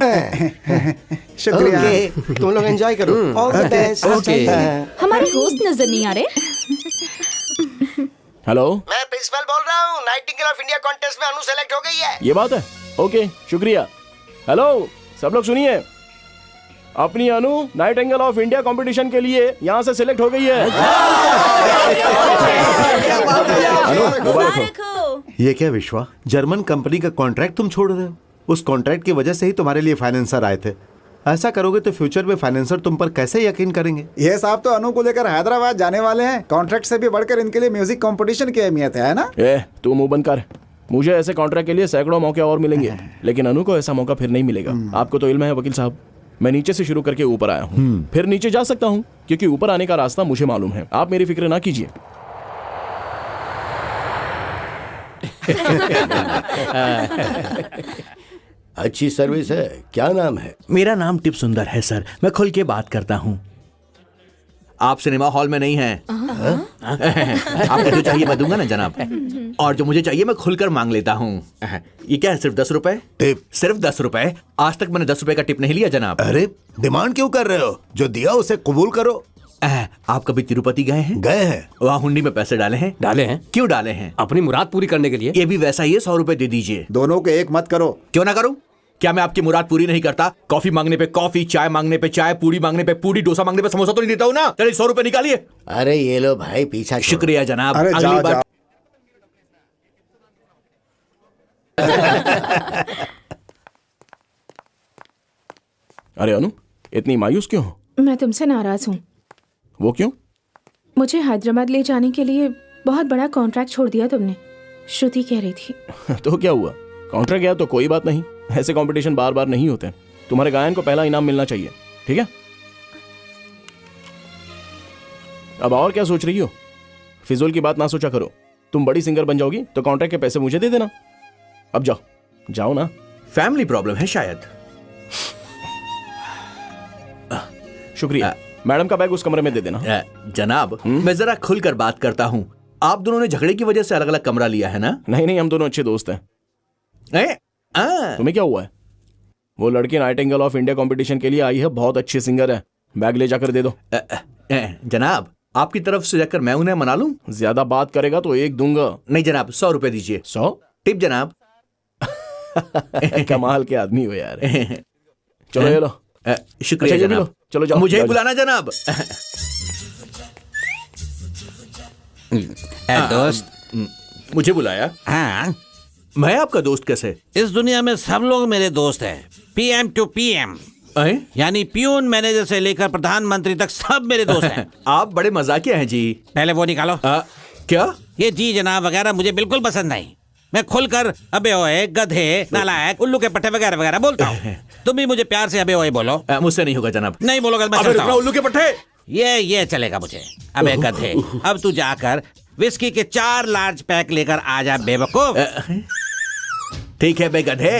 Speaker 7: शुक्रिया।
Speaker 8: ओके, तुम लोग एंजॉय करो। All the best.
Speaker 6: ओके।
Speaker 3: हमारे होस्ट नजर नहीं आ रहे।
Speaker 9: हेलो,
Speaker 8: मैं प्रिंसिपल बोल रहा हूँ। नाइटिंगेल ऑफ इंडिया कॉन्टेस्ट में अनु सेलेक्ट हो गई है।
Speaker 9: ये बात है? ओके, शुक्रिया। हेलो, सब लोग सुनिए, अपनी अनु नाइटिंगेल ऑफ इंडिया कंपटीशन के लिए यहाँ से सिलेक्ट हो गई है। अनु, मुबारक हो।
Speaker 4: ये क्या विश्वा, जर्मन कंपनी का कॉन्ट्रैक्ट तुम छोड़ रहे हो? उस कॉन्ट्रैक्ट की वजह से ही तुम्हारे लिए फाइनेंसर आए थे। ऐसा करोगे तो फ्यूचर में फाइनेंसर तुम पर कैसे यकीन करेंगे?
Speaker 7: ये साहब तो अनु को लेकर हैदराबाद जाने वाले हैं। कॉन्ट्रैक्ट से भी बढ़कर इनके लिए म्यूजिक कंपटीशन की अहमियत है ना?
Speaker 9: तू मुंह बंद कर। मुझे ऐसे कॉन्ट्रैक्ट के लिए सैकड़ों मौके और मिलेंगे, लेकिन अनु को ऐसा मौका फिर नहीं मिलेगा। आपको तो इल्म है वकील साहब, मैं नीचे से शुरू करके ऊपर आया हूँ, फिर नीचे जा सकता हूँ, क्योंकि ऊपर आने का रास्ता मुझे मालूम है। आप मेरी फिक्र ना कीजिए।
Speaker 8: अच्छी सर्विस है। क्या नाम है?
Speaker 1: मेरा नाम टिप सुंदर है सर, मैं खुल के बात करता हूँ। आप सिनेमा हॉल में नहीं हैं। आपको जो चाहिए मैं दूंगा ना जनाब, और जो मुझे चाहिए मैं खुलकर मांग लेता हूँ। ये क्या है, सिर्फ 10 रुपए?
Speaker 4: टिप?
Speaker 1: सिर्फ 10 रुपए? आज तक मैंने 10 रुपए का टिप नहीं लिया जनाब।
Speaker 4: अरे डिमांड क्यों कर रहे हो? जो दिया उसे कबूल करो।
Speaker 1: आप कभी तिरुपति गए हैं?
Speaker 4: गए हैं।
Speaker 1: वहाँ हुंडी में पैसे डाले हैं?
Speaker 6: डाले हैं।
Speaker 1: क्यों डाले हैं?
Speaker 6: अपनी मुराद पूरी करने के लिए।
Speaker 1: ये भी वैसा ही है, 100 रुपए दे दीजिए।
Speaker 7: दोनों को एक मत करो।
Speaker 1: क्यों ना करूं? क्या मैं आपकी मुराद पूरी नहीं करता? कॉफी मांगने पे कॉफी, चाय मांगने पे चाय, पूरी मांगने पे पूरी, डोसा मांगने पे समोसा तो नहीं देता हूं ना? चलिए 100 रुपए निकालिए।
Speaker 8: अरे ये लो भाई, पीछा छोड़ो।
Speaker 1: शुक्रिया जनाब।
Speaker 7: अरे
Speaker 1: अगली
Speaker 7: जाओ,
Speaker 1: बार
Speaker 7: जाओ।
Speaker 9: अरे अनु, इतनी मायूस क्यों हो?
Speaker 10: मैं तुमसे नाराज हूँ।
Speaker 9: वो क्यों?
Speaker 10: मुझे हैदराबाद ले जाने के लिए बहुत बड़ा कॉन्ट्रैक्ट छोड़ दिया तुमने। श्रुति कह रही थी।
Speaker 9: तो क्या हुआ, कॉन्ट्रैक्ट गया तो कोई बात नहीं। ऐसे कंपटीशन बार बार नहीं होते। तुम्हारे गायन को पहला इनाम मिलना चाहिए, ठीक है? अब और क्या सोच रही हो? फिजूल की बात ना सोचा करो। तुम बड़ी सिंगर बन जाओगी तो कॉन्ट्रैक्ट के पैसे मुझे दे देना। अब जाओ, जाओ ना।
Speaker 1: फैमिली प्रॉब्लम है शायद।
Speaker 9: शुक्रिया। मैडम का बैग उस कमरे में दे देना।
Speaker 1: जनाब, मैं जरा खुलकर बात करता हूँ। आप दोनों ने झगड़े की वजह से अलग अलग कमरा लिया है ना?
Speaker 9: नहीं नहीं, हम दोनों अच्छे दोस्त हैं। तुम्हें क्या हुआ है? वो लड़की नाइटिंगेल ऑफ इंडिया कंपटीशन के लिए आई है, बहुत अच्छी सिंगर है। बैग ले जाकर दे दो।
Speaker 1: जनाब, आपकी तरफ से जाकर मैं उन्हें मना लूं?
Speaker 9: ज्यादा बात करेगा तो एक दूंगा।
Speaker 1: नहीं जनाब, 100 रुपए दीजिए।
Speaker 9: 100
Speaker 1: टिप जनाब।
Speaker 9: कमाल के आदमी हो यार। चलो ये लो।
Speaker 1: शुक्रिया
Speaker 9: अच्छा, ये भी
Speaker 1: जनाब।
Speaker 9: लो। चलो जाओ।
Speaker 1: मुझे
Speaker 9: जाओ,
Speaker 1: बुलाना जनाब।
Speaker 5: दोस्त।
Speaker 1: मुझे बुलाया?
Speaker 5: हाँ,
Speaker 1: मैं आपका दोस्त कैसे?
Speaker 5: इस दुनिया में सब लोग मेरे दोस्त हैं। PM to PM, यानी प्यून मैनेजर से लेकर प्रधानमंत्री तक सब मेरे दोस्त हैं।
Speaker 1: आप बड़े मजाकिया हैं जी।
Speaker 5: पहले वो निकालो।
Speaker 1: क्या?
Speaker 5: ये जी जनाब वगैरह मुझे बिल्कुल पसंद नहीं। मैं खुलकर अबे ओए, गधे, नालायक, उल्लू के पट्टे वगैरह वगैरह बोलता हूँ। तुम भी मुझे प्यार से अबे ओए बोलो।
Speaker 1: मुझसे नहीं होगा जनाब।
Speaker 5: नहीं बोलोगे मैं
Speaker 1: अबे
Speaker 5: चलता हूँ।
Speaker 1: उल्लू के पट्टे।
Speaker 5: ये चलेगा मुझे। अबे गधे, अब तू जाकर विस्की के 4 लार्ज पैक लेकर आ जा बेवकूफ।
Speaker 1: ठीक है बे गधे।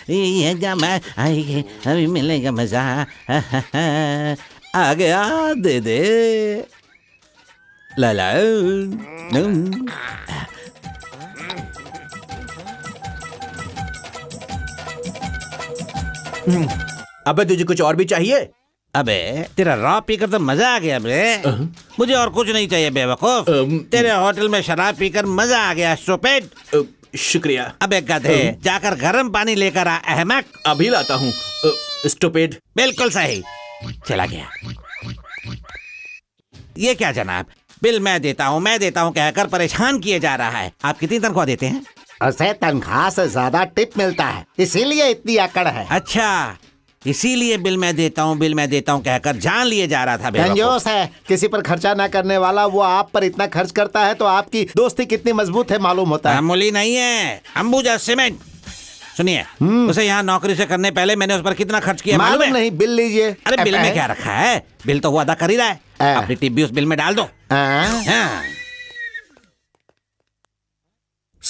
Speaker 5: ये गमा आएगी, अभी मिलेगा मजा। आ गया, दे दे। लाला।
Speaker 1: अबे तुझे कुछ और भी चाहिए?
Speaker 5: अबे तेरा रॉ पीकर तो मजा आ गया बे। मुझे और कुछ नहीं चाहिए बेवकूफ। तेरे होटल में शराब पीकर मजा आ गया स्टूपिड।
Speaker 1: शुक्रिया।
Speaker 5: अबे गधे, जाकर गर्म पानी लेकर आ अहमक।
Speaker 1: अभी लाता हूँ स्टूपिड।
Speaker 5: बिल्कुल सही, चला गया। ये क्या जनाब, बिल मैं देता हूँ कहकर परेशान किए जा रहा है। आप कितनी तनख्वाह देते हैं?
Speaker 8: उसे तनख्वाह से ज्यादा टिप मिलता है, इसीलिए इतनी अकड़ है।
Speaker 5: अच्छा, इसीलिए बिल मैं देता हूँ कहकर जान लिए जा रहा था।
Speaker 8: कंजूस है, किसी पर खर्चा ना करने वाला वो आप पर इतना खर्च करता है तो आपकी दोस्ती कितनी मजबूत है मालूम होता है।
Speaker 5: मामूली नहीं है, अंबुजा सीमेंट। सुनिए, उसे यहाँ नौकरी से करने पहले मैंने उस पर कितना खर्च किया
Speaker 8: मालूम नहीं? बिल लीजिए।
Speaker 5: अरे बिल में क्या रखा है? बिल तो वो अदा कर ही रहा है। अपनी टिप भी उस बिल में डाल दो।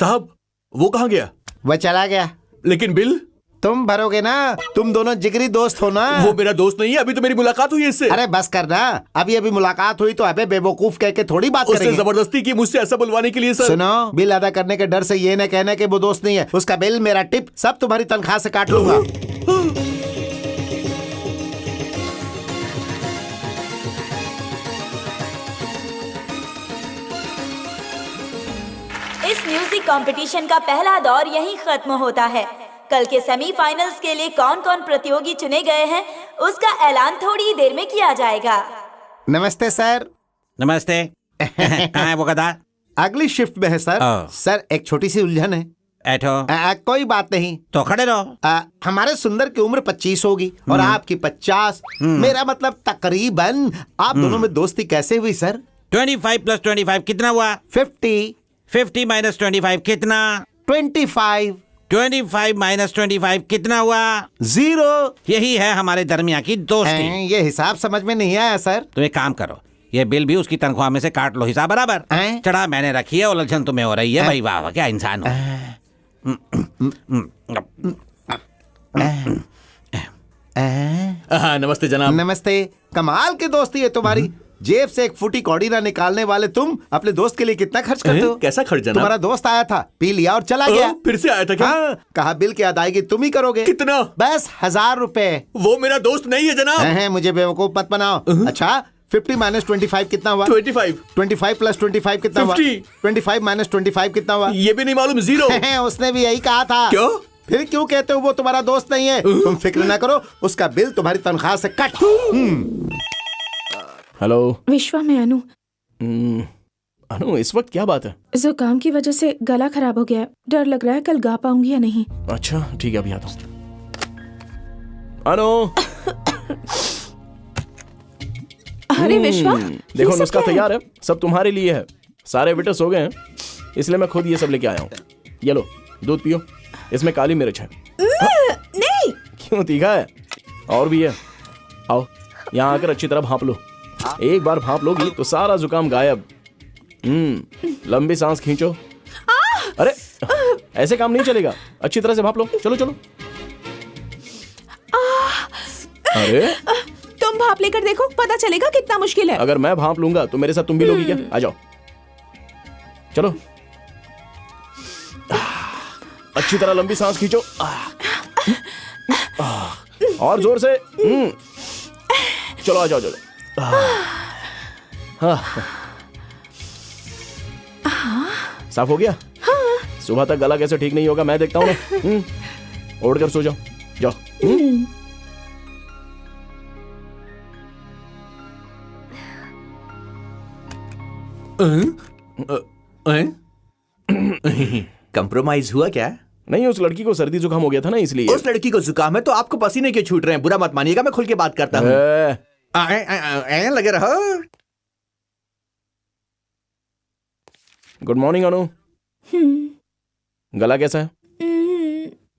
Speaker 1: साहब वो कहाँ गया?
Speaker 8: वह चला गया।
Speaker 1: लेकिन बिल
Speaker 8: तुम भरोगे ना, तुम दोनों जिगरी दोस्त हो ना।
Speaker 1: वो मेरा दोस्त नहीं है, अभी तो मेरी मुलाकात हुई है इससे।
Speaker 8: अरे बस करना, अभी अभी मुलाकात हुई तो अबे बेवकूफ कह के थोड़ी बात
Speaker 1: उसने
Speaker 8: करेंगे।
Speaker 1: जबरदस्ती की मुझसे ऐसा बुलवाने के लिए सर।
Speaker 8: सुनो, बिल अदा करने के डर से ये न कहना कि वो दोस्त नहीं है। उसका बिल, मेरा टिप सब तुम्हारी तनख्वाह से काट लूंगा।
Speaker 12: इस म्यूजिक कंपटीशन का पहला दौर यहीं खत्म होता है। कल के सेमीफाइनल्स के लिए कौन कौन प्रतियोगी चुने गए हैं उसका ऐलान थोड़ी ही देर में किया जाएगा।
Speaker 8: नमस्ते सर।
Speaker 5: नमस्ते। कहाँ है वो गधा?
Speaker 8: अगली शिफ्ट में है सर। सर एक छोटी सी उलझन है।
Speaker 5: ऐठो।
Speaker 8: कोई बात नहीं,
Speaker 5: तो खड़े रहो।
Speaker 8: हमारे सुंदर की उम्र 25 होगी और आपकी 50। मेरा मतलब तकरीबन। आप दोनों में दोस्ती कैसे हुई सर?
Speaker 5: 25 + 25 कितना हुआ?
Speaker 8: 50।
Speaker 5: 50 - 25 कितना?
Speaker 8: 25।
Speaker 5: 25 - 25 कितना हुआ?
Speaker 8: 0।
Speaker 5: यही है हमारे दरमियान की दोस्ती।
Speaker 8: ये हिसाब समझ में नहीं आया सर।
Speaker 5: तो एक काम करो, ये बिल भी उसकी तनख्वाह में से काट लो, हिसाब बराबर। चढ़ा मैंने रखी है, उलझन तुम्हें हो रही है। भाई वाह, क्या इंसान हो।
Speaker 1: नमस्ते जनाब।
Speaker 8: नमस्ते। कमाल की दोस्ती है तुम्हारी। जेब से एक फुटी कौड़ी ना निकालने वाले तुम अपने दोस्त के लिए कितना खर्च करते हो?
Speaker 1: कैसा खर्च जनाब?
Speaker 8: तुम्हारा दोस्त आया था, पी लिया और चला गया।
Speaker 1: फिर से आया था क्या?
Speaker 8: हाँ, कहा बिल की अदायगी तुम ही करोगे।
Speaker 1: कितना?
Speaker 8: बस 1000 रुपए।
Speaker 1: वो मेरा दोस्त नहीं है जनाब।
Speaker 8: मुझे बेवकूफ मत बनाओ। अच्छा 50 - 25 कितना हुआ?
Speaker 1: 25।
Speaker 8: 25 + 25 कितना हुआ?
Speaker 1: 50।
Speaker 8: 25 - 25 कितना हुआ?
Speaker 1: ये भी नहीं मालूम, 0।
Speaker 8: उसने भी यही कहा था।
Speaker 1: क्यों?
Speaker 8: फिर क्यों कहते हो वो तुम्हारा दोस्त नहीं है? तुम फिक्र ना करो, उसका बिल तुम्हारी तनख्वाह से कट।
Speaker 9: हेलो
Speaker 10: विश्वा, मैं अनु।
Speaker 9: अनु, इस वक्त क्या बात है?
Speaker 10: जुकाम की वजह से गला खराब हो गया। डर लग रहा है कल गा पाऊंगी या नहीं।
Speaker 9: अच्छा ठीक है, अभी आता हूँ। अनु।
Speaker 10: अरे विश्वा,
Speaker 9: देखो नुस्खा तैयार है, सब तुम्हारे लिए है। सारे वेटर सो गए हैं, इसलिए मैं खुद ये सब लेके आया हूँ। ये लो दूध पियो, इसमें काली मिर्च है।
Speaker 10: नहीं।
Speaker 9: क्यों, तीखा है? और भी है। आओ यहाँ आकर अच्छी तरह भांप लो। एक बार भांप लोगी तो सारा जुकाम गायब। लंबी सांस खींचो। अरे ऐसे काम नहीं चलेगा, अच्छी तरह से भांप लो। चलो चलो। अरे
Speaker 10: तुम भाप लेकर देखो, पता चलेगा कितना मुश्किल है।
Speaker 9: अगर मैं भांप लूंगा तो मेरे साथ तुम भी लोगी क्या? आ जाओ, चलो। अच्छी तरह लंबी सांस खींचो। और जोर से। चलो आ जाओ, चलो। साफ हो गया? सुबह तक गला कैसे ठीक नहीं होगा मैं देखता हूँ ना। ओढ़ कर सो जाओ, जाओ।
Speaker 1: कंप्रोमाइज हुआ क्या?
Speaker 9: नहीं, उस लड़की को सर्दी जुकाम हो गया था ना, इसलिए।
Speaker 1: उस लड़की को जुकाम है तो आपको पसीने क्यों छूट रहे हैं? बुरा मत मानिएगा, मैं खुल के बात करता हूँ। लगे रहो।
Speaker 9: गुड मॉर्निंग अनु। गला कैसा है?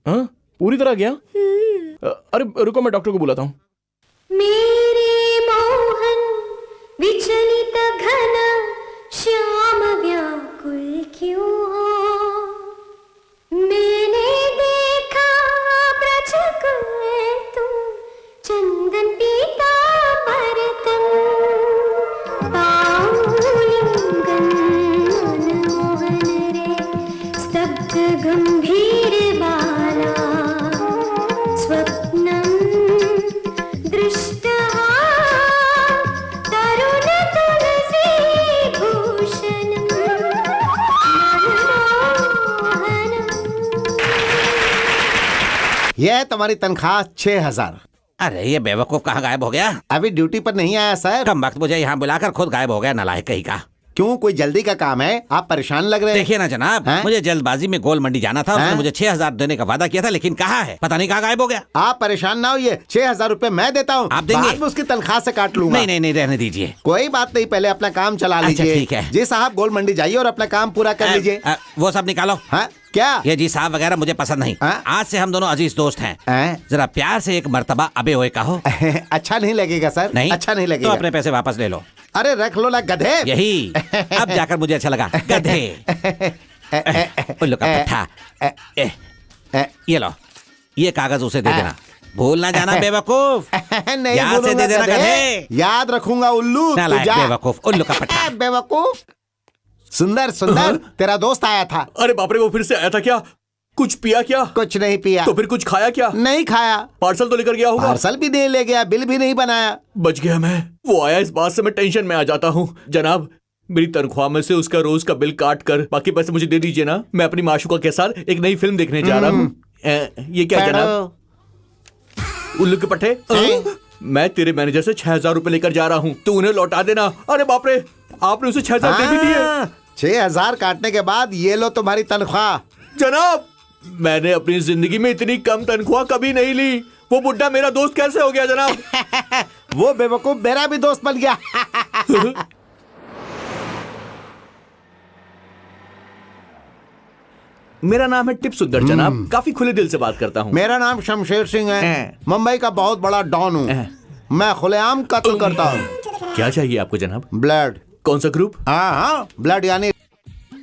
Speaker 9: हाँ, पूरी तरह गया? अरे रुको, मैं डॉक्टर को बुलाता हूँ।
Speaker 2: मेरे मोहन विचलित घन श्याम व्याकुल क्यों हो? मैंने देखा ब्रज में तुम चंदन पीता परतन पाऊलिंगन मनमोहन रे स्तब्ध गंभीर बाला स्वप्नम दृष्टा तरुण तुलसी भूषणम मनमोहनम।
Speaker 8: यह है तुम्हारी तनख्वाह 6000।
Speaker 5: अरे ये बेवकूफ कहाँ गायब हो गया?
Speaker 8: अभी ड्यूटी पर नहीं आया सर।
Speaker 5: कम वक्त मुझे यहाँ बुलाकर खुद गायब हो गया, नालायक कहीं का।
Speaker 8: क्यों, कोई जल्दी का काम है? आप परेशान लग रहे हैं।
Speaker 5: देखिए ना जनाब, मुझे जल्दबाजी में गोल मंडी जाना था। उसने मुझे 6000 देने का वादा किया था, लेकिन कहाँ है? पता नहीं कहाँ गायब हो गया।
Speaker 8: आप परेशान ना होइए, 6000 रुपए मैं देता हूँ।
Speaker 5: आप देंगे?
Speaker 8: बाद में उसकी तनख्वाह से काट लूंगा।
Speaker 5: नहीं नहीं नहीं, रहने दीजिए।
Speaker 8: कोई बात नहीं, पहले अपना काम चला
Speaker 5: अच्छा,
Speaker 8: लीजिए।
Speaker 5: ठीक है।
Speaker 8: जी साहब, गोल मंडी जाइए और अपना काम पूरा कर लीजिए।
Speaker 5: वो सब निकालो।
Speaker 8: हाँ क्या?
Speaker 5: ये जी साहब वगैरह मुझे पसंद नहीं। आज से हम दोनों अजीज दोस्त हैं। जरा प्यार से एक मर्तबा अबे होए कहो।
Speaker 8: अच्छा नहीं लगेगा सर।
Speaker 5: नहीं,
Speaker 8: अच्छा नहीं लगेगा।
Speaker 5: तो अपने पैसे वापस ले लो।
Speaker 8: अरे रख लो ना गधे।
Speaker 5: यही अब जाकर मुझे अच्छा लगा, गधे। उल्लू का पट्टा। ये लो, ये कागज उसे दे देना। भूल ना जाना बेवकूफ।
Speaker 8: नहीं
Speaker 5: याद से
Speaker 8: भूलूंगा
Speaker 5: दे देना
Speaker 8: गधे।
Speaker 5: गधे।
Speaker 8: याद रखूंगा उल्लू। तू
Speaker 5: नालायक
Speaker 8: जा।
Speaker 5: बेवकूफ, उल्लू का पट्टा।
Speaker 8: बेवकूफ। सुंदर सुंदर, तेरा दोस्त आया था।
Speaker 1: अरे बाप रे, वो फिर से आया था क्या? कुछ पिया क्या?
Speaker 8: कुछ नहीं पिया।
Speaker 1: तो फिर कुछ खाया क्या?
Speaker 8: नहीं खाया।
Speaker 1: पार्सल तो लेकर गया होगा।
Speaker 8: पार्सल भी नहीं ले गया, बिल भी नहीं बनाया।
Speaker 1: बच गया मैं। वो आया, इस बात से मैं टेंशन में आ जाता हूँ। जनाब, मेरी तनख्वाह में से उसका रोज का बिल काट कर बाकी पैसे मुझे दे दीजिए ना। मैं अपनी माशूका के साथ एक नई फिल्म देखने जा रहा हूँ। ये क्या जनाब? उल्लू के पट्टे, मैं तेरे मैनेजर से 6,000 रुपए लेकर जा रहा हूँ, तू उन्हें लौटा देना। अरे बाप रे, आपने उसे 6,000 दे भी दिए।
Speaker 8: 6,000 काटने के बाद ये लो तुम्हारी तनख्वाह।
Speaker 1: जनाब, मैंने अपनी जिंदगी में इतनी कम तनख्वाह कभी नहीं ली। वो बुड्ढा मेरा दोस्त कैसे हो गया जनाब?
Speaker 8: वो बेवकूफ मेरा भी दोस्त बन गया।
Speaker 1: मेरा नाम है टिप सुंदर जनाब, काफी खुले दिल से बात करता हूँ।
Speaker 8: मेरा नाम शमशेर सिंह है, मुंबई का बहुत बड़ा डॉन हूँ। मैं खुलेआम कत्ल करता हूँ।
Speaker 1: क्या चाहिए आपको जनाब?
Speaker 8: ब्लड।
Speaker 1: कौन सा ग्रुप?
Speaker 8: हाँ, ब्लड यानी।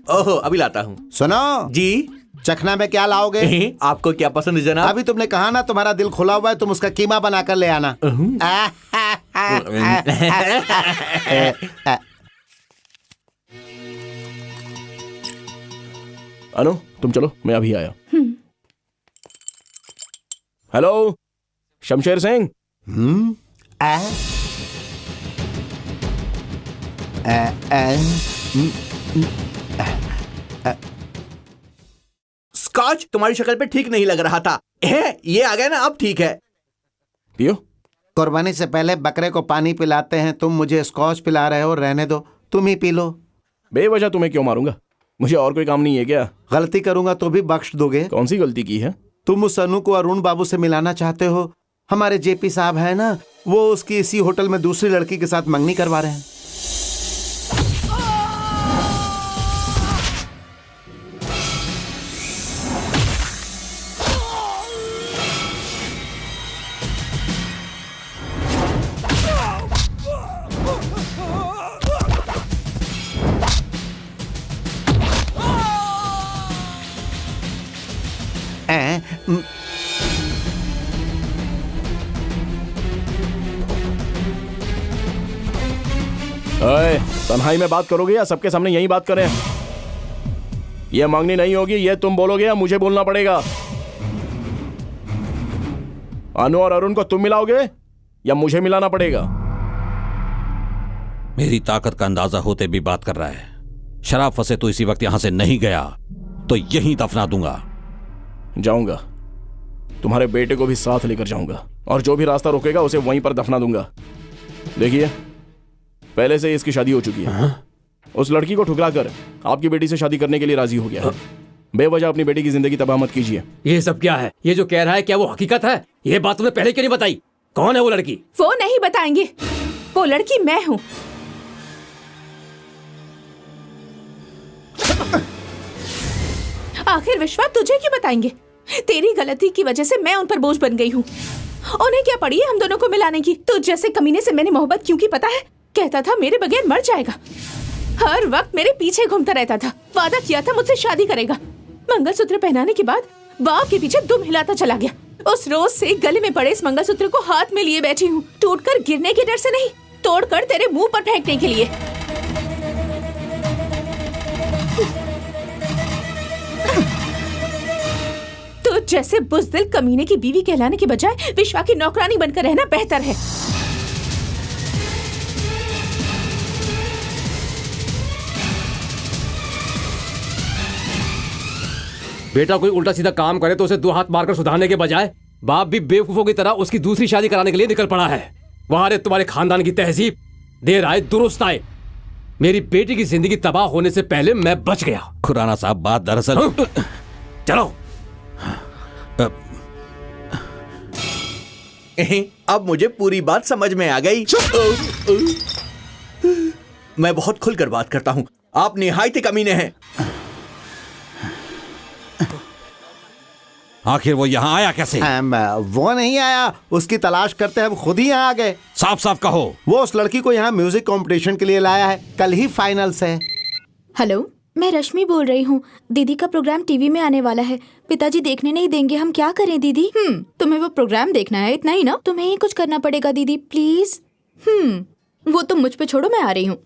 Speaker 1: ओहो, अभी लाता हूँ।
Speaker 8: सुनो
Speaker 1: जी,
Speaker 8: चखना में क्या लाओगे?
Speaker 1: आपको क्या पसंद है जनाब?
Speaker 8: अभी तुमने कहा ना तुम्हारा दिल खुला हुआ है, तुम उसका कीमा बनाकर ले आना।
Speaker 9: अनु, तुम चलो, मैं अभी आया। हेलो, शमशेर सिंह।
Speaker 1: स्कॉच तुम्हारी शक्ल पे ठीक नहीं लग रहा था। ये आ गया ना, अब ठीक है।
Speaker 9: पियो।
Speaker 8: कुर्बानी से पहले बकरे को पानी पिलाते हैं, तुम मुझे स्कॉच पिला रहे हो। रहने दो, तुम ही पी लो।
Speaker 9: बेवजह तुम्हें क्यों मारूंगा? मुझे और कोई काम नहीं है क्या?
Speaker 8: गलती करूंगा तो भी बख्श दोगे?
Speaker 9: कौन सी गलती की है?
Speaker 8: तुम उस अनु को अरुण बाबू से मिलाना चाहते हो। हमारे जेपी साहब है ना, वो उसकी इसी होटल में दूसरी लड़की के साथ मंगनी करवा रहे हैं।
Speaker 9: तन्हाई में बात करोगे या सबके सामने यही बात करें? यह मांगनी नहीं होगी, यह तुम बोलोगे या मुझे बोलना पड़ेगा? अनु और अरुण को तुम मिलाओगे या मुझे मिलाना पड़ेगा?
Speaker 5: मेरी ताकत का अंदाजा होते भी बात कर रहा है। शराब फंसे तो इसी वक्त यहां से नहीं गया तो यहीं दफना दूंगा।
Speaker 9: जाऊंगा, तुम्हारे बेटे को भी साथ लेकर जाऊंगा और जो भी रास्ता रोकेगा उसे वहीं पर दफना दूंगा। देखिए, पहले से इसकी शादी हो चुकी है। उस लड़की को ठुकरा कर आपकी बेटी से शादी करने के लिए राजी हो गया है। बेवजह अपनी बेटी की जिंदगी तबाह मत कीजिए।
Speaker 6: ये सब क्या है? ये जो कह रहा है क्या वो हकीकत है? ये बात तुमने पहले क्यों नहीं बताई? कौन है वो लड़की?
Speaker 10: वो नहीं बताएंगे। वो लड़की मैं हूँ। आखिर विश्वा तुझे क्यों बताएंगे? तेरी गलती की वजह से मैं उन पर बोझ बन गई हूँ। उन्हें क्या पड़ी है हम दोनों को मिलाने की? तुझ जैसे कमीने से मैंने मोहब्बत क्यों की पता है? कहता था मेरे बगैर मर जाएगा। हर वक्त मेरे पीछे घूमता रहता था। वादा किया था मुझसे शादी करेगा। मंगलसूत्र पहनाने के बाद बाप के पीछे दुम हिलाता चला गया। उस रोज से गले में पड़े इस मंगलसूत्र को हाथ में लिए बैठी हूँ, टूटकर गिरने के डर से नहीं, तोड़कर तेरे मुंह पर फेंकने के लिए। तो जैसे बुज़दिल कमीने की बीवी कहलाने के बजाय विश्वा की नौकरानी बनकर रहना बेहतर है।
Speaker 6: बेटा कोई उल्टा सीधा काम करे तो उसे दो हाथ मारकर सुधारने के बजाय बाप भी बेवकूफों की तरह उसकी दूसरी शादी कराने के लिए निकल पड़ा है। वहां रे तुम्हारे खानदान की तहजीब, देर आए दुरुस्त आए। मेरी बेटी की जिंदगी तबाह होने से पहले मैं बच गया।
Speaker 5: खुराना साहब, बात दरअसल
Speaker 6: चलो।
Speaker 1: अब मुझे पूरी बात समझ में आ गई। मैं बहुत खुलकर बात करता हूँ, आप निहायत कमीने हैं।
Speaker 5: आखिर वो यहाँ आया कैसे?
Speaker 8: वो नहीं आया, उसकी तलाश करते हम खुद ही यहाँ आ गए।
Speaker 5: साफ साफ कहो।
Speaker 8: वो उस लड़की को यहाँ म्यूजिक कंपटीशन के लिए लाया है, कल ही फाइनल्स है।
Speaker 3: हेलो, मैं रश्मि बोल रही हूँ। दीदी का प्रोग्राम टीवी में आने वाला है, पिताजी देखने नहीं देंगे, हम क्या करें दीदी? तुम्हें वो प्रोग्राम देखना है, इतना ही ना? तुम्हें ही कुछ करना पड़ेगा दीदी, प्लीज। वो तुम मुझ पे छोड़ो, मैं आ रही हूँ।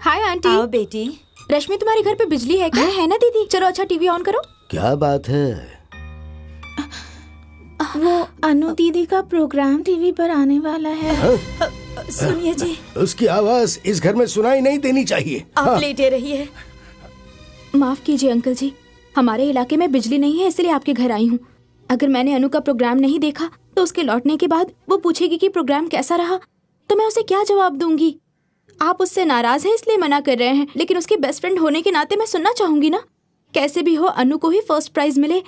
Speaker 3: Hi aunty.
Speaker 12: आओ बेटी।
Speaker 3: रश्मि तुम्हारे घर पे बिजली है क्या? है ना दीदी? चलो अच्छा टीवी ऑन करो।
Speaker 4: क्या बात है?
Speaker 10: वो अनु दीदी का प्रोग्राम टीवी पर आने वाला है।
Speaker 12: सुनिए जी,
Speaker 8: उसकी आवाज इस घर में सुनाई नहीं देनी चाहिए।
Speaker 12: आप लेटे रहिए।
Speaker 3: माफ कीजिए अंकल जी, हमारे इलाके में बिजली नहीं है, इसलिए आपके घर आई हूँ। अगर मैंने अनु का प्रोग्राम नहीं देखा तो उसके लौटने के बाद वो पूछेगी कि प्रोग्राम कैसा रहा, तो मैं उसे क्या जवाब दूंगी? आप उससे नाराज हैं इसलिए मना कर रहे हैं, लेकिन उसकी बेस्ट फ्रेंड होने के नाते मैं सुनना चाहूंगी ना। कैसे भी हो अनु को ही फर्स्ट प्राइज मिले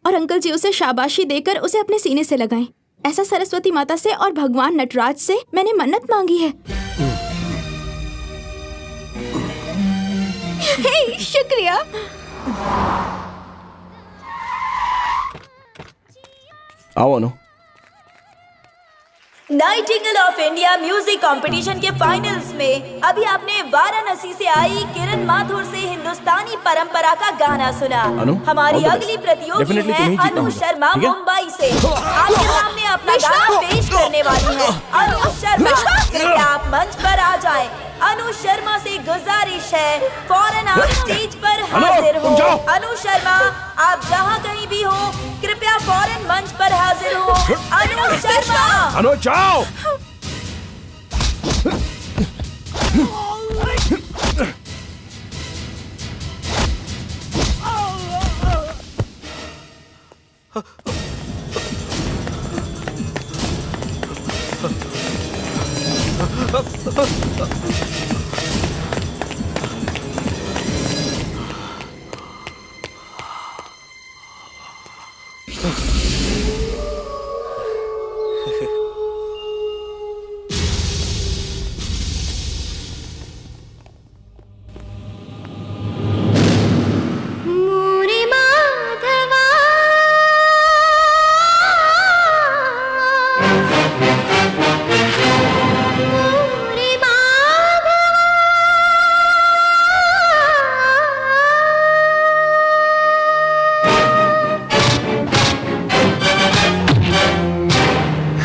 Speaker 3: और अंकल जी उसे शाबाशी देकर उसे अपने सीने से लगाएं। ऐसा सरस्वती माता से और भगवान नटराज से मैंने मन्नत मांगी है। हे, शुक्रिया।
Speaker 9: आओ Anu.
Speaker 12: Nightingale of India music competition के फाइनल्स में अभी आपने वाराणसी से आई किरण माथुर से हिंदुस्तानी परंपरा का गाना सुना। हमारी अगली प्रतियोगी है अनु शर्मा मुंबई से। आपके सामने अपना गाना पेश करने वाली है अनु शर्मा। कृपया आप मंच पर आ जाएं। अनु शर्मा से गुजारिश है, फौरन आप स्टेज पर हाजिर हो। अनु शर्मा, आप जहाँ कहीं भी हो, कृपया फौरन मंच पर हाजिर हो। अनु शर्मा।
Speaker 9: अनु जाओ।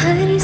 Speaker 2: हर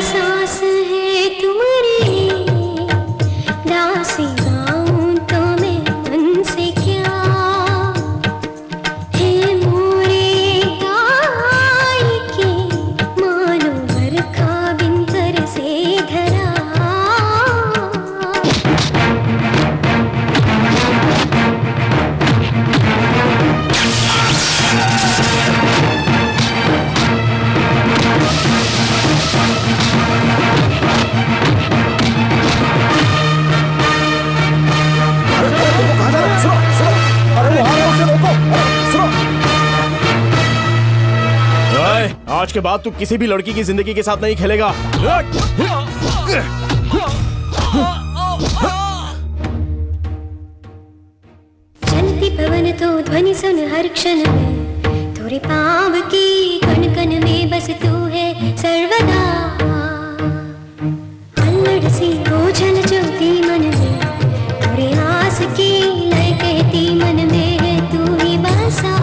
Speaker 2: सांस है
Speaker 9: आज के बाद तू किसी भी लड़की की जिंदगी के साथ नहीं खेलेगा।
Speaker 2: चलती पवन तो ध्वनि सुन हर क्षण में, तेरे पाँव की कण कण में बस तू है सर्वदा। अल्लड़ सी बोझल ज्योति मन में, तेरे आस की लय कहती मन में है तू ही बसा।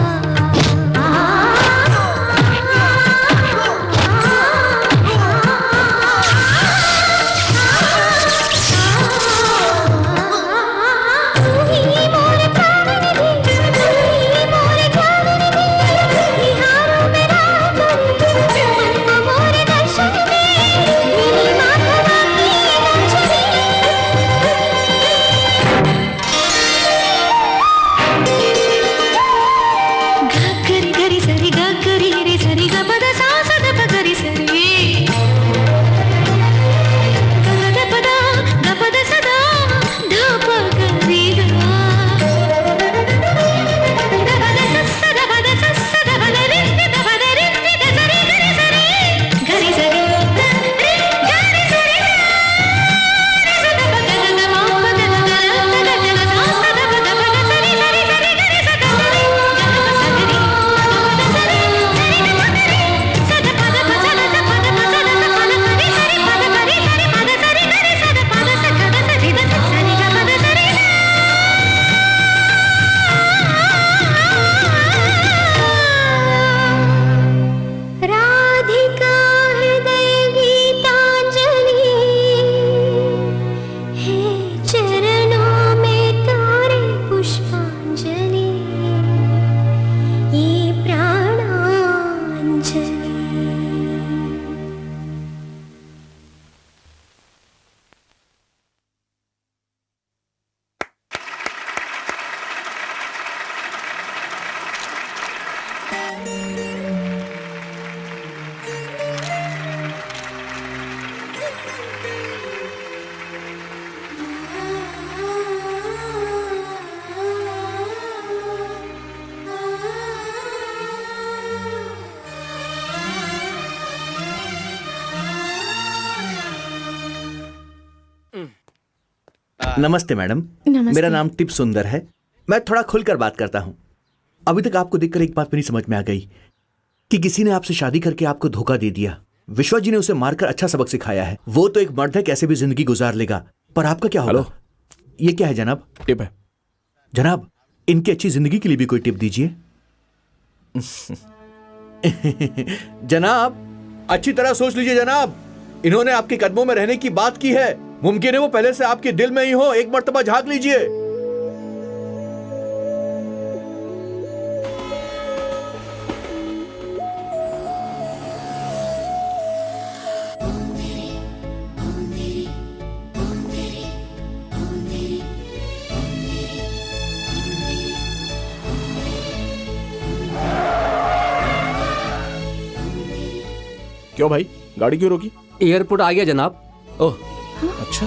Speaker 1: नमस्ते मैडम।
Speaker 10: नमस्ते।
Speaker 1: मेरा नाम टिप सुंदर है। मैं थोड़ा खुलकर बात करता हूँ। अभी तक आपको देखकर एक बात मेरी समझ में आ गई कि किसी ने आपसे शादी करके आपको धोखा दे दिया। विश्वा जी ने उसे मारकर अच्छा सबक सिखाया है। वो तो एक मर्द है, कैसे भी जिंदगी गुजार लेगा। पर आपका क्या होगा? ये क्या है जनाब?
Speaker 9: टिप है।
Speaker 1: जनाब, इनकी अच्छी जिंदगी के लिए भी कोई टिप दीजिए। जनाब, अच्छी तरह सोच लीजिए जनाब। इन्होंने आपके कदमों में रहने की बात की है। मुमकिन है वो पहले से आपके दिल में ही हो। एक मर्तबा झांक लीजिए।
Speaker 9: क्यों भाई, गाड़ी क्यों रोकी?
Speaker 6: एयरपोर्ट आ गया जनाब।
Speaker 9: ओह, अच्छा।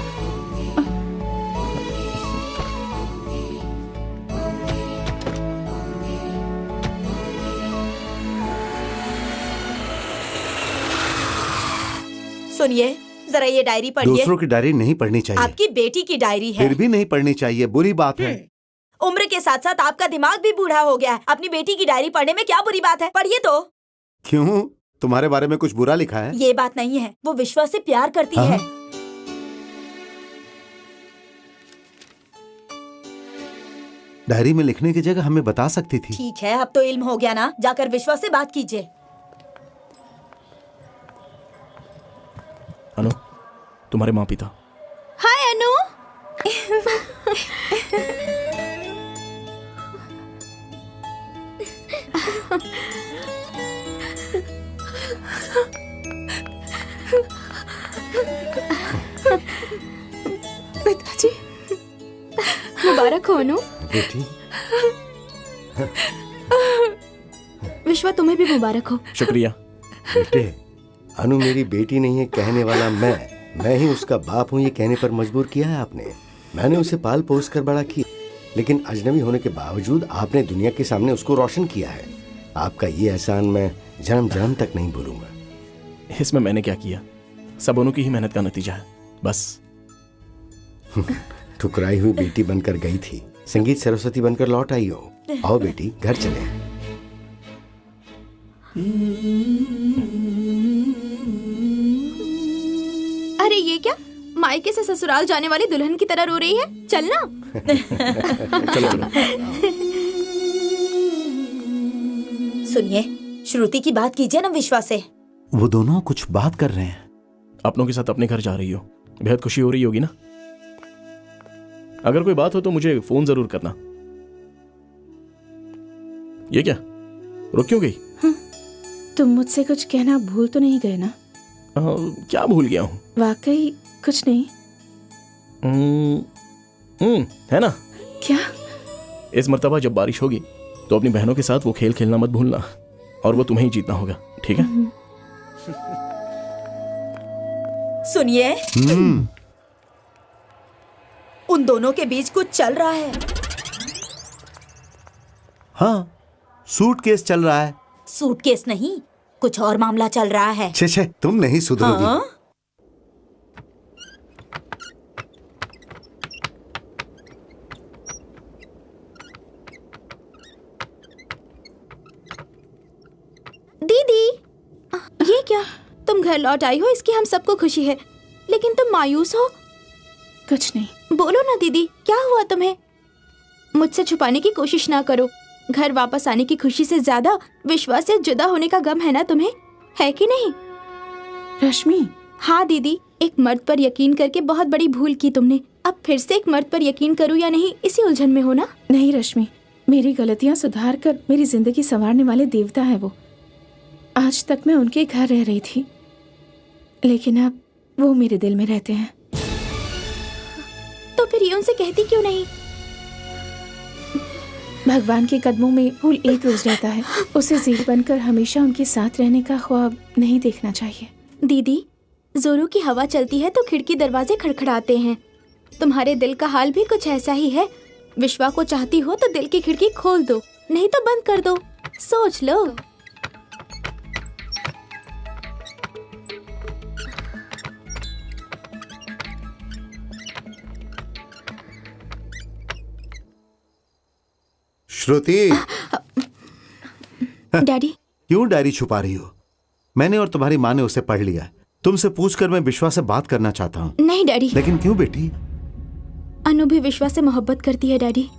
Speaker 12: सुनिए, जरा ये डायरी पढ़िए।
Speaker 4: दूसरों की डायरी नहीं पढ़नी चाहिए।
Speaker 12: आपकी बेटी की डायरी है।
Speaker 4: फिर भी नहीं पढ़नी चाहिए, बुरी बात है।
Speaker 12: उम्र के साथ साथ आपका दिमाग भी बूढ़ा हो गया है। अपनी बेटी की डायरी पढ़ने में क्या बुरी बात है? पढ़िए तो।
Speaker 4: क्यों, तुम्हारे बारे में कुछ बुरा लिखा है?
Speaker 12: ये बात नहीं है, वो विश्वा से प्यार करती है।
Speaker 4: डायरी में लिखने की जगह हमें बता सकती थी।
Speaker 12: ठीक है, अब तो इल्म हो गया ना। जाकर विश्वा से बात कीजिए।
Speaker 9: अनु, तुम्हारे माँ पिता।
Speaker 3: हाय अनु।
Speaker 10: पिताजी,
Speaker 3: मुबारक हो अनु।
Speaker 4: बेटी,
Speaker 3: विश्वा, तुम्हें भी मुबारक हो।
Speaker 9: शुक्रिया।
Speaker 8: बेटे, अनु मेरी बेटी नहीं है कहने वाला मैं ही उसका बाप हूँ ये कहने पर मजबूर किया है आपने। मैंने उसे पाल पोस कर बड़ा किया, लेकिन अजनबी होने के बावजूद आपने दुनिया के सामने उसको रोशन किया है। आपका ये एहसान मैं जन्म जन्म तक नहीं भूलूंगा।
Speaker 9: इसमें मैंने क्या किया? सब उनकी ही मेहनत का नतीजा है, बस।
Speaker 8: ठुकराई हुई बेटी बनकर गई थी, संगीत सरस्वती बनकर लौट आई हो। आओ बेटी, घर चले।
Speaker 3: अरे ये क्या, मायके से ससुराल जाने वाली दुल्हन की तरह रो रही है? चलना।
Speaker 9: चलो चलो।
Speaker 12: सुनिए, श्रुति की बात कीजिए ना विश्वास से।
Speaker 4: वो दोनों कुछ बात कर रहे हैं।
Speaker 9: अपनों के साथ अपने घर जा रही हो, बेहद खुशी हो रही होगी ना? अगर कोई बात हो तो मुझे फोन जरूर करना। ये क्या, रुक क्यों गई?
Speaker 10: तुम मुझसे कुछ कहना भूल तो नहीं गए ना?
Speaker 9: क्या भूल गया हूँ?
Speaker 10: वाकई कुछ नहीं।
Speaker 9: है ना?
Speaker 10: क्या?
Speaker 9: इस मर्तबा जब बारिश होगी तो अपनी बहनों के साथ वो खेल खेलना मत भूलना, और वो तुम्हें ही जीतना होगा, ठीक है?
Speaker 12: सुनिए, उन दोनों के बीच कुछ चल रहा है।
Speaker 4: हाँ, सूटकेस चल रहा है।
Speaker 12: सूटकेस नहीं, कुछ और मामला चल रहा है।
Speaker 4: छे, तुम नहीं सुधरोगी।
Speaker 12: हाँ?
Speaker 3: दीदी, ये क्या, तुम घर लौट आई हो, इसकी हम सबको खुशी है, लेकिन तुम मायूस हो।
Speaker 10: कुछ नहीं।
Speaker 3: बोलो ना दीदी, क्या हुआ तुम्हें? मुझसे छुपाने की कोशिश ना करो। घर वापस आने की खुशी से ज्यादा विश्वास से जुदा होने का गम है ना तुम्हें, है कि नहीं?
Speaker 10: रश्मि।
Speaker 3: हाँ दीदी, एक मर्द पर यकीन करके बहुत बड़ी भूल की तुमने। अब फिर से एक मर्द पर यकीन करूँ या नहीं, इसी उलझन में हो ना?
Speaker 10: नहीं रश्मि, मेरी गलतियां सुधार कर मेरी जिंदगी संवारने वाले देवता है वो। आज तक मैं उनके घर रह रही थी, लेकिन अब वो मेरे दिल में रहते हैं।
Speaker 3: तो फिर ये उनसे कहती क्यों नहीं?
Speaker 10: भगवान के कदमों में फूल एक रोज रहता है, उसे ज़ेर बनकर हमेशा उनके साथ रहने का ख्वाब नहीं देखना चाहिए।
Speaker 3: दीदी, जोरों की हवा चलती है तो खिड़की दरवाजे खड़खड़ाते हैं। तुम्हारे दिल का हाल भी कुछ ऐसा ही है। विश्वा को चाहती हो तो दिल की खिड़की खोल दो, नहीं तो बंद कर दो। सोच लो।
Speaker 4: श्रुति,
Speaker 3: डैडी,
Speaker 4: क्यों डायरी छुपा रही हो? मैंने और तुम्हारी माँ ने उसे पढ़ लिया। तुमसे पूछकर मैं विश्वास से बात करना चाहता हूँ।
Speaker 3: नहीं डैडी।
Speaker 4: लेकिन क्यों बेटी?
Speaker 3: अनु भी विश्वास से मोहब्बत करती है डैडी।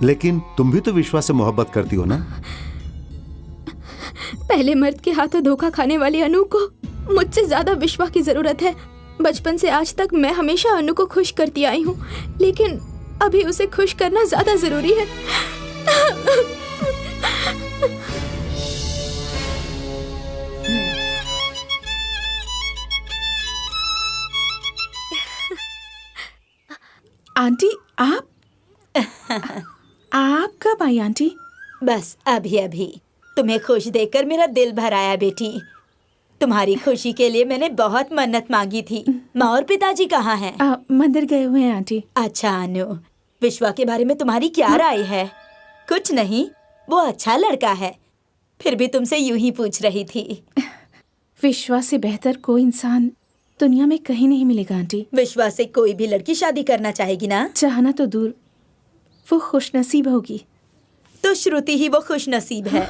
Speaker 4: लेकिन तुम भी तो विश्वास से मोहब्बत करती हो ना?
Speaker 3: पहले मर्द के हाथों धोखा खाने वाली अनु को मुझसे ज्यादा विश्वास की जरूरत है। बचपन से आज तक मैं हमेशा अनु को खुश करती आई हूँ, लेकिन अभी उसे खुश करना ज्यादा जरूरी है।
Speaker 10: आंटी, आप कब आई आंटी?
Speaker 12: बस अभी अभी। तुम्हें खुश देखकर मेरा दिल भर आया बेटी। तुम्हारी खुशी के लिए मैंने बहुत मन्नत मांगी थी। माँ और पिताजी कहाँ हैं?
Speaker 10: मंदिर गए हुए हैं आंटी।
Speaker 12: अच्छा अनु, विश्वा के बारे में तुम्हारी क्या राय है? कुछ नहीं, वो अच्छा लड़का है। फिर भी तुमसे यूं ही पूछ रही थी।
Speaker 10: विश्वा से बेहतर कोई इंसान दुनिया में कहीं नहीं मिलेगा आंटी।
Speaker 12: विश्वा से कोई भी लड़की शादी करना चाहेगी ना?
Speaker 10: चाहना तो दूर, वो खुशनसीब होगी।
Speaker 12: तो श्रुति ही वो खुशनसीब है।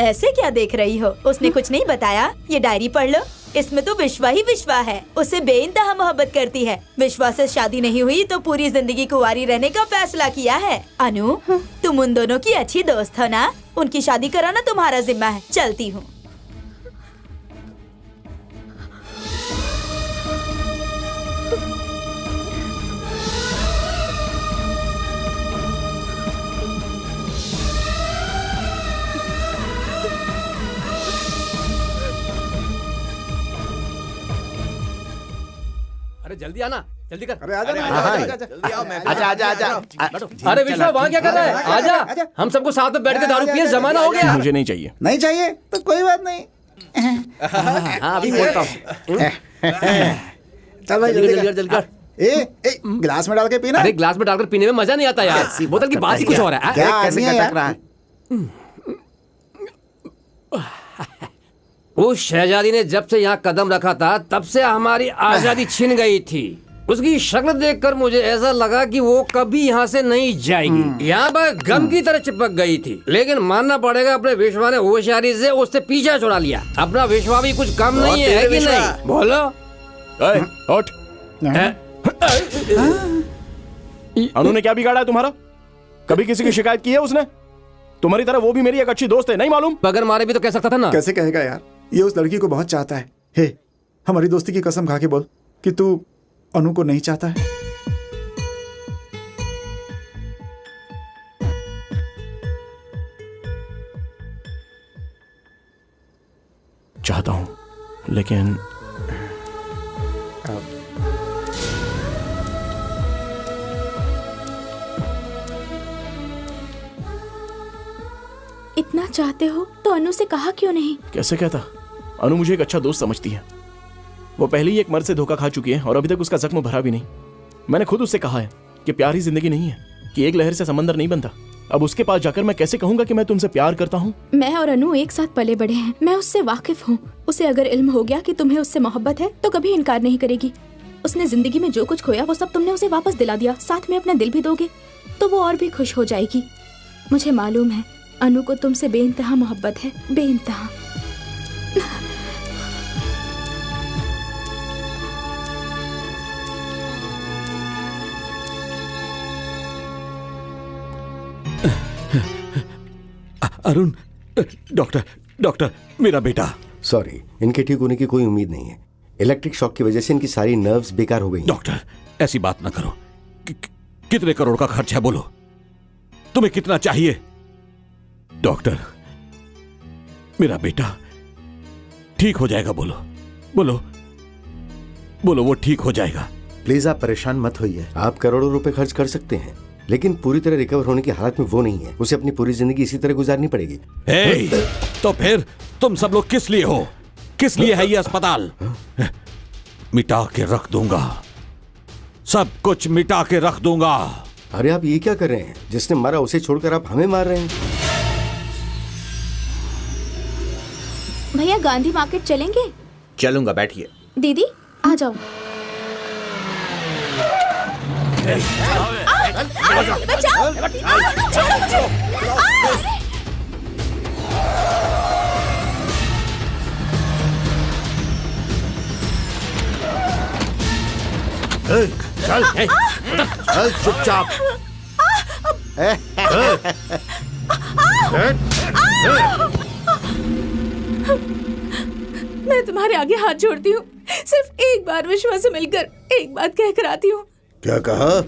Speaker 12: ऐसे क्या देख रही हो? उसने कुछ नहीं बताया? ये डायरी पढ़ लो, इसमें तो विश्वा ही विश्वा है। उसे बेइंतहा मोहब्बत करती है। विश्वा से शादी नहीं हुई तो पूरी जिंदगी कुंवारी रहने का फैसला किया है। अनु, तुम उन दोनों की अच्छी दोस्त हो ना? उनकी शादी कराना तुम्हारा जिम्मा है। चलती हूँ।
Speaker 6: अरे जल्दी आना, जल्दी कर।
Speaker 7: अरे आजा ना,
Speaker 6: आजा। अरे विश्वा, वहाँ क्या कर रहा है? आजा, हम सबको साथ में बैठ के दारू पिए, जमाना हो गया।
Speaker 9: मुझे नहीं चाहिए।
Speaker 7: नहीं चाहिए तो कोई बात नहीं।
Speaker 6: हाँ, अभी बोलता हूँ।
Speaker 7: चल भाई जल्दी कर। गिलास में डाल के पीना।
Speaker 6: अरे ग्लास में डालकर पीने में मजा नहीं आता यार, बोतल की बात ही कुछ और है।
Speaker 7: क्या
Speaker 8: कैसे
Speaker 7: आदमी है
Speaker 8: खटक रहा है?
Speaker 6: उस शहजादी ने जब से यहाँ कदम रखा था तब से हमारी आजादी छिन गई थी। उसकी शक्ल देखकर मुझे ऐसा लगा कि वो कभी यहाँ से नहीं जाएगी। यहाँ पर गम की तरह चिपक गई थी, लेकिन मानना पड़ेगा अपने विश्वा ने होशियारी से उससे पीछा छुड़ा लिया। अपना विश्वा भी कुछ कम नहीं है कि नहीं? बोलो।
Speaker 9: उठ। अनु ने क्या बिगाड़ा है तुम्हारा? कभी किसी की शिकायत की है उसने? तुम्हारी तरह वो भी मेरी एक अच्छी दोस्त है, नहीं मालूम?
Speaker 6: बगैर मारे भी तो कह सकता था ना।
Speaker 7: कैसे कहेगा यार, ये उस लड़की को बहुत चाहता है। हे, हमारी दोस्ती की कसम खा के बोल कि तू अनु को नहीं चाहता है।
Speaker 9: चाहता हूं, लेकिन
Speaker 3: इतना चाहते हो तो अनु से कहा क्यों नहीं?
Speaker 9: कैसे कहता? अनु मुझे एक अच्छा दोस्त समझती है। वो पहले ही एक मर्द से धोखा खा चुकी है और अभी तक उसका जख्म भरा भी नहीं। मैंने खुद उससे कहा है कि प्यार ही जिंदगी नहीं है, कि एक लहर से समंदर नहीं बनता। अब उसके पास जाकर मैं कैसे कहूंगा कि मैं तुमसे प्यार करता हूँ?
Speaker 3: मैं और अनु एक साथ पले बड़े हैं, मैं उससे वाकिफ हूँ। उसे अगर इल्म हो गया कि तुम्हें उससे मोहब्बत है तो कभी इनकार नहीं करेगी। उसने जिंदगी में जो कुछ खोया वो सब तुमने उसे वापस दिला दिया, साथ में अपना दिल भी दोगे तो वो और भी खुश हो जाएगी। मुझे मालूम है अनु को तुमसे बेइंतहा मोहब्बत है, बेइंतहा।
Speaker 5: अरुण, डॉक्टर, मेरा बेटा।
Speaker 8: सॉरी, इनके ठीक होने की कोई उम्मीद नहीं है। इलेक्ट्रिक शॉक की वजह से इनकी सारी नर्व्स बेकार हो गई।
Speaker 5: डॉक्टर, ऐसी बात ना करो। कितने करोड़ का खर्च है बोलो? तुम्हें कितना चाहिए? डॉक्टर, मेरा बेटा ठीक हो जाएगा, बोलो वो ठीक हो जाएगा।
Speaker 8: प्लीज आप परेशान मत होइए। आप करोड़ों रुपए खर्च कर सकते हैं, लेकिन पूरी तरह रिकवर होने की हालत में वो नहीं है। उसे अपनी पूरी जिंदगी इसी तरह गुजारनी पड़ेगी।
Speaker 5: तो फिर तुम सब लोग किस लिए हो? किस लिए है ये अस्पताल? मिटा के रख दूंगा, सब कुछ मिटा के रख दूंगा।
Speaker 8: अरे आप ये क्या कर रहे हैं? जिसने मारा उसे छोड़कर आप हमें मार रहे हैं।
Speaker 3: भैया गांधी मार्केट चलेंगे?
Speaker 1: चलूंगा, बैठिए।
Speaker 3: दीदी आ जाओ। बचाओ! छोड़ो मुझे!
Speaker 4: चल चुपचाप।
Speaker 10: मैं तुम्हारे आगे हाथ जोड़ती हूँ, सिर्फ एक बार विश्वास से मिलकर एक बात कहकर आती हूँ।
Speaker 4: क्या कहा?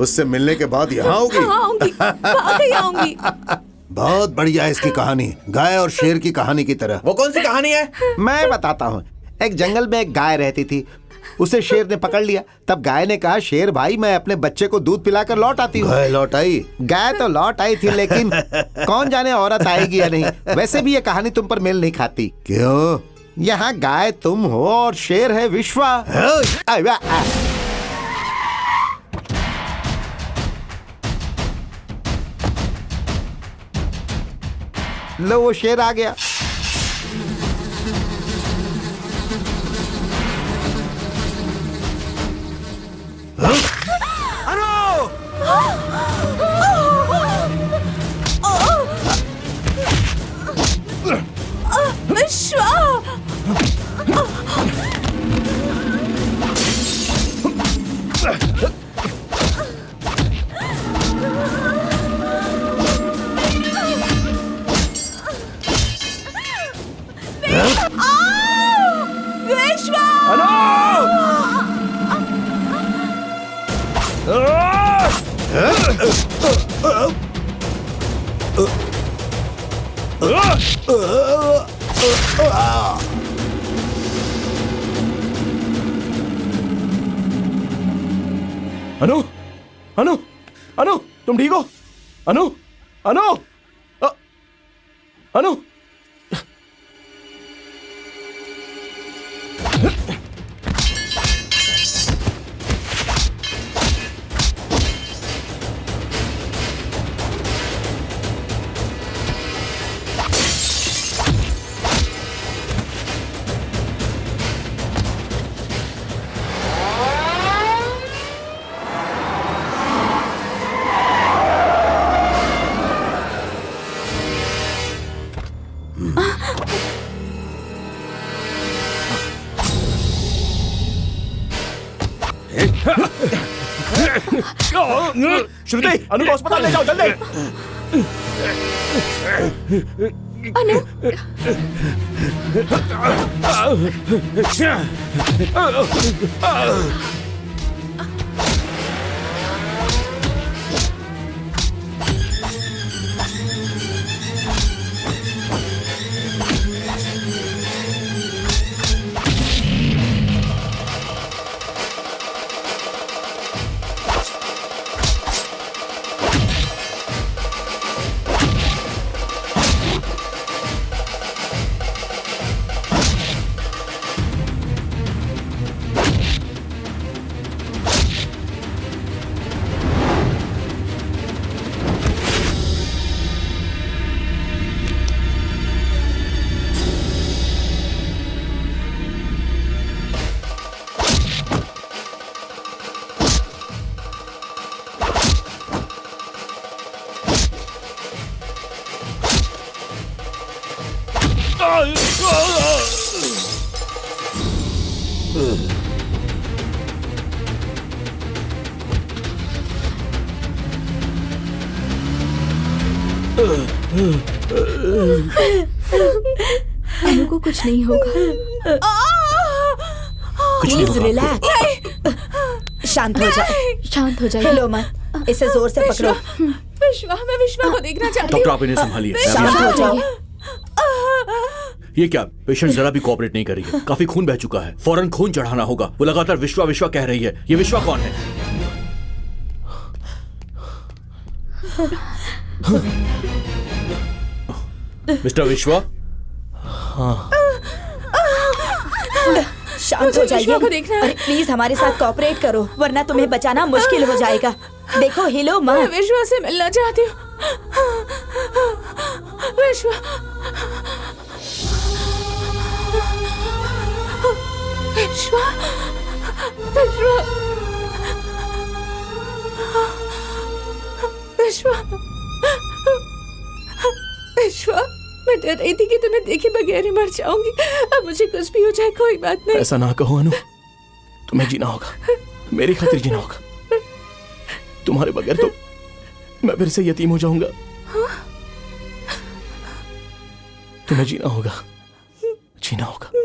Speaker 4: उससे मिलने के बाद यहाँ आओगी?
Speaker 10: हाँ, आऊंगी, वाकई आऊंगी।
Speaker 4: बहुत बढ़िया है इसकी कहानी, गाय और शेर की कहानी की तरह।
Speaker 1: वो कौन सी कहानी है?
Speaker 8: मैं बताता हूँ। एक जंगल में एक गाय रहती थी, उसे शेर ने पकड़ लिया। तब गाय ने कहा, शेर भाई मैं अपने बच्चे को दूध पिलाकर लौट आती हूँ।
Speaker 4: गाय लौट आई?
Speaker 8: गाय तो लौट आई थी, लेकिन कौन जाने औरत आएगी या नहीं। वैसे भी ये कहानी तुम पर मेल नहीं खाती।
Speaker 4: क्यों?
Speaker 8: यहाँ गाय तुम हो और शेर है विश्वा। लो वो शेर आ गया।
Speaker 10: विश्वा!
Speaker 9: अनु, अनु, अनु, तुम ठीक हो? अनु, अनु, अनु। श्रुति, अनु को अस्पताल ले जाओ जल्दी।
Speaker 10: अनु,
Speaker 3: अनु को कुछ नहीं होगा।
Speaker 1: कुछ नहीं होगा।
Speaker 12: रिलैक्स, शांत हो जाओ,
Speaker 3: शांत हो जाइए।
Speaker 12: लो मत, इसे जोर से पकड़ो।
Speaker 10: विश्वा, मैं विश्वा को देखना चाहती हूँ।
Speaker 1: डॉक्टर आप इन्हें संभालिए।
Speaker 12: शांत हो जाओ।
Speaker 1: ये क्या, पेशेंट जरा भी कोऑपरेट नहीं कर रही है। काफी खून बह चुका है, फौरन खून चढ़ाना होगा। वो लगातार विश्वा विश्वा कह रही है। ये विश्वा कौन है? मिस्टर विश्वा।
Speaker 12: शांत हो जाइए।
Speaker 10: विश्वा को देखना है।
Speaker 12: अरे प्लीज हमारे साथ कोऑपरेट करो, वरना तुम्हें बचाना मुश्किल हो जाएगा। देखो, हिलो
Speaker 10: मैं
Speaker 12: मत।
Speaker 10: विश्वा से मिलना चाहती हूँ। विश्वा, विश्वा, विश्वा, विश्वा, विश्वा, मैं डर रही थी कि तुम्हें देखे बगैर ही मर जाऊंगी। अब मुझे कुछ भी हो जाए कोई बात नहीं।
Speaker 9: ऐसा ना कहो अनु, तुम्हें जीना होगा, मेरी खातिर जीना होगा। तुम्हारे बगैर तो मैं फिर से यतीम हो जाऊंगा। तुम्हें जीना होगा, जीना होगा।